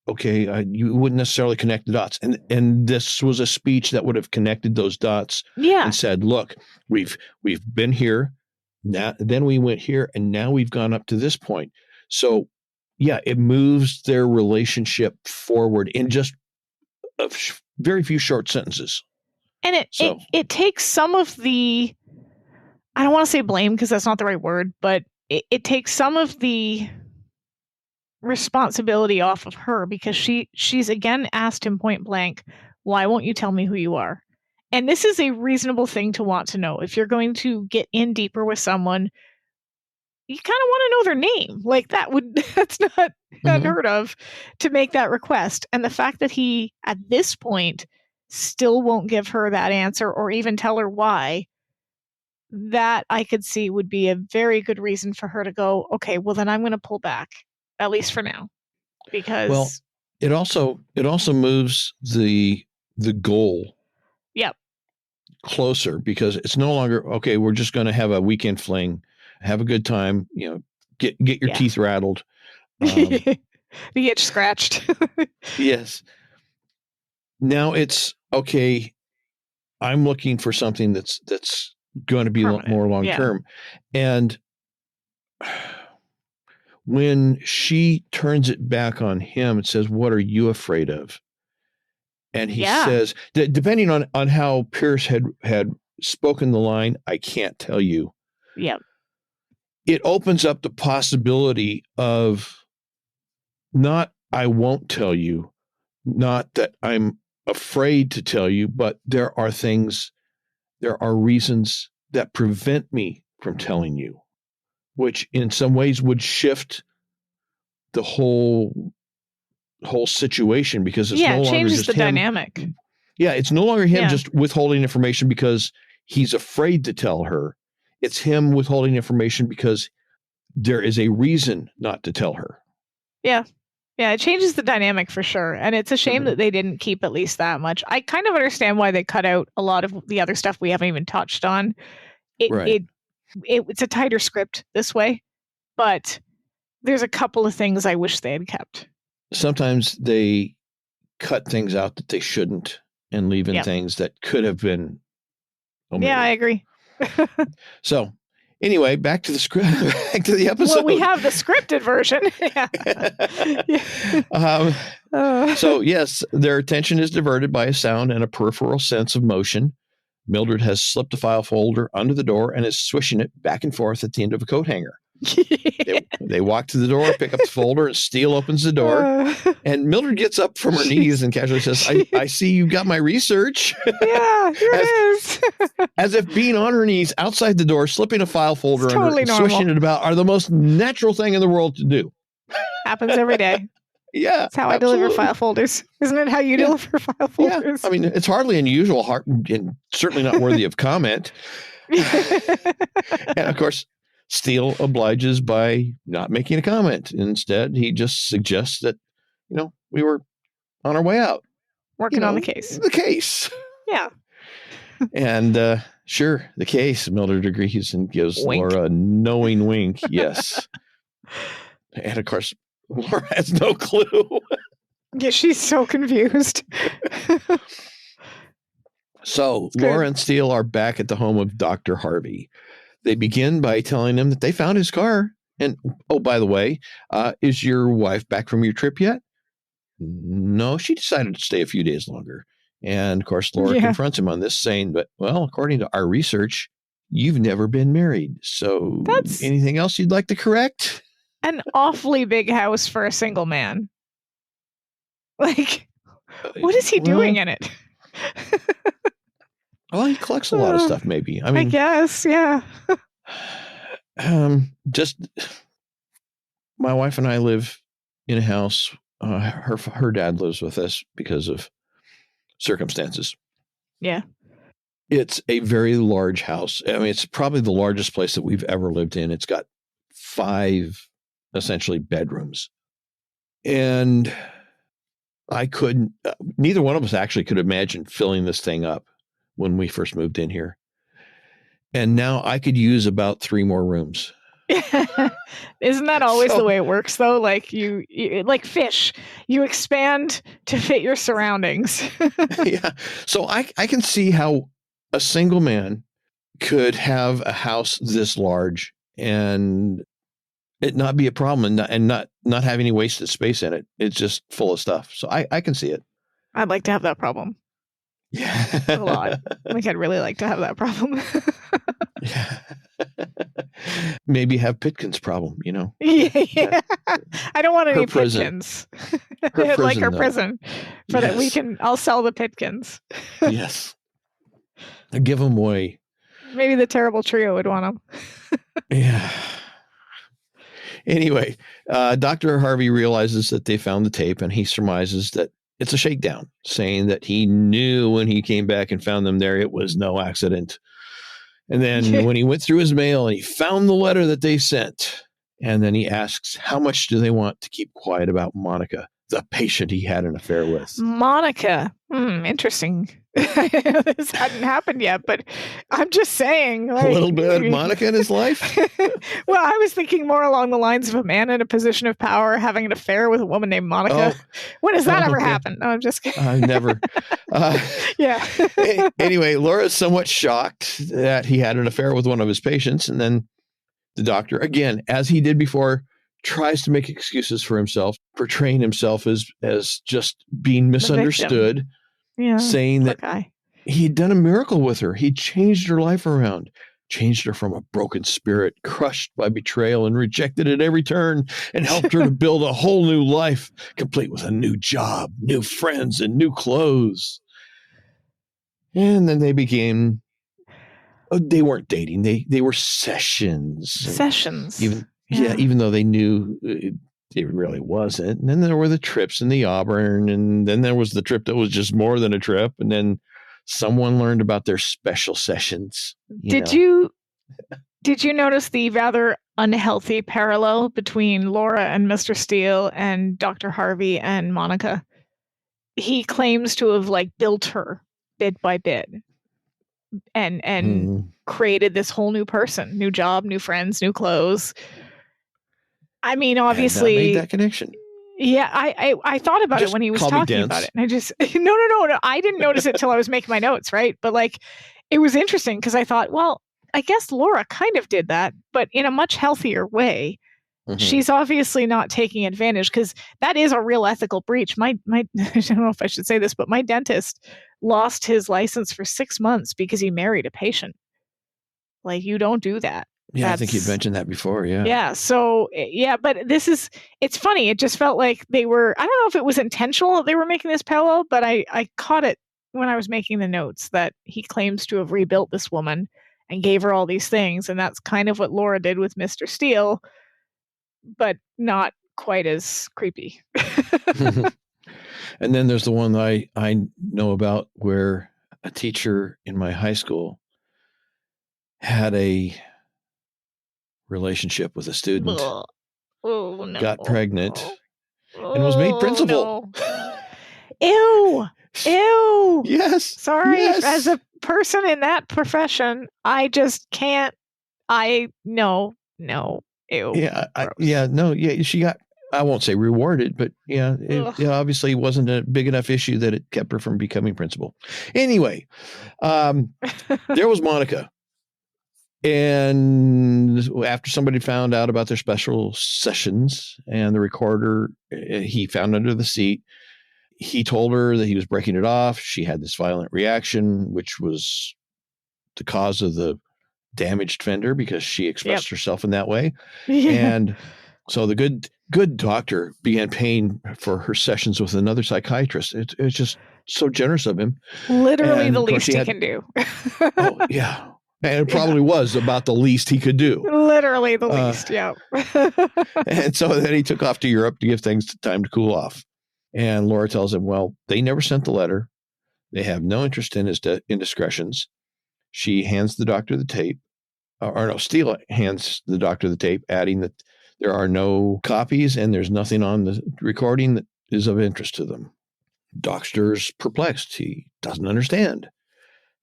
necessarily connect the dots. And this was a speech that would have connected those dots. Yeah. And said, look, we've been here, now, then we went here, and now we've gone up to this point. So yeah, it moves their relationship forward in just a very few short sentences. And it takes some of the, I don't want to say blame because that's not the right word, but it takes some of the responsibility off of her, because she's again asked him point blank, why won't you tell me who you are? And this is a reasonable thing to want to know. If you're going to get in deeper with someone, you kind of want to know their name. Like that's not unheard of to make that request. And the fact that he at this point still won't give her that answer or even tell her why, that I could see would be a very good reason for her to go, okay, well then I'm going to pull back, at least for now, because it also moves the goal closer, because it's no longer, okay, we're just going to have a weekend fling, have a good time, get your teeth rattled, the itch scratched. Yes. Now it's okay, I'm looking for something that's going to be more long term. And when she turns it back on him and says, what are you afraid of? And he says, depending on how Pierce had spoken the line, I can't tell you. Yeah. It opens up the possibility of not, I won't tell you, not that I'm afraid to tell you, but there are reasons that prevent me from telling you, which in some ways would shift the whole situation, because it's no longer changes just the him. Dynamic. Yeah, it's no longer him just withholding information because he's afraid to tell her. It's him withholding information because there is a reason not to tell her. Yeah. Yeah, it changes the dynamic for sure. And it's a shame that they didn't keep at least that much. I kind of understand why they cut out a lot of the other stuff we haven't even touched on. Right. It's a tighter script this way, but there's a couple of things I wish they had kept. Sometimes they cut things out that they shouldn't and leave in things that could have been omitted. Yeah, I agree. So anyway, back to the script, back to the episode. Well, we have the scripted version. So yes, their attention is diverted by a sound and a peripheral sense of motion. Mildred has slipped a file folder under the door and is swishing it back and forth at the end of a coat hanger. They walk to the door, pick up the folder, and Steele opens the door. And Mildred gets up from her knees and casually says, I see you got my research. Yeah, here it is. As if being on her knees outside the door, slipping a file folder under totally and normal. swishing it about are the most natural thing in the world to do. Happens every day. Yeah. That's how I deliver file folders. Isn't it how you deliver file folders? Yeah. I mean, it's hardly unusual and certainly not worthy of comment. And of course, Steele obliges by not making a comment. Instead, he just suggests that, we were on our way out. Working on the case. The case. Yeah. And sure, the case, Mildred agrees and gives Laura a knowing wink. Yes. And of course, Laura has no clue. Yeah, she's so confused. So Laura and Steele are back at the home of Dr. Harvey. They begin by telling him that they found his car. And, oh, by the way, is your wife back from your trip yet? No, she decided to stay a few days longer. And, of course, Laura confronts him on this, saying that, well, according to our research, you've never been married. So that's anything else you'd like to correct? An awfully big house for a single man. Like, what is he doing in it? Well, he collects a lot of stuff, maybe. I mean, I guess, yeah. Just my wife and I live in a house. Her dad lives with us because of circumstances. Yeah. It's a very large house. I mean, it's probably the largest place that we've ever lived in. It's got 5 essentially bedrooms. And neither one of us actually could imagine filling this thing up when we first moved in here. And now I could use about 3 more rooms. Isn't that always the way it works, though? Like you like fish, you expand to fit your surroundings. Yeah. So I can see how a single man could have a house this large and it not be a problem and not have any wasted space in it. It's just full of stuff. So I can see it. I'd like to have that problem. Yeah. A lot. Like I'd really like to have that problem. Yeah. Maybe have Pitkin's problem, Yeah. I don't want any prison. Pitkins. Her like her though. prison. So that I'll sell the Pitkins. Yes. Give them away. Maybe the Terrible Trio would want them. Yeah. Anyway, Dr. Harvey realizes that they found the tape and he surmises that it's a shakedown, saying that he knew when he came back and found them there, it was no accident. And then when he went through his mail and he found the letter that they sent, and then he asks, how much do they want to keep quiet about Monica, the patient he had an affair with? Monica. Interesting. This hadn't happened yet, but I'm just saying. Like, a little bit of Monica in his life? Well, I was thinking more along the lines of a man in a position of power having an affair with a woman named Monica. Oh. When has that ever happened? No, I'm just kidding. Never. Yeah. Anyway, Laura is somewhat shocked that he had an affair with one of his patients. And then the doctor, again, as he did before, tries to make excuses for himself, portraying himself as just being misunderstood. Yeah, saying that he'd done a miracle with her. He changed her life around, changed her from a broken spirit, crushed by betrayal and rejected at every turn, and helped her to build a whole new life, complete with a new job, new friends, and new clothes. And then they weren't dating. They were sessions. Sessions. Even though they knew it really wasn't. And then there were the trips in the Auburn, and then there was the trip that was just more than a trip. And then someone learned about their special sessions. Did you notice the rather unhealthy parallel between Laura and Mr. Steele and Dr. Harvey and Monica? He claims to have built her bit by bit. and created this whole new person, new job, new friends, new clothes. I mean, obviously, made that connection. Yeah, I thought about it when he was talking about it, and I just no. I didn't notice it till I was making my notes, right? But like, it was interesting because I thought, well, I guess Laura kind of did that, but in a much healthier way. She's obviously not taking advantage, because that is a real ethical breach. My I don't know if I should say this, but my dentist lost his license for 6 months because he married a patient. Like, you don't do that. Yeah, I think you'd mentioned that before. Yeah. Yeah. So, yeah, but it's funny. It just felt like they were, I don't know if it was intentional that they were making this parallel, but I caught it when I was making the notes that he claims to have rebuilt this woman and gave her all these things. And that's kind of what Laura did with Mr. Steele, but not quite as creepy. And then there's the one that I know about where a teacher in my high school had a relationship with a student, got pregnant, and was made principal. No. Ew. Yes. Sorry, yes. As a person in that profession, I just can't. No. Ew. Yeah. She got, I won't say rewarded, but it obviously wasn't a big enough issue that it kept her from becoming principal. Anyway, there was Monica. And after somebody found out about their special sessions and the recorder he found under the seat, he told her that he was breaking it off. She had this violent reaction, which was the cause of the damaged fender because she expressed herself in that way. Yeah. And so the good doctor began paying for her sessions with another psychiatrist. It's just so generous of him. Literally the least he can do. Oh, yeah. And it probably was about the least he could do. Literally the least, yeah. And so then he took off to Europe to give things time to cool off. And Laura tells him, well, they never sent the letter. They have no interest in his indiscretions. She hands the doctor the tape. Steele hands the doctor the tape, adding that there are no copies and there's nothing on the recording that is of interest to them. Doctor's perplexed. He doesn't understand.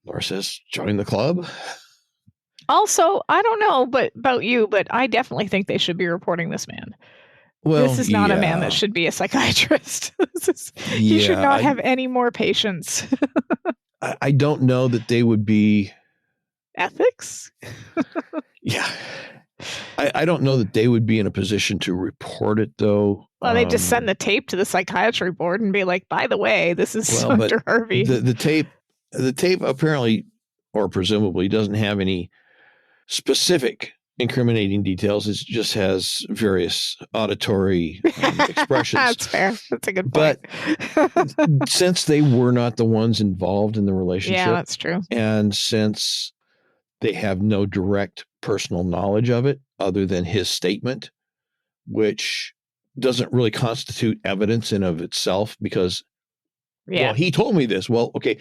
Laura says, join the club. Also, I don't know about you, but I definitely think they should be reporting this man. Well, this is not a man that should be a psychiatrist. He should not have any more patients. I don't know that they would be... Ethics? Yeah. I don't know that they would be in a position to report it, though. Well, they just send the tape to the psychiatry board and be like, by the way, this is Dr. Harvey. The tape apparently, or presumably, doesn't have any specific incriminating details. It just has various auditory expressions. That's fair. That's a good point. But since they were not the ones involved in the relationship. Yeah, that's true. And since they have no direct personal knowledge of it other than his statement, which doesn't really constitute evidence in of itself because, well, he told me this. Well, okay,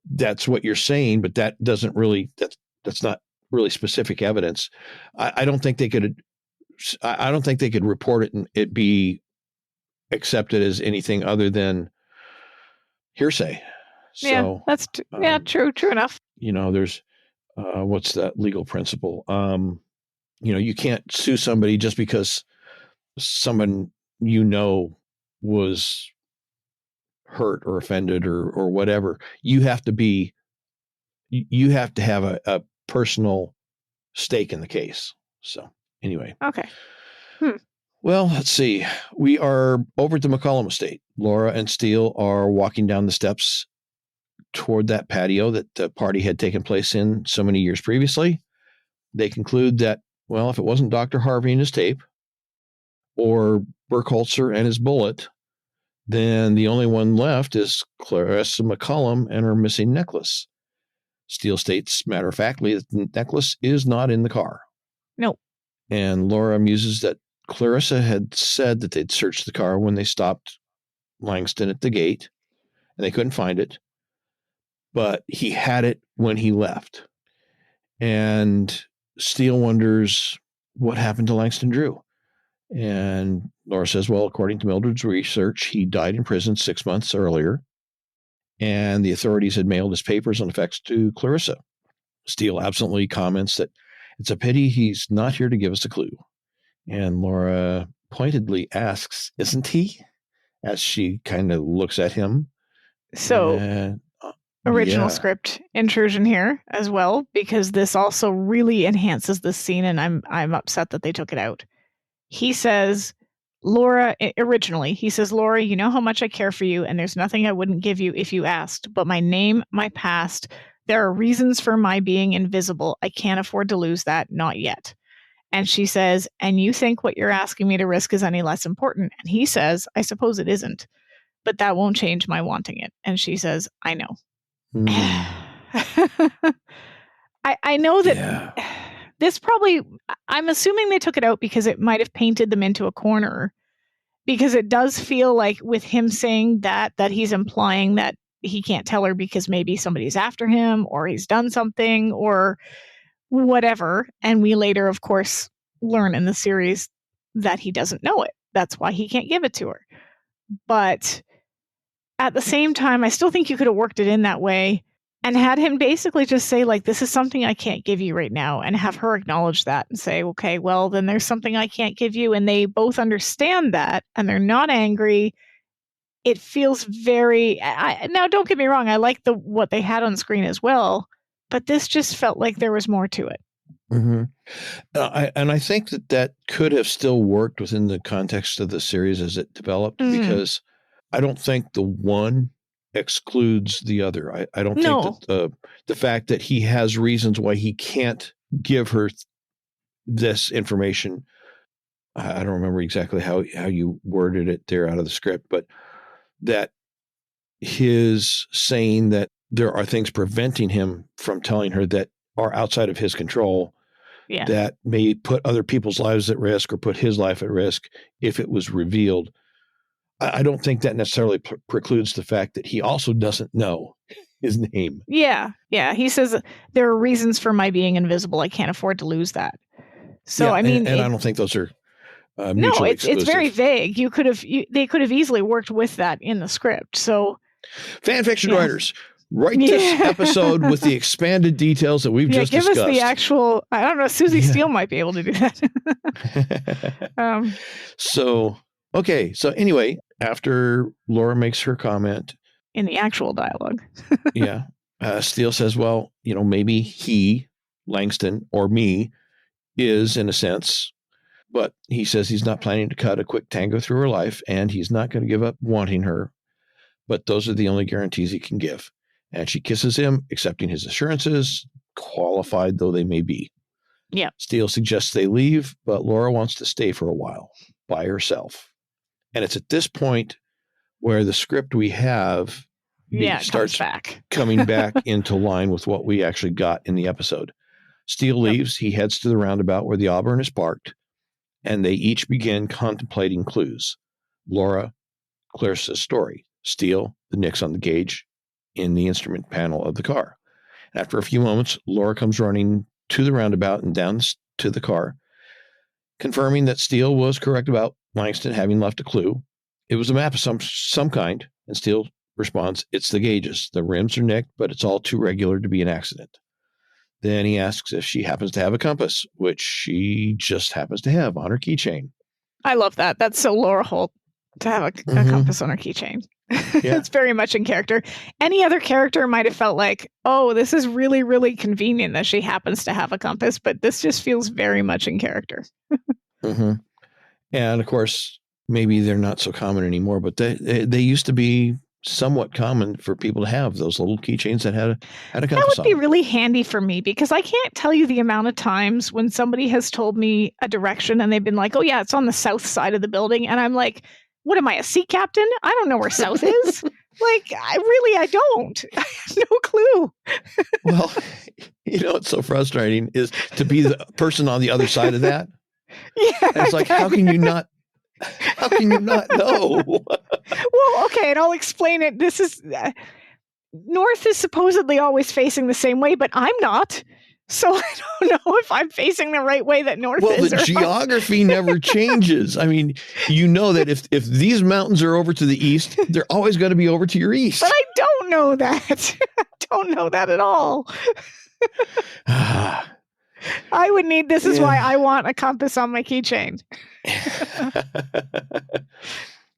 that's what you're saying, but that doesn't really, that's not really specific evidence. I don't think they could report it and it be accepted as anything other than hearsay. So, that's true enough. There's what's that legal principle? You can't sue somebody just because someone was hurt or offended or whatever. You have to have a personal stake in the case. So anyway. Okay. Well, let's see. We are over at the McCollum estate. Laura and Steele are walking down the steps toward that patio that the party had taken place in so many years previously. They conclude that, well, if it wasn't Dr. Harvey and his tape or Burkholzer and his bullet, then the only one left is Clarissa McCollum and her missing necklace. Steele states, matter-of-factly, that the necklace is not in the car. No. And Laura muses that Clarissa had said that they'd searched the car when they stopped Langston at the gate, and they couldn't find it. But he had it when he left. And Steele wonders what happened to Langston Drew. And Laura says, well, according to Mildred's research, he died in prison 6 months earlier. And the authorities had mailed his papers and effects to Clarissa. Steele absently comments that it's a pity he's not here to give us a clue. And Laura pointedly asks, isn't he? As she kind of looks at him. So original script intrusion here as well, because this also really enhances this scene, and I'm upset that they took it out. He says, Laura, Laura, you know how much I care for you, and there's nothing I wouldn't give you if you asked, but my name, my past, there are reasons for my being invisible. I can't afford to lose that, not yet. And she says, and you think what you're asking me to risk is any less important? And he says, I suppose it isn't, but that won't change my wanting it. And she says, I know. I know that this probably, I'm assuming they took it out because it might have painted them into a corner, because it does feel like with him saying that he's implying that he can't tell her because maybe somebody's after him or he's done something or whatever. And we later, of course, learn in the series that he doesn't know it. That's why he can't give it to her. But at the same time, I still think you could have worked it in that way and had him basically just say, like, this is something I can't give you right now, and have her acknowledge that and say, okay, well, then there's something I can't give you. And they both understand that, and they're not angry. It feels very, now don't get me wrong, I like what they had on screen as well, but this just felt like there was more to it. Mm-hmm. And I think that could have still worked within the context of the series as it developed, because I don't think the one excludes the other. I don't think that the fact that he has reasons why he can't give her this information. I don't remember exactly how you worded it there out of the script, but that his saying that there are things preventing him from telling her that are outside of his control, that may put other people's lives at risk or put his life at risk if it was revealed. I don't think that necessarily precludes the fact that he also doesn't know his name. Yeah. He says there are reasons for my being invisible. I can't afford to lose that. So, I mean, and I don't think those are mutually exclusive. It's very vague. They could have easily worked with that in the script. So, fan fiction writers, write this episode with the expanded details that we've just discussed. Give us the actual. I don't know. Susie Steele might be able to do that. So anyway, after Laura makes her comment in the actual dialogue, Steele says, well, maybe he, Langston, or me, is in a sense, but he says he's not planning to cut a quick tango through her life, and he's not going to give up wanting her, but those are the only guarantees he can give. And she kisses him, accepting his assurances, qualified though they may be. Yeah. Steele suggests they leave, but Laura wants to stay for a while by herself. And it's at this point where the script we have starts coming back into line with what we actually got in the episode. Steele leaves. He heads to the roundabout where the Auburn is parked, and they each begin contemplating clues. Laura, Clarissa's story. Steele, the nicks on the gauge in the instrument panel of the car. After a few moments, Laura comes running to the roundabout and down to the car, confirming that Steele was correct about Langston having left a clue. It was a map of some kind, and Steele responds, it's the gauges. The rims are nicked, but it's all too regular to be an accident. Then he asks if she happens to have a compass, which she just happens to have on her keychain. I love that. That's so Laura Holt to have a compass on her keychain. It's very much in character. Any other character might have felt like, oh, this is really, really convenient that she happens to have a compass, but this just feels very much in character. And of course, maybe they're not so common anymore, but they used to be somewhat common for people to have those little keychains that had a compass on. That would be really handy for me, because I can't tell you the amount of times when somebody has told me a direction and they've been like, oh yeah, it's on the south side of the building. And I'm like, what am I, a sea captain? I don't know where south is. Like, I don't. I have no clue. Well, what's so frustrating is to be the person on the other side of that. And it's like, how can you not know? Well, okay, and I'll explain it. This is north is supposedly always facing the same way, but I'm not. So I don't know if I'm facing the right way that north is. Well, the geography never changes. I mean, that if these mountains are over to the east, they're always going to be over to your east. But I don't know that. I don't know that at all. I would need, this is why I want a compass on my keychain.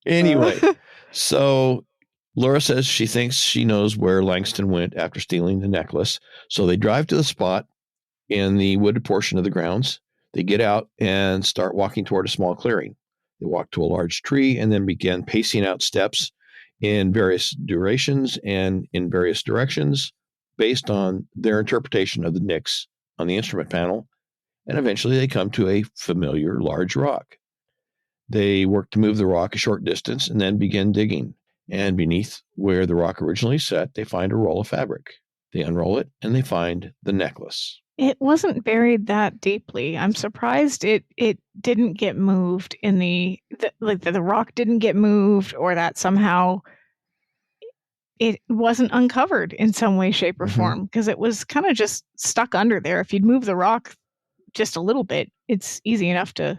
Anyway, so Laura says she thinks she knows where Langston went after stealing the necklace. So they drive to the spot in the wooded portion of the grounds. They get out and start walking toward a small clearing. They walk to a large tree and then begin pacing out steps in various durations and in various directions based on their interpretation of the nicks on the instrument panel. And eventually they come to a familiar large rock. They work to move the rock a short distance and then begin digging. And beneath where the rock originally sat, they find a roll of fabric. They unroll it and they find the necklace. It wasn't buried that deeply. I'm surprised it didn't get moved in the rock didn't get moved, or that somehow it wasn't uncovered in some way, shape, or form, because it was kind of just stuck under there. If you'd move the rock just a little bit, it's easy enough to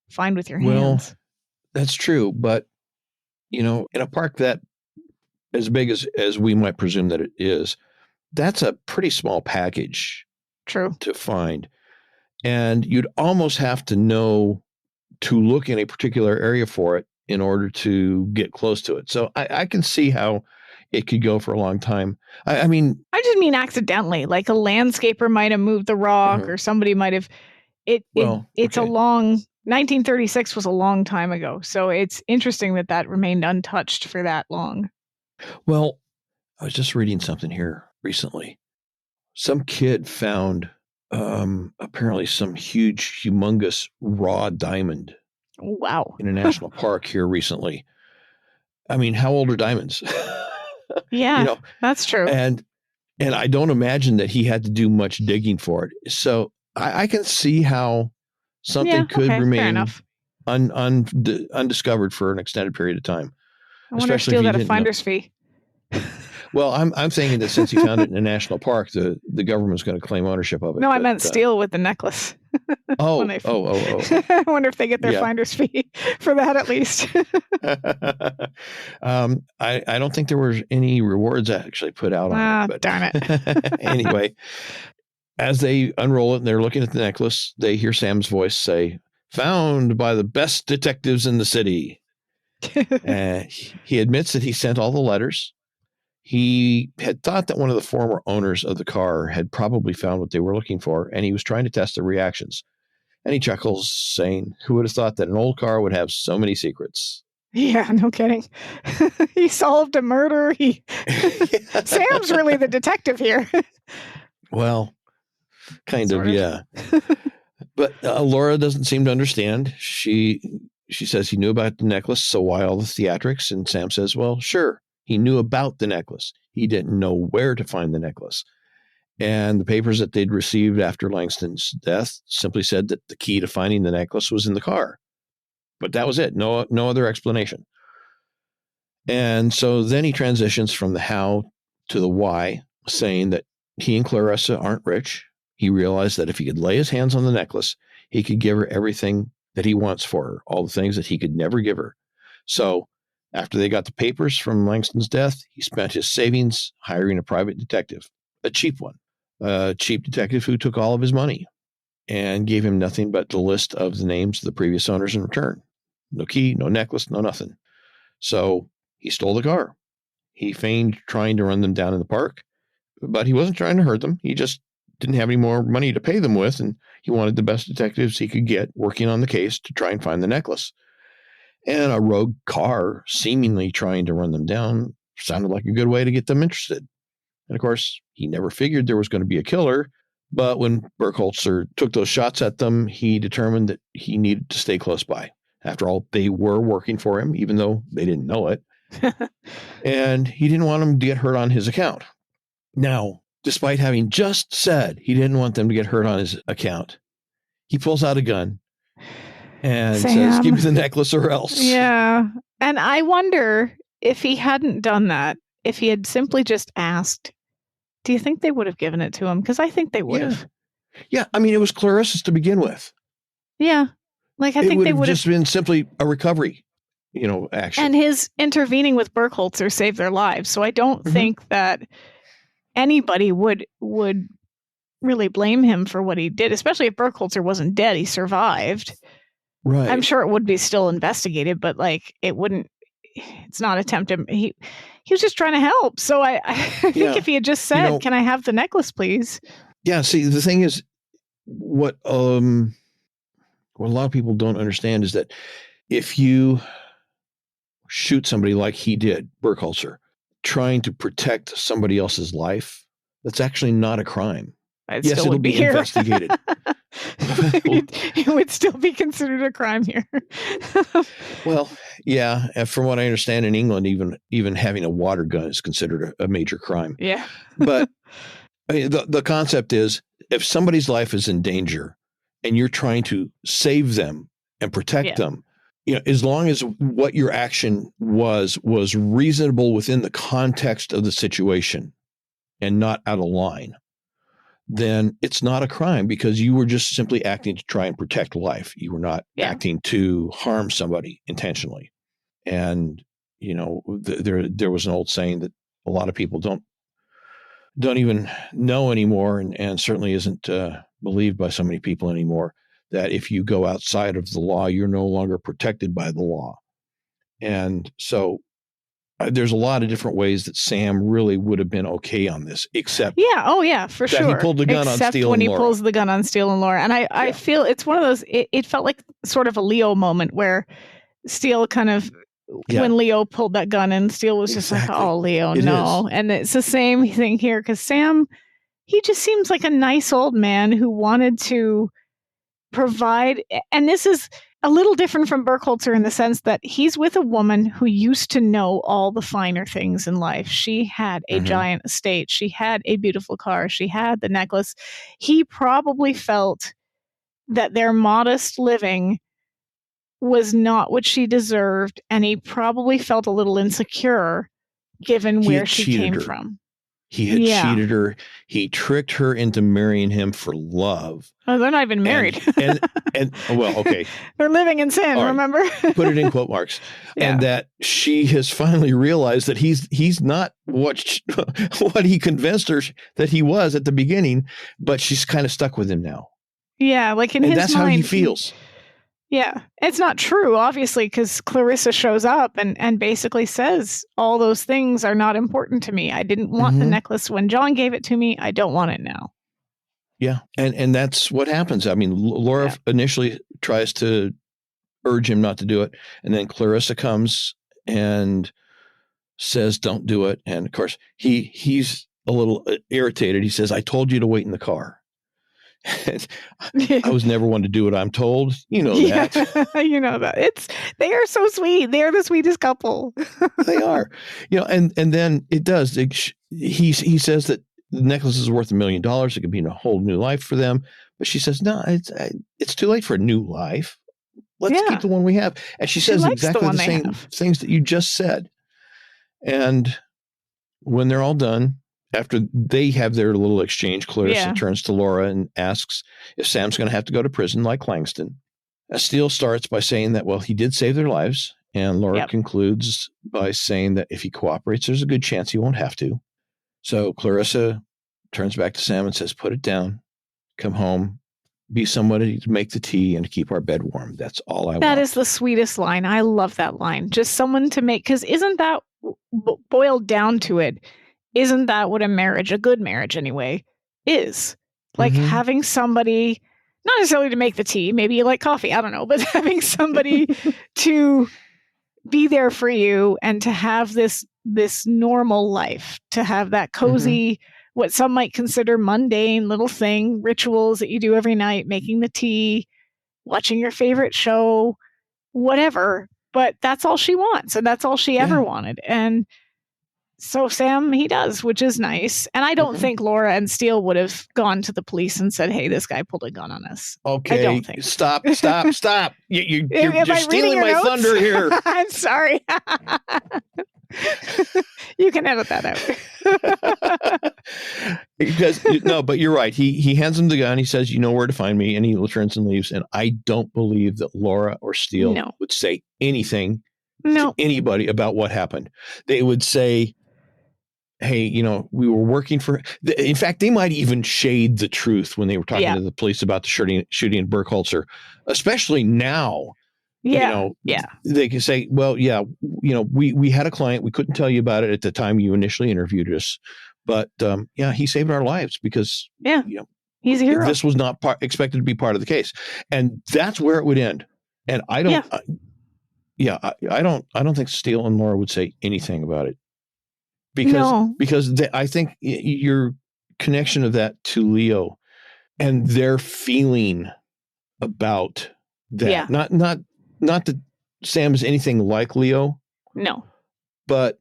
find with your hands. Well, that's true, but in a park that as big as we might presume that it is, that's a pretty small package. True. To find. And you'd almost have to know to look in a particular area for it in order to get close to it. So I can see how it could go for a long time. I mean, I just mean accidentally, like a landscaper might have moved the rock or somebody might have it's okay. A long 1936 was a long time ago. So it's interesting that remained untouched for that long. Well, I was just reading something here recently. Some kid found apparently some huge, humongous raw diamond. Wow. In a national park here recently. I mean, how old are diamonds? Yeah, that's true. And I don't imagine that he had to do much digging for it. So I can see how something could remain undiscovered for an extended period of time. I wonder if Steele got a finder's fee. Well, I'm thinking that since he found it in a national park, the government's going to claim ownership of it. No, I meant Steele with the necklace. Oh. I wonder if they get their finder's fee for that at least. I don't think there were any rewards actually put out on it. But darn it. Anyway, as they unroll it and they're looking at the necklace, they hear Sam's voice say, "Found by the best detectives in the city." He admits that he sent all the letters. He had thought that one of the former owners of the car had probably found what they were looking for, and he was trying to test their reactions. And he chuckles, saying, "Who would have thought that an old car would have so many secrets?" Yeah, no kidding. He solved a murder. Sam's really the detective here. Well, kind of, yeah. But Laura doesn't seem to understand. She says he knew about the necklace, so why all the theatrics? And Sam says, well, sure. He knew about the necklace. He didn't know where to find the necklace. And the papers that they'd received after Langston's death simply said that the key to finding the necklace was in the car. But that was it. No other explanation. And so then he transitions from the how to the why, saying that he and Clarissa aren't rich. He realized that if he could lay his hands on the necklace, he could give her everything that he wants for her, all the things that he could never give her. So after they got the papers from Langston's death, he spent his savings hiring a private detective, a cheap one, a cheap detective who took all of his money and gave him nothing but the list of the names of the previous owners in return. No key, no necklace, no nothing. So he stole the car. He feigned trying to run them down in the park, but he wasn't trying to hurt them. He just didn't have any more money to pay them with, and he wanted the best detectives he could get working on the case to try and find the necklace. And a rogue car seemingly trying to run them down sounded like a good way to get them interested. And of course, he never figured there was going to be a killer, but when Burkholzer took those shots at them, he determined that he needed to stay close by. After all, they were working for him, even though they didn't know it. And he didn't want them to get hurt on his account. Now, despite having just said he didn't want them to get hurt on his account, he pulls out a gun and says, "Give me the necklace or else." Yeah. And I wonder if he hadn't done that, if he had simply just asked, do you think they would have given it to him? Because I think they would have. Yeah. I mean, it was Clarissa's to begin with. Yeah. Like, I think they would have just been simply a recovery, action. And his intervening with Burkholzer saved their lives. So I don't think that anybody would really blame him for what he did, especially if Burkholzer wasn't dead. He survived. Right. I'm sure it would be still investigated, but like it wouldn't. It's not attempted. He was just trying to help. So I think if he had just said, "Can I have the necklace, please?" Yeah. See, the thing is, what a lot of people don't understand is that if you shoot somebody like he did, Burkholzer, trying to protect somebody else's life, that's actually not a crime. Yes, it'll be investigated. It would still be considered a crime here. Well, yeah. And from what I understand, in England, even having a water gun is considered a major crime. Yeah. But I mean, the concept is, if somebody's life is in danger and you're trying to save them and protect them, as long as what your action was reasonable within the context of the situation and not out of line, then it's not a crime, because you were just simply acting to try and protect life. You were not acting to harm somebody intentionally. And, there was an old saying that a lot of people don't even know anymore, and certainly isn't believed by so many people anymore, that if you go outside of the law, you're no longer protected by the law. And so there's a lot of different ways that Sam really would have been okay on this, except for sure. He pulled the gun on Steele and Laura. Except when he pulls the gun on Steele and Laura. And I feel it's one of those, it felt like sort of a Leo moment where Steele kind of, when Leo pulled that gun and Steele was just like, oh, Leo, no. And it's the same thing here, because Sam, he just seems like a nice old man who wanted to provide. And this is a little different from Burkholzer in the sense that he's with a woman who used to know all the finer things in life. She had a giant estate. She had a beautiful car. She had the necklace. He probably felt that their modest living was not what she deserved, and he probably felt a little insecure given where she came from. He had cheated her. He tricked her into marrying him for love. Oh, they're not even married. And well, okay. They're living in sin, remember? Put it in quote marks. And that she has finally realized that he's not what he convinced her that he was at the beginning, but she's kind of stuck with him now. Yeah, like in his mind. And that's how he feels. Yeah, it's not true, obviously, because Clarissa shows up and basically says, all those things are not important to me. I didn't want the necklace when John gave it to me. I don't want it now. Yeah, and that's what happens. I mean, Laura initially tries to urge him not to do it, and then Clarissa comes and says, don't do it. And, of course, he's a little irritated. He says, I told you to wait in the car. I was never one to do what I'm told. You know that. You know that. They are so sweet. They are the sweetest couple. They are. And then it does. He says that the necklace is worth $1 million. It could be a whole new life for them. But she says, no, it's too late for a new life. Let's keep the one we have. And she says exactly the same things that you just said. And when they're all done, after they have their little exchange, Clarissa turns to Laura and asks if Sam's going to have to go to prison like Langston. Steele starts by saying that, well, he did save their lives. And Laura concludes by saying that if he cooperates, there's a good chance he won't have to. So Clarissa turns back to Sam and says, put it down, come home, be somebody to make the tea and to keep our bed warm. That's all I want. That is the sweetest line. I love that line. Just someone to make, because isn't that boiled down to it? Isn't that what a good marriage anyway, is? Like having somebody, not necessarily to make the tea, maybe you like coffee, I don't know, but having somebody to be there for you and to have this normal life, to have that cozy, what some might consider mundane little thing, rituals that you do every night, making the tea, watching your favorite show, whatever. But that's all she wants, and that's all she ever wanted. And so Sam, he does, which is nice. And I don't think Laura and Steele would have gone to the police and said, hey, this guy pulled a gun on us. Okay, I don't think. Stop. You're stealing my thunder here. I'm sorry. You can edit that out. But you're right. He hands him the gun. He says, you know where to find me. And he turns and leaves. And I don't believe that Laura or Steele would say anything to anybody about what happened. They would say, hey, we were working for. In fact, they might even shade the truth when they were talking to the police about the shooting in Burkholzer, especially now. Yeah. They can say, well, we had a client. We couldn't tell you about it at the time you initially interviewed us. But he saved our lives because he's a hero. This was not expected to be part of the case. And that's where it would end. And I don't I don't think Steele and Laura would say anything about it. Because I think your connection of that to Leo and their feeling about that, not that Sam is anything like Leo. No. But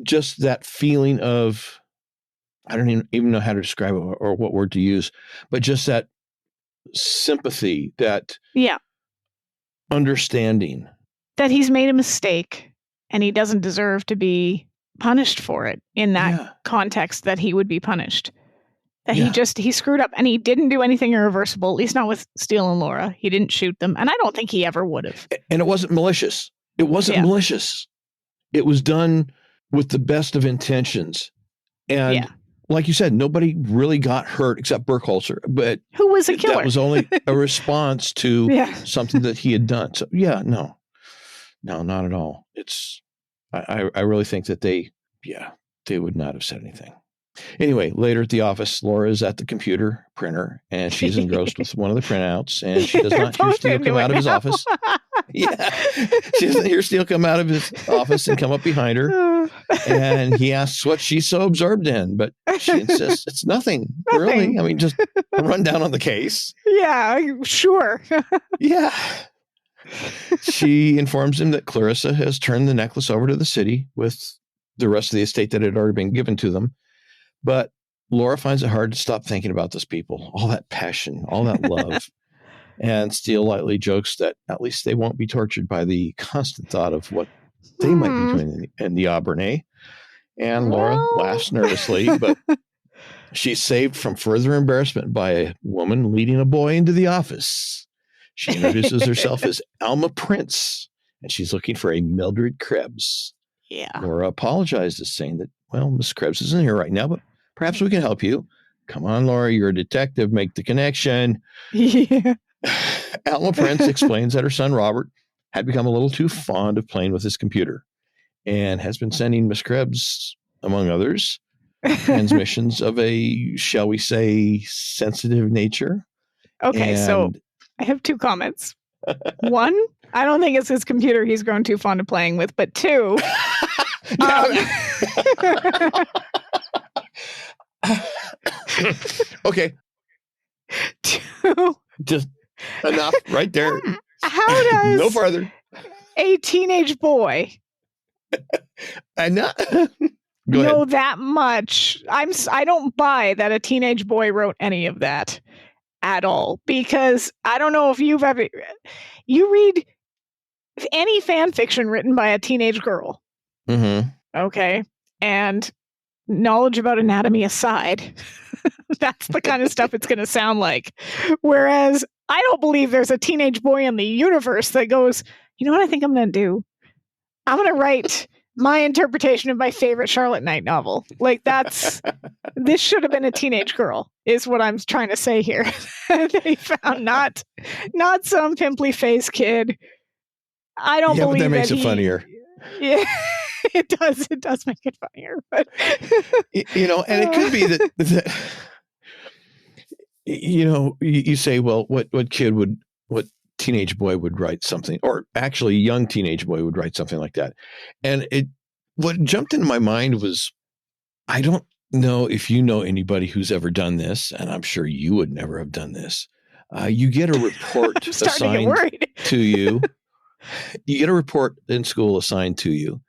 just that feeling of, I don't even know how to describe it or what word to use, but just that sympathy, that understanding. That he's made a mistake and he doesn't deserve to be punished for it in that context that he would be punished. That he screwed up and he didn't do anything irreversible, at least not with Steele and Laura. He didn't shoot them. And I don't think he ever would have. And it wasn't malicious. It wasn't malicious. It was done with the best of intentions. And like you said, nobody really got hurt except Burkholzer. But who was a killer? That was only a response to something that he had done. So no, not at all. It's I really think that they would not have said anything. Anyway, later at the office, Laura is at the computer printer and she's engrossed with one of the printouts, and she does not hear Steele come out of his office. She doesn't hear Steele come out of his office and come up behind her. And he asks what she's so absorbed in, but she insists it's nothing. Really. I mean, just a rundown on the case. Yeah, sure. She informs him that Clarissa has turned the necklace over to the city with the rest of the estate that had already been given to them. But Laura finds it hard to stop thinking about those people, all that passion, all that love. And Steele lightly jokes that at least they won't be tortured by the constant thought of what they might be doing in the Auburn. And Laura laughs nervously, but she's saved from further embarrassment by a woman leading a boy into the office. She introduces herself as Alma Prince, and she's looking for a Mildred Krebs. Yeah. Laura apologizes, saying that, well, Miss Krebs isn't here right now, but perhaps we can help you. Come on, Laura, you're a detective. Make the connection. Yeah. Alma Prince explains that her son, Robert, had become a little too fond of playing with his computer and has been sending Miss Krebs, among others, transmissions of a, shall we say, sensitive nature. Okay, so I have two comments. One, I don't think it's his computer he's grown too fond of playing with, but two... Okay. Two, just enough right there. How does no farther a teenage boy know that much? I don't buy that a teenage boy wrote any of that at all, because I don't know if you read any fan fiction written by a teenage girl. Mm-hmm. Okay. And knowledge about anatomy aside, that's the kind of stuff it's going to sound like. Whereas I don't believe there's a teenage boy in the universe that goes, you know what I think I'm going to do? I'm going to write my interpretation of my favorite Charlotte Knight novel. Like, this should have been a teenage girl, is what I'm trying to say here. They found not some pimply face kid. I don't believe that makes it funnier. Yeah. It does make it funnier, but and it could be that you say, well, what teenage boy would write something, or actually a young teenage boy would write something like that. And what jumped into my mind was, I don't know if you know anybody who's ever done this, and I'm sure you would never have done this. You get a report assigned to you. You get a report in school assigned to you.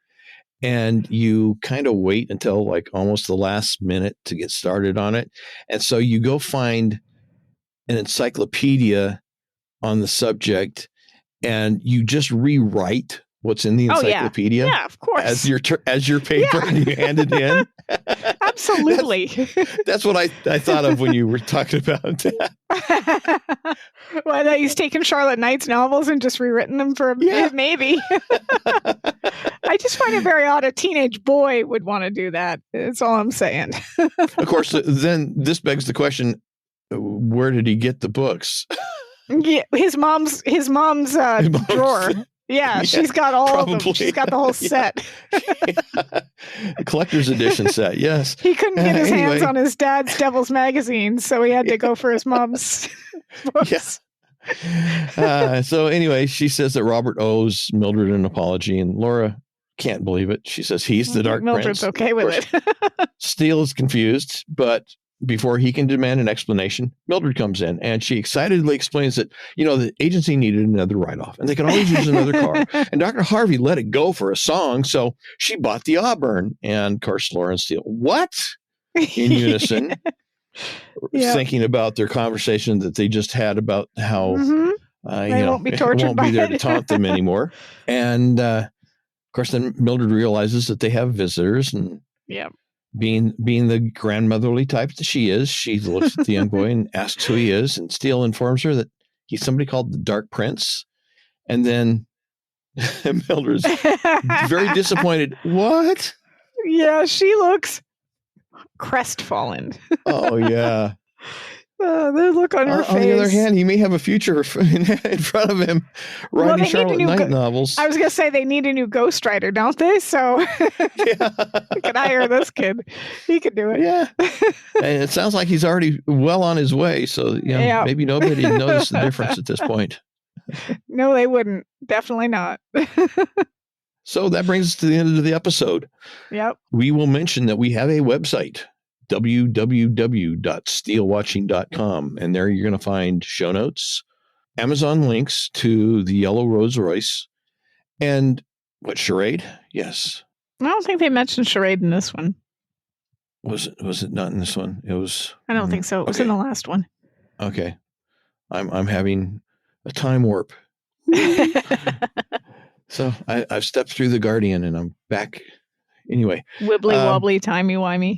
And you kind of wait until like almost the last minute to get started on it. And so you go find an encyclopedia on the subject and you just rewrite what's in the encyclopedia. Yeah, of course. As your paper and you hand it in. Absolutely. That's what I thought of when you were talking about that. Well, that he's taken Charlotte Knight's novels and just rewritten them for a bit, maybe. I just find it very odd a teenage boy would want to do that. That's all I'm saying. Of course, then this begs the question, where did he get the books? Yeah, his mom's drawer. Yeah, she's got all of them. She's got the whole set. Collector's edition set, yes. He couldn't get his hands on his dad's Devil's magazine, so he had to go for his mom's books. Yes. So anyway, she says that Robert owes Mildred an apology, and Laura can't believe it. She says he's the Dark Mildred's Prince. Okay with it. Steele is confused, but before he can demand an explanation, Mildred comes in and she excitedly explains that, the agency needed another write-off and they could always use another car. And Dr. Harvey let it go for a song, so she bought the Auburn. And of course, Laura and Steele, what? In unison, thinking about their conversation that they just had about how, they won't be tortured won't be there to taunt them anymore. And of course, then Mildred realizes that they have visitors and being the grandmotherly type that she is, she looks at the young boy and asks who he is. And Steele informs her that he's somebody called the Dark Prince. And then Mildred's very disappointed. What? Yeah, she looks crestfallen. Oh, yeah. The look on her face. On the other hand, he may have a future in front of him writing Charlotte Knight novels. I was going to say they need a new ghostwriter, don't they? So we could hire this kid. He could do it. Yeah. And it sounds like he's already well on his way. So maybe nobody noticed the difference at this point. No, they wouldn't. Definitely not. So that brings us to the end of the episode. Yep. We will mention that we have a website, www.SteeleWatching.com. And there you're going to find show notes, Amazon links to the yellow Rolls Royce, and what, Charade? Yes. I don't think they mentioned Charade in this one. Was it not in this one? It was. I don't think so. It was in the last one. Okay. I'm having a time warp. So I've stepped through the Guardian and I'm back. Anyway. Wibbly wobbly, timey-wimey.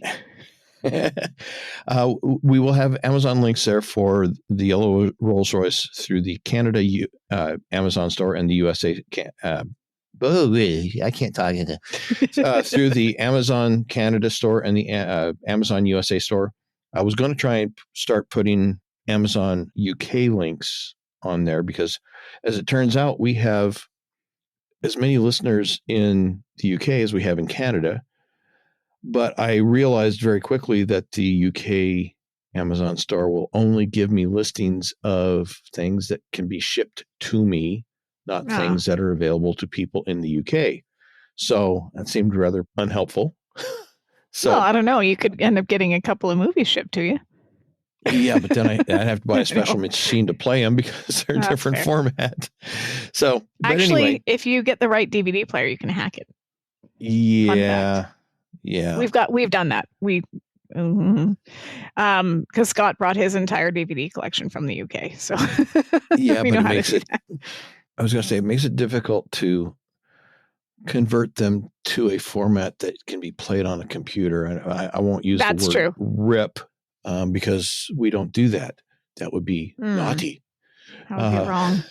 We will have Amazon links there for the yellow Rolls Royce through the Canada Amazon store and the USA. I can't talk through the Amazon Canada store and the Amazon USA store. I was going to try and start putting Amazon UK links on there because, as it turns out, we have as many listeners in the UK as we have in Canada. But I realized very quickly that the UK Amazon store will only give me listings of things that can be shipped to me, not things that are available to people in the UK. So that seemed rather unhelpful. Well, I don't know. You could end up getting a couple of movies shipped to you. Yeah, but then I'd have to buy a special machine to play them because they're a different format. So, actually, anyway, if you get the right DVD player, you can hack it. Yeah. Yeah. We've done that. Because Scott brought his entire DVD collection from the UK. So yeah, but I was going to say, it makes it difficult to convert them to a format that can be played on a computer. And I won't use the word rip because we don't do that. That would be naughty. That would be wrong.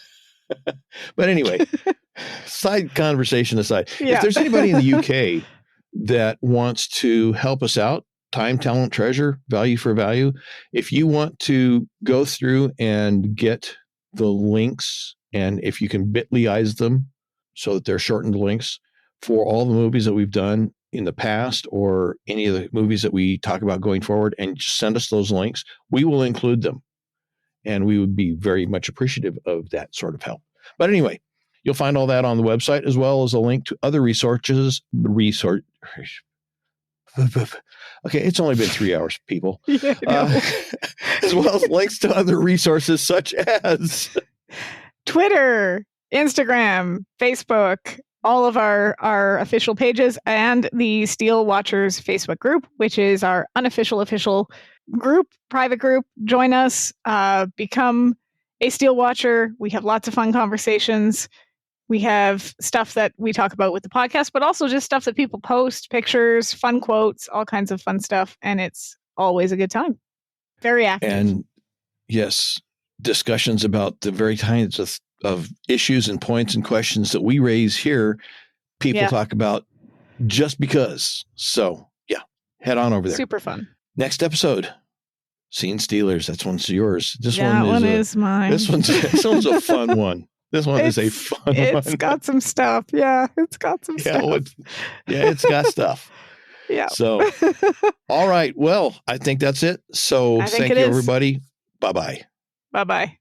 But anyway, side conversation aside, if there's anybody in the UK that wants to help us out, time, talent, treasure, value for value, if you want to go through and get the links, and if you can bit.ly-ize them so that they're shortened links for all the movies that we've done in the past or any of the movies that we talk about going forward, and just send us those links, we will include them. And we would be very much appreciative of that sort of help. But anyway, you'll find all that on the website, as well as a link to other resources. Okay, it's only been 3 hours, people. Yeah, as well as links to other resources such as Twitter, Instagram, Facebook, all of our official pages, and the Steele Watchers Facebook group, which is our unofficial official group, private group. Join us, become a Steele Watcher. We have lots of fun conversations. We have stuff that we talk about with the podcast, but also just stuff that people post, pictures, fun quotes, all kinds of fun stuff. And it's always a good time. Very active. And yes, discussions about the very kinds of issues and points and questions that we raise here, people talk about just because. So yeah, head on over there. Super fun. Next episode, Scene Stealers. That's one's yours. This one is mine. This one's a fun one. This one is a fun one. It's got some stuff. Yeah, it's got some stuff. It's got stuff. Yeah. So, all right. Well, I think that's it. So thank you, everybody. Bye-bye. Bye-bye.